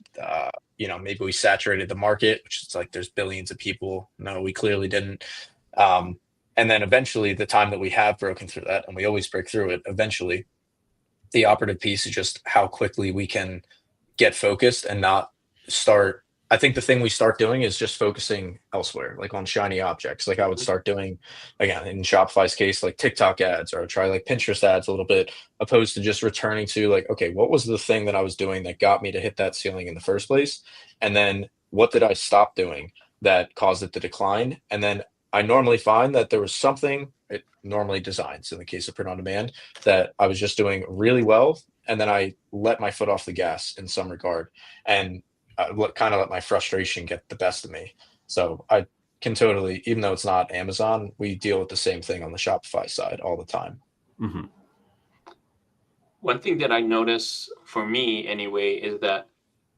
maybe we saturated the market, which is like there's billions of people. No, we clearly didn't. And then eventually the time that we have broken through that, and we always break through it eventually, the operative piece is just how quickly we can get focused and not start I think the thing we start doing is just focusing elsewhere, like on shiny objects. Like I would start doing, again, in Shopify's case, like TikTok ads, or try like Pinterest ads a little bit, opposed to just returning to like, okay, what was the thing that I was doing that got me to hit that ceiling in the first place? And then what did I stop doing that caused it to decline? And then I normally find that there was something, it normally designs in the case of print on demand, that I was just doing really well. And then I let my foot off the gas in some regard. And kind of let my frustration get the best of me. So I can totally, even though it's not Amazon, we deal with the same thing on the Shopify side all the time. Mm-hmm. One thing that I notice for me anyway is that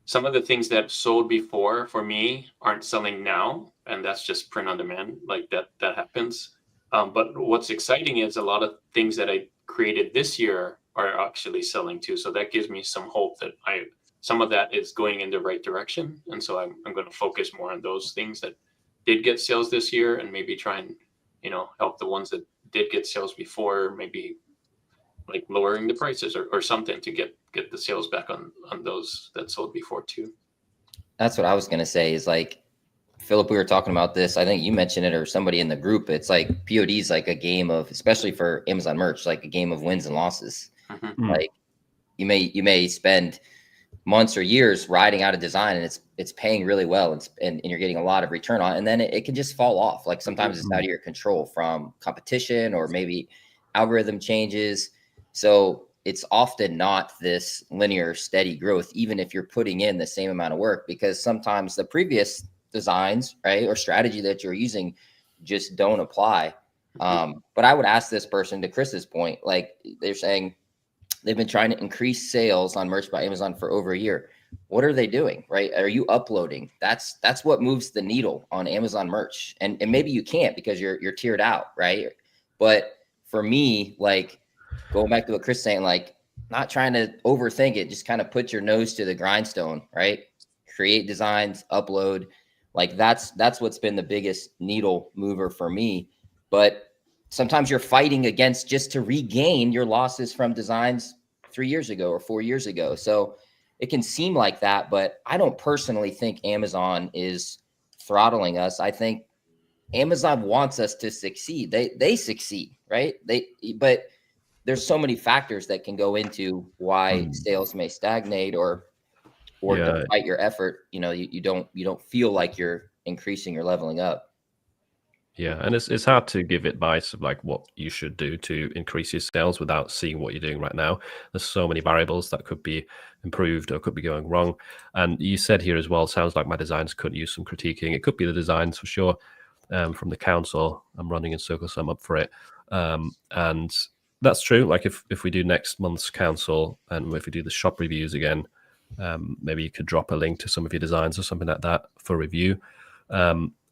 some of the things that sold before for me aren't selling now, and that's just print on demand. Like that happens. But what's exciting is a lot of things that I created this year are actually selling too. So that gives me some hope that some of that is going in the right direction. And so I'm going to focus more on those things that did get sales this year, and maybe try and, help the ones that did get sales before, maybe like lowering the prices or something to get the sales back on those that sold before too. That's what I was going to say is like, Philip, we were talking about this. I think you mentioned it or somebody in the group. It's like POD is like a game of, especially for Amazon merch, like a game of wins and losses. Mm-hmm. Like you may spend months or years riding out a design and it's paying really well and you're getting a lot of return on it, and then it can just fall off. Like sometimes it's out of your control from competition or maybe algorithm changes. So it's often not this linear steady growth, even if you're putting in the same amount of work, because sometimes the previous designs, right, or strategy that you're using just don't apply. But I would ask this person, to Chris's point, like they're saying they've been trying to increase sales on Merch by Amazon for over a year. What are they doing, right? Are you uploading? That's what moves the needle on Amazon merch. And maybe you can't because you're tiered out, right? But for me, like going back to what Chris saying, like not trying to overthink it, just kind of put your nose to the grindstone, right? Create designs, upload. Like that's what's been the biggest needle mover for me. But sometimes you're fighting against just to regain your losses from designs 3 years ago or 4 years ago. So it can seem like that, but I don't personally think Amazon is throttling us. I think Amazon wants us to succeed. They succeed, right? But there's so many factors that can go into why sales may stagnate or despite your effort, you don't feel like you're increasing or leveling up. Yeah, and it's hard to give advice of like what you should do to increase your sales without seeing what you're doing right now. There's so many variables that could be improved or could be going wrong. And you said here as well, sounds like my designs could use some critiquing. It could be the designs for sure. From the council, I'm running in circles, so I'm up for it. And that's true. Like if we do next month's council and if we do the shop reviews again, maybe you could drop a link to some of your designs or something like that for review.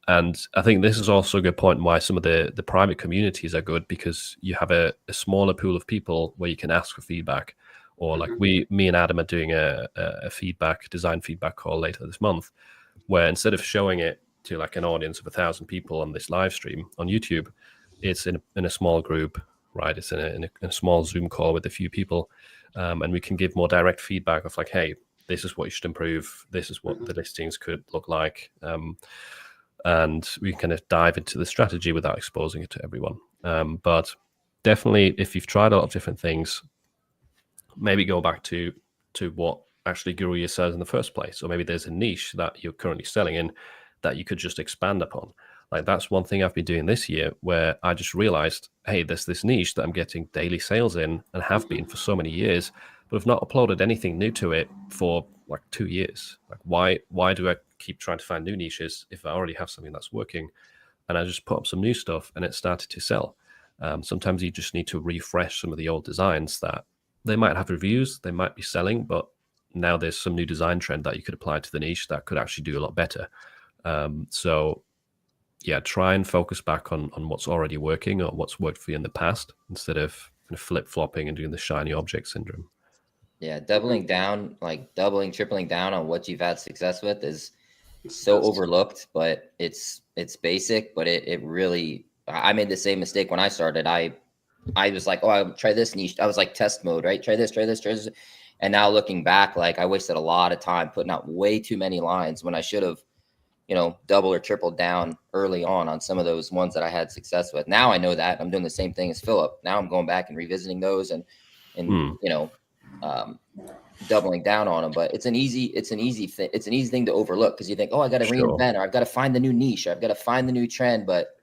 And I think this is also a good point why some of the private communities are good, because you have a smaller pool of people where you can ask for feedback. Or like me and Adam are doing a design feedback call later this month, where instead of showing it to like an audience of 1,000 people on this live stream on YouTube, it's in a small group, right? It's in a small Zoom call with a few people, and we can give more direct feedback of like, hey, this is what you should improve. This is what the listings could look like. And we can kind of dive into the strategy without exposing it to everyone. But definitely, if you've tried a lot of different things, maybe go back to what actually grew your sales in the first place. Or maybe there's a niche that you're currently selling in that you could just expand upon. Like that's one thing I've been doing this year where I just realized, hey, there's this niche that I'm getting daily sales in and have been for so many years, but I've not uploaded anything new to it for like 2 years. Like why do I keep trying to find new niches if I already have something that's working? And I just put up some new stuff and it started to sell. Sometimes you just need to refresh some of the old designs that they might have reviews, they might be selling, but now there's some new design trend that you could apply to the niche that could actually do a lot better. So yeah, try and focus back on what's already working or what's worked for you in the past instead of kind of flip-flopping and doing the shiny object syndrome. Yeah, doubling down, like tripling down on what you've had success with is so overlooked, but it's basic, but it really, I made the same mistake when I started. I was like, oh, I'll try this niche. I was like test mode, right? Try this. And now looking back, like I wasted a lot of time putting out way too many lines when I should have, you know, double or tripled down early on some of those ones that I had success with. Now I know that I'm doing the same thing as Philip. Now I'm going back and revisiting those and you know, doubling down on them. But it's an easy thing. It's an easy thing to overlook because you think, oh, I got to reinvent, or I've got to find the new niche, or I've got to find the new trend. But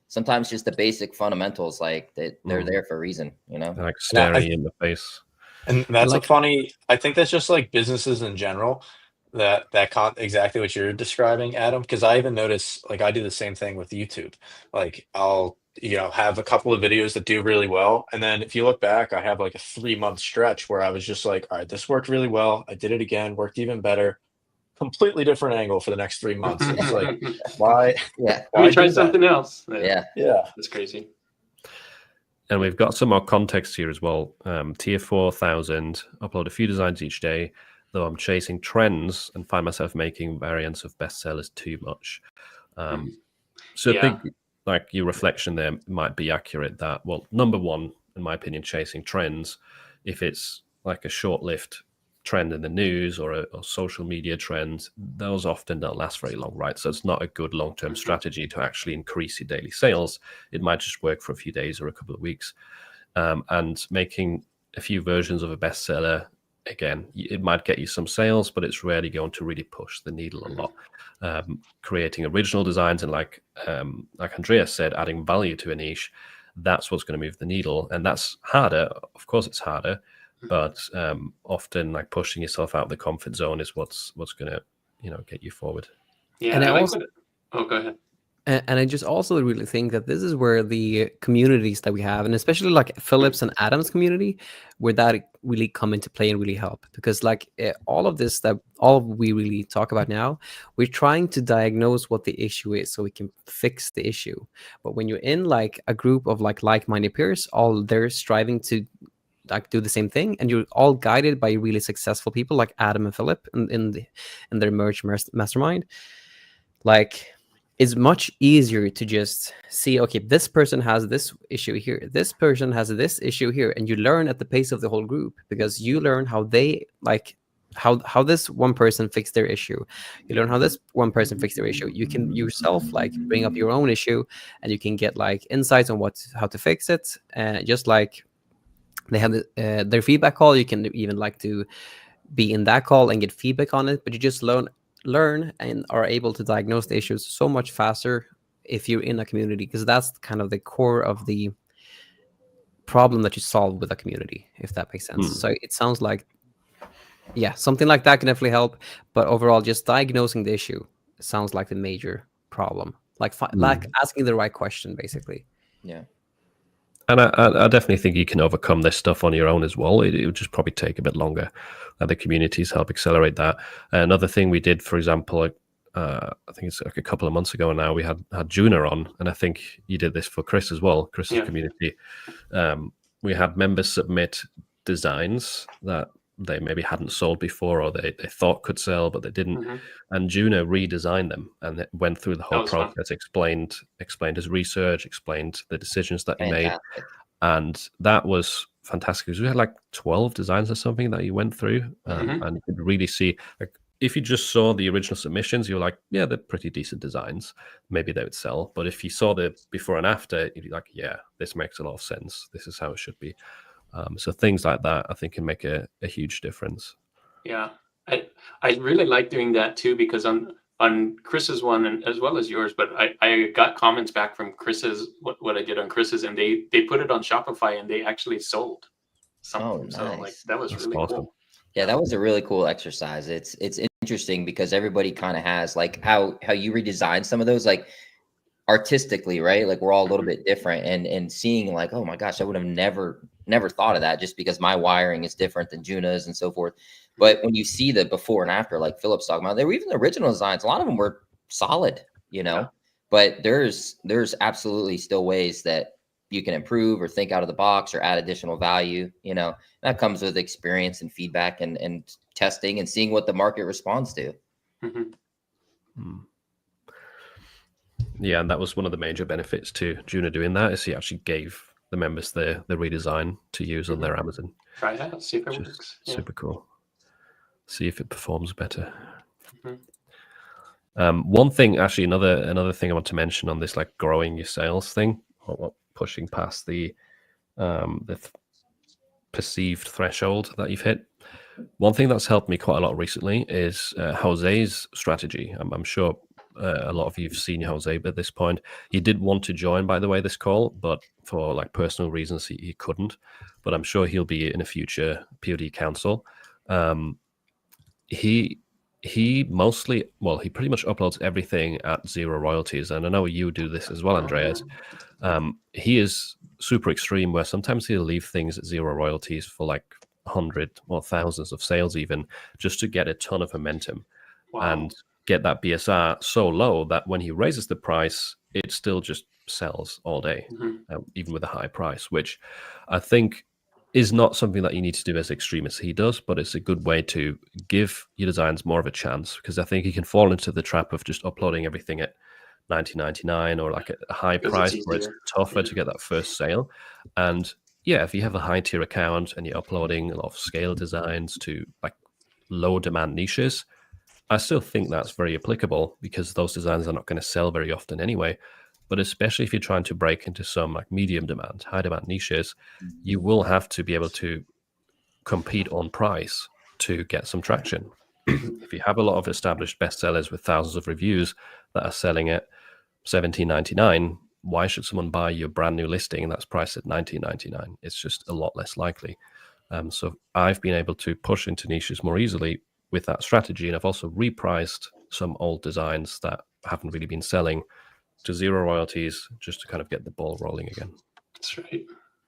sometimes just the basic fundamentals, like that, they're there for a reason, you know, like staring in the face. And that's like, I think that's just like businesses in general. Exactly what you're describing, Adam, because I even notice, like, I do the same thing with YouTube. Like, I'll, you know, have a couple of videos that do really well, and then if you look back, I have like a 3-month stretch where I was just like, all right, this worked really well, I did it again, worked even better, completely different angle for the next 3 months. It's like, why? Yeah, let me try something else. Yeah, that's crazy. And we've got some more context here as well. Tier 4,000, upload a few designs each day, though I'm chasing trends and find myself making variants of bestsellers too much. So I think like your reflection there might be accurate that, well, number one, in my opinion, chasing trends, if it's like a short-lived trend in the news or a social media trend, those often don't last very long, right? So it's not a good long-term strategy to actually increase your daily sales. It might just work for a few days or a couple of weeks. And making a few versions of a bestseller, again, it might get you some sales, but it's rarely going to really push the needle a lot. Creating original designs and like Andreas said, adding value to a niche, that's what's going to move the needle. And that's harder. Of course, it's harder, but often like pushing yourself out of the comfort zone is what's going to, you know, get you forward. Yeah, and I also, go ahead. And I just also really think that this is where the communities that we have, and especially like Philip's and Adam's community, where that really come into play and really help. Because like all of this that we really talk about now, we're trying to diagnose what the issue is so we can fix the issue. But when you're in like a group of like-minded peers, all they're striving to like do the same thing, and you're all guided by really successful people like Adam and Philip in their merge mastermind, like, it's much easier to just see, okay, this person has this issue here, this person has this issue here, and you learn at the pace of the whole group, because you learn how they like how this one person fixed their issue. You learn how this one person fixed their issue. You can yourself like bring up your own issue, and you can get like insights on how to fix it. Just like they have their feedback call, you can even like to be in that call and get feedback on it, but you just learn and are able to diagnose the issues so much faster if you're in a community, because that's kind of the core of the problem that you solve with a community, if that makes sense. So it sounds like, yeah, something like that can definitely help, but overall just diagnosing the issue sounds like the major problem, like like asking the right question basically. Yeah. And I definitely think you can overcome this stuff on your own as well. It would just probably take a bit longer. The communities help accelerate that. Another thing we did, for example, I think it's like a couple of months ago now, we had Juna on, and I think you did this for Chris as well, Chris's community. We had members submit designs that they maybe hadn't sold before, or they thought could sell, but they didn't. And Juna redesigned them and it went through the whole process, explained his research, explained the decisions that he made. And that was fantastic, because we had like 12 designs or something that you went through. And you could really see, like, if you just saw the original submissions, you're like, yeah, they're pretty decent designs. Maybe they would sell. But if you saw the before and after, you'd be like, yeah, this makes a lot of sense. This is how it should be. So things like that, I think, can make a huge difference. Yeah, I really like doing that too, because on Chris's one, and as well as yours, but I got comments back from Chris's, what I did on Chris's, and they put it on Shopify and they actually sold something. Oh, nice. So like that's really awesome. cool. Yeah, that was a really cool exercise. It's interesting because everybody kind of has like how you redesign some of those, like artistically, right? Like we're all a little bit different, and seeing like, oh my gosh, I would have never thought of that, just because my wiring is different than Juna's and so forth. But when you see the before and after, like Philip's talking about, they were even the original designs. A lot of them were solid, you know, but there's absolutely still ways that you can improve or think out of the box or add additional value. You know, that comes with experience and feedback and testing and seeing what the market responds to. Yeah, and that was one of the major benefits to Juna doing that, is he actually gave the members the redesign to use on their Amazon. Try it out, see if it Which is works. Yeah. super cool. See if it performs better. Mhm. One thing, actually, another thing I want to mention on this, like growing your sales thing, or pushing past the perceived threshold that you've hit. One thing that's helped me quite a lot recently is Jose's strategy. I'm sure a lot of you've seen Jose at this point. He did want to join, by the way, this call, but for like personal reasons, he couldn't. But I'm sure he'll be in a future POD council. He mostly, well, he pretty much uploads everything at 0 royalties, and I know you do this as well, Andreas. He is super extreme, where sometimes he'll leave things at 0 royalties for like 100 or thousands of sales, even just to get a ton of momentum. And get that BSR so low that when he raises the price, it still just sells all day, even with a high price, which I think is not something that you need to do as extreme as he does, but it's a good way to give your designs more of a chance, because I think you can fall into the trap of just uploading everything at $19.99 or like a high price where it's tougher to get that first sale. And yeah, if you have a high tier account and you're uploading a lot of scale designs to like low demand niches, I still think that's very applicable, because those designs are not going to sell very often anyway. But especially if you're trying to break into some like medium demand, high demand niches, you will have to be able to compete on price to get some traction. If you have a lot of established bestsellers with thousands of reviews that are selling at $17.99, why should someone buy your brand new listing that's priced at $19.99? It's just a lot less likely. So I've been able to push into niches more easily with that strategy, and I've also repriced some old designs that haven't really been selling to 0 royalties, just to kind of get the ball rolling again. That's right.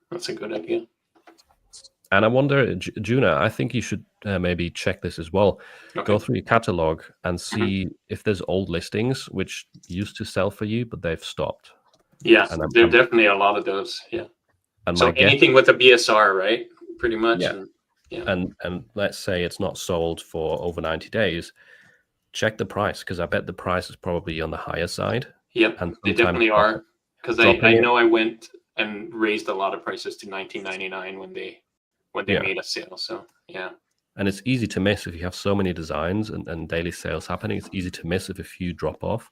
That's a good idea. And I wonder, Juna, I think you should maybe check this as well. Okay. Go through your catalog and see if there's old listings which used to sell for you, but they've stopped. Yeah, there are definitely a lot of those. Yeah. And so anything with a BSR, right? Pretty much. Yeah. And let's say it's not sold for over 90 days. Check the price, because I bet the price is probably on the higher side. Yep, and they definitely are. Because I know I went and raised a lot of prices to $19.99 when they made a sale. So yeah. And it's easy to miss if you have so many designs and daily sales happening. It's easy to miss if a few drop off.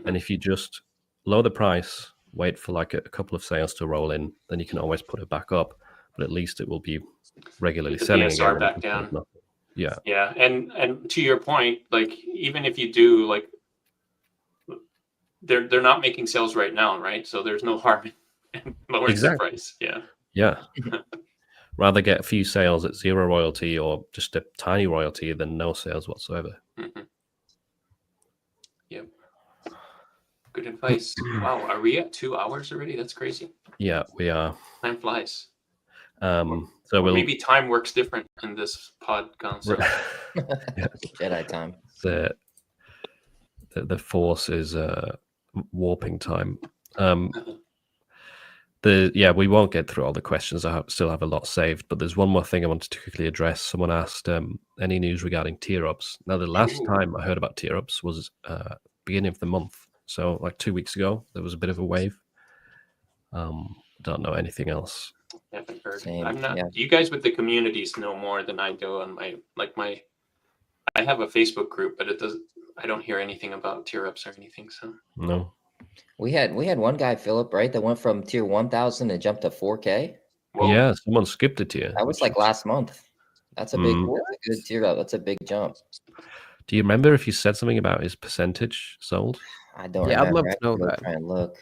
And if you just lower the price, wait for like a couple of sales to roll in, then you can always put it back up. But at least it will be regularly selling BSR again. Back down. Yeah. Yeah, and to your point, like even if you do, like they're not making sales right now, right? So there's no harm in lowering the price. Yeah. Yeah. Rather get a few sales at 0 royalty or just a tiny royalty than no sales whatsoever. Yep. Good advice. Wow, are we at 2 hours already? That's crazy. Yeah, we are. Time flies. So maybe time works different in this podcast. So. Jedi time. The force is warping time. We won't get through all the questions. I still have a lot saved, but there's one more thing I wanted to quickly address. Someone asked any news regarding tier ups. Now, the last time I heard about tier ups was beginning of the month, so like 2 weeks ago. There was a bit of a wave. Don't know anything else. Haven't heard. I'm not. You guys with the communities know more than I do on my. I have a Facebook group, but I don't hear anything about tier ups or anything. So no. We had one guy, Philip, right, that went from tier 1,000 and jumped to 4K. Whoa. Yeah, someone skipped a tier. That was like last month. That's a big, that's a good tier up. That's a big jump. Do you remember if you said something about his percentage sold? I don't. Yeah, remember. I'd love to know that. Try and look.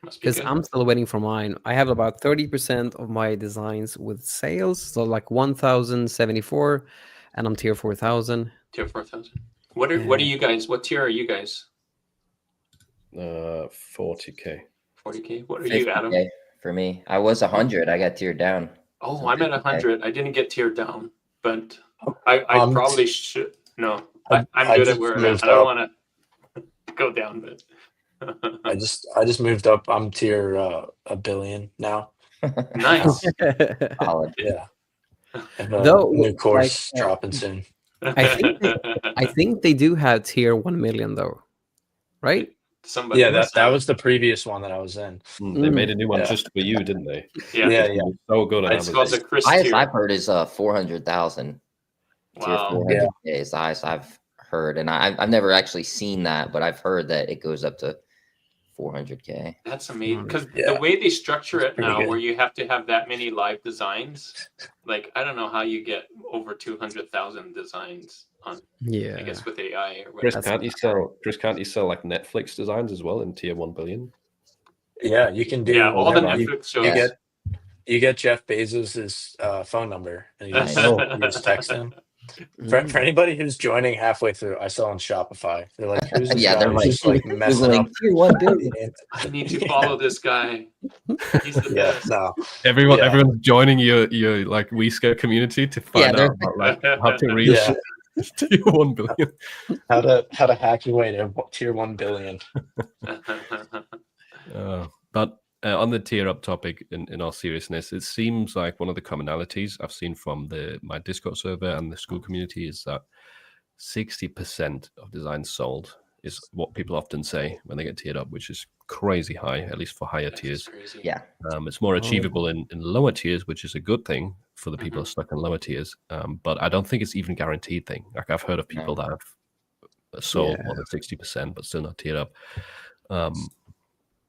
Because I'm still waiting for mine. I have about 30% of my designs with sales, so like 1,074, and I'm tier 4,000. Tier 4,000. What are you guys? What tier are you guys? 40K. 40K. What are you, Adam? For me, I was 100. I got tiered down. Oh, so I'm at 100. I didn't get tiered down, but I probably should. No, I'm good at where I'm at. I don't want to go down, but. I just moved up. I'm tier a billion now. Nice. Yeah. New course dropping soon. I think they do have tier 1 million though, right? somebody. Yeah, must that have was the previous one that I was in. They made a new one Yeah. just for you, didn't they? Yeah. Yeah, It was so good on It's called the Amazon. Chris Highest tier. I've heard is 400,000. Tier Wow. 400K is the highest I've heard, and I've never actually seen that, but I've heard that it goes up to 400K. That's amazing. Because Yeah. the way they structure it pretty now, good. where you have to have that many live designs, like I don't know how you get over 200,000 designs on. Yeah. I guess with AI or Chris, whatever. can't you sell like Netflix designs as well in tier 1 billion? Yeah, you can do. Yeah, all the Yeah, Netflix shows. You get Jeff Bezos's phone number, and you just, Oh. you just text him. For anybody who's joining halfway through, I saw on Shopify. They're like, "Who's this Yeah, guy they're who's like, just like messing up?" tier 1 billion. I need to follow this guy. He's the Yeah, best. no, Everyone's joining your like WeScare community to find they're- out about like how to reach yeah, tier 1 billion. how to hack your way to tier 1 billion. But on the tier up topic, in all seriousness, it seems like one of the commonalities I've seen from my Discord server and the school community is that 60% of designs sold is what people often say when they get tiered up, which is crazy high, at least for higher tiers. Crazy. Yeah. It's more achievable in lower tiers, which is a good thing for the people stuck in lower tiers. But I don't think it's even guaranteed thing. Like I've heard of people that have sold more than 60%, but still not tiered up.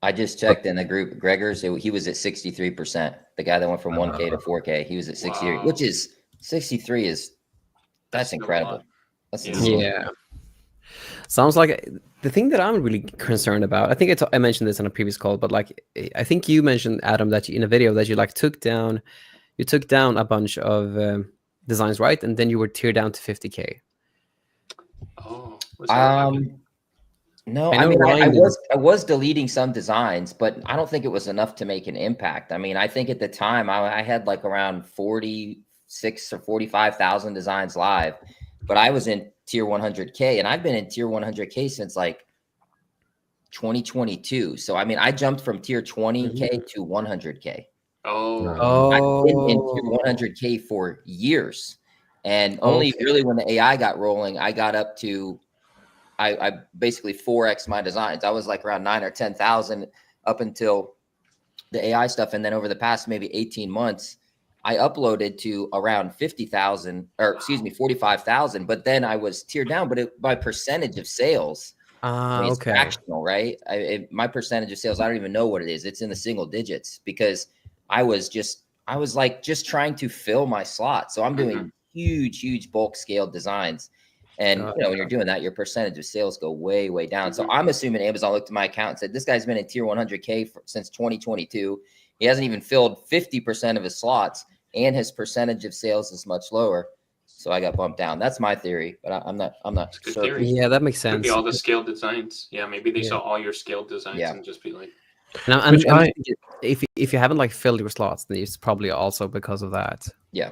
I just checked in the group. Gregor's, he was at 63%. The guy that went from 1K to 4K, he was at 63, Wow. which is 63 is that's still a incredible. lot. That's Yeah. insane. Yeah. Sounds like the thing that I'm really concerned about. I think I mentioned this on a previous call, but like I think you mentioned, Adam, that in a video that you like took down a bunch of designs, right? And then you were tiered down to 50K. Oh, was that what happened? No, I I know mean, I Ryan was deleting some designs, but I don't think it was enough to make an impact. I mean, I think at the time I had like around 46 or 45,000 designs live, but I was in tier 100K, and I've been in tier 100K since like 2022. So I mean, I jumped from tier 20K to 100K. Oh, I've been in tier 100K for years, and only really when the AI got rolling, I got up to. I basically 4x my designs. I was like around 9 or 10,000 up until the AI stuff, and then over the past maybe 18 months, I uploaded to around 50,000, or excuse me, 45,000. But then I was tiered down, but by percentage of sales, I mean, it's fractional, right? My percentage of sales, I don't even know what it is. It's in the single digits because I was like just trying to fill my slot. So I'm doing huge bulk scale designs. And when you're doing that, your percentage of sales go way, way down. So I'm assuming Amazon looked at my account and said, this guy's been in tier 100K since 2022. He hasn't even filled 50% of his slots, and his percentage of sales is much lower. So I got bumped down. That's my theory, but I'm not certain. Yeah, that makes sense. Could be all the scaled designs. Yeah, maybe they saw all your scaled designs and just be like. Now, if you haven't like filled your slots, then it's probably also because of that. Yeah,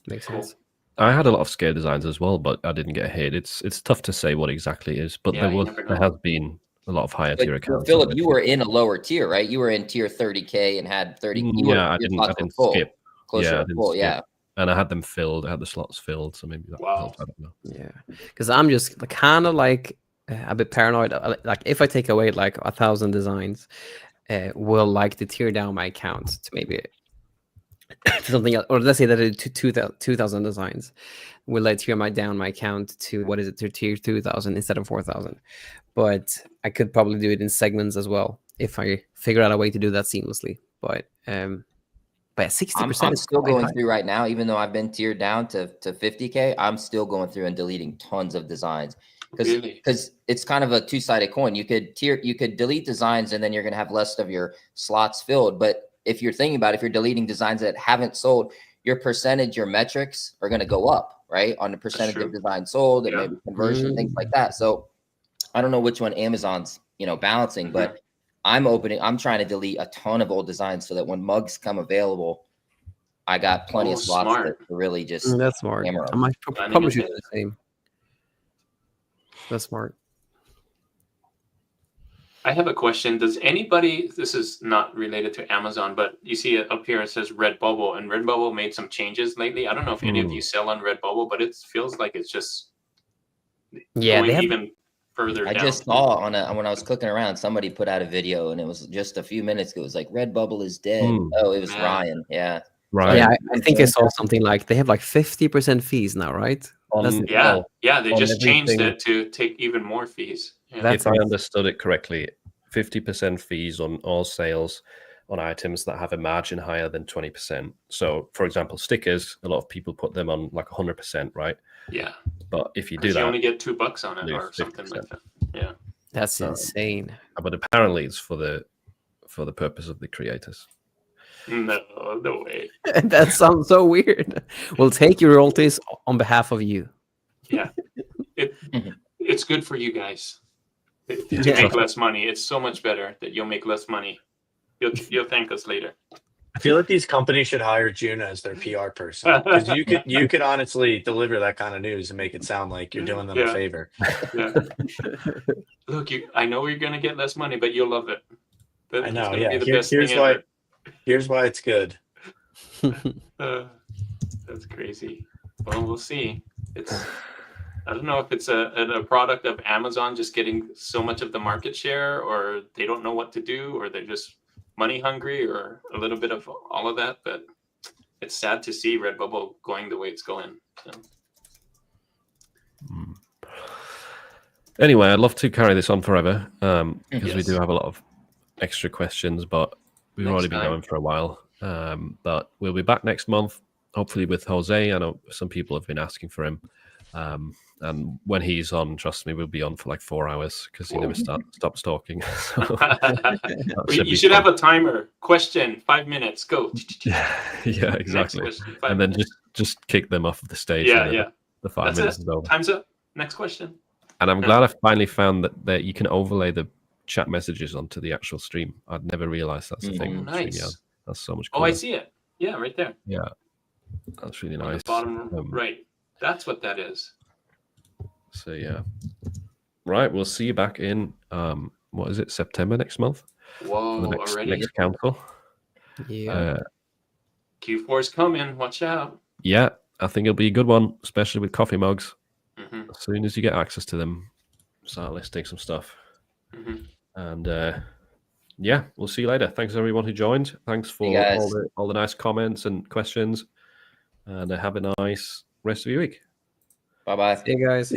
makes sense. I had a lot of scale designs as well, but I didn't get hit. It's tough to say what exactly it is, but there has been a lot of higher tier accounts. Philip, you were in a lower tier, right? You were in tier 30K and had 30. I didn't skip. Closer to full, yeah. And I had them filled. I had the slots filled, so maybe that helped. I don't know. Yeah, because I'm just kind of like a bit paranoid. Like if I take away like 1,000 designs, will like to tear down my account to maybe to something else, or let's say that it's 2,000 designs. Will I tear down my account to what is it, to tier 2,000 instead of 4,000? But I could probably do it in segments as well if I figure out a way to do that seamlessly. But 60%. I'm still going through right now, even though I've been tiered down to 50K. I'm still going through and deleting tons of designs because it's kind of a two-sided coin. You could delete designs and then you're going to have less of your slots filled. But if you're thinking about it, if you're deleting designs that haven't sold, your percentage, your metrics are going to go up, right? On the percentage of designs sold and maybe conversion, things like that. So I don't know which one Amazon's, balancing, but I'm trying to delete a ton of old designs so that when mugs come available, I got plenty of slots to really just. That's smart. I might probably should do the same. That's smart. I have a question. Does anybody, this is not related to Amazon, but you see it up here, it says Redbubble, and Redbubble made some changes lately. I don't know if any of you sell on Redbubble, but it feels like it's just they have, even further I down. just saw when I was clicking around, somebody put out a video, and it was just a few minutes ago. It was like Redbubble is dead. Oh, it was Man. Ryan. Yeah. Right. Yeah, I think I saw something like they have like 50% fees now, right? Yeah, they on just changed everything. it to take even more fees. Yeah. That's If I understood it correctly, 50% fees on all sales on items that have a margin higher than 20%. So, for example, stickers, a lot of people put them on like 100%, right? Yeah. But if you do Because you that, only get $2 on it lose or something like 50%. that. Yeah. That's insane. But apparently it's for the purpose of the creators. No way. That sounds so weird. We'll take your royalties on behalf of you. Yeah. It's good for you guys to make less money. It's so much better that you'll make less money. You'll thank us later. I feel like these companies should hire Juna as their PR person, because you could honestly deliver that kind of news and make it sound like you're doing them a favor. Yeah. Look, I know you're gonna get less money, but you'll love it. I know. It's gonna Yeah. be the best thing ever. Here's why it's good. That's crazy. Well, we'll see. I don't know if it's a product of Amazon just getting so much of the market share, or they don't know what to do, or they're just money hungry, or a little bit of all of that. But it's sad to see Redbubble going the way it's going. So. Anyway, I'd love to carry this on forever because we Yes. do have a lot of extra questions, but we've Next already been time. going for a while. But we'll be back next month, hopefully with Jose. I know some people have been asking for him. And when he's on, trust me, we'll be on for like 4 hours because he never stops talking. So You should have a timer. Question, 5 minutes, go. yeah, exactly. Question, and then minutes. just kick them off of the stage. Yeah. The 5 That's minutes it. is over. Time's up. Next question. And I'm glad I finally found that you can overlay the chat messages onto the actual stream. I'd never realized that's a thing. Oh, nice. Yeah, that's so much Oh, cooler. I see it. Yeah, right there. Yeah, that's really On nice. the bottom right. That's what that is. So yeah, right. We'll see you back in what is it, September next month? Whoa, For the already? next council. Yeah. Q4's coming. Watch out. Yeah, I think it'll be a good one, especially with coffee mugs. Mm-hmm. As soon as you get access to them, start listing some stuff. Mm-hmm. And yeah, we'll see you later. Thanks everyone who joined. Thanks for all the nice comments and questions. And have a nice rest of your week. Bye-bye. See you guys.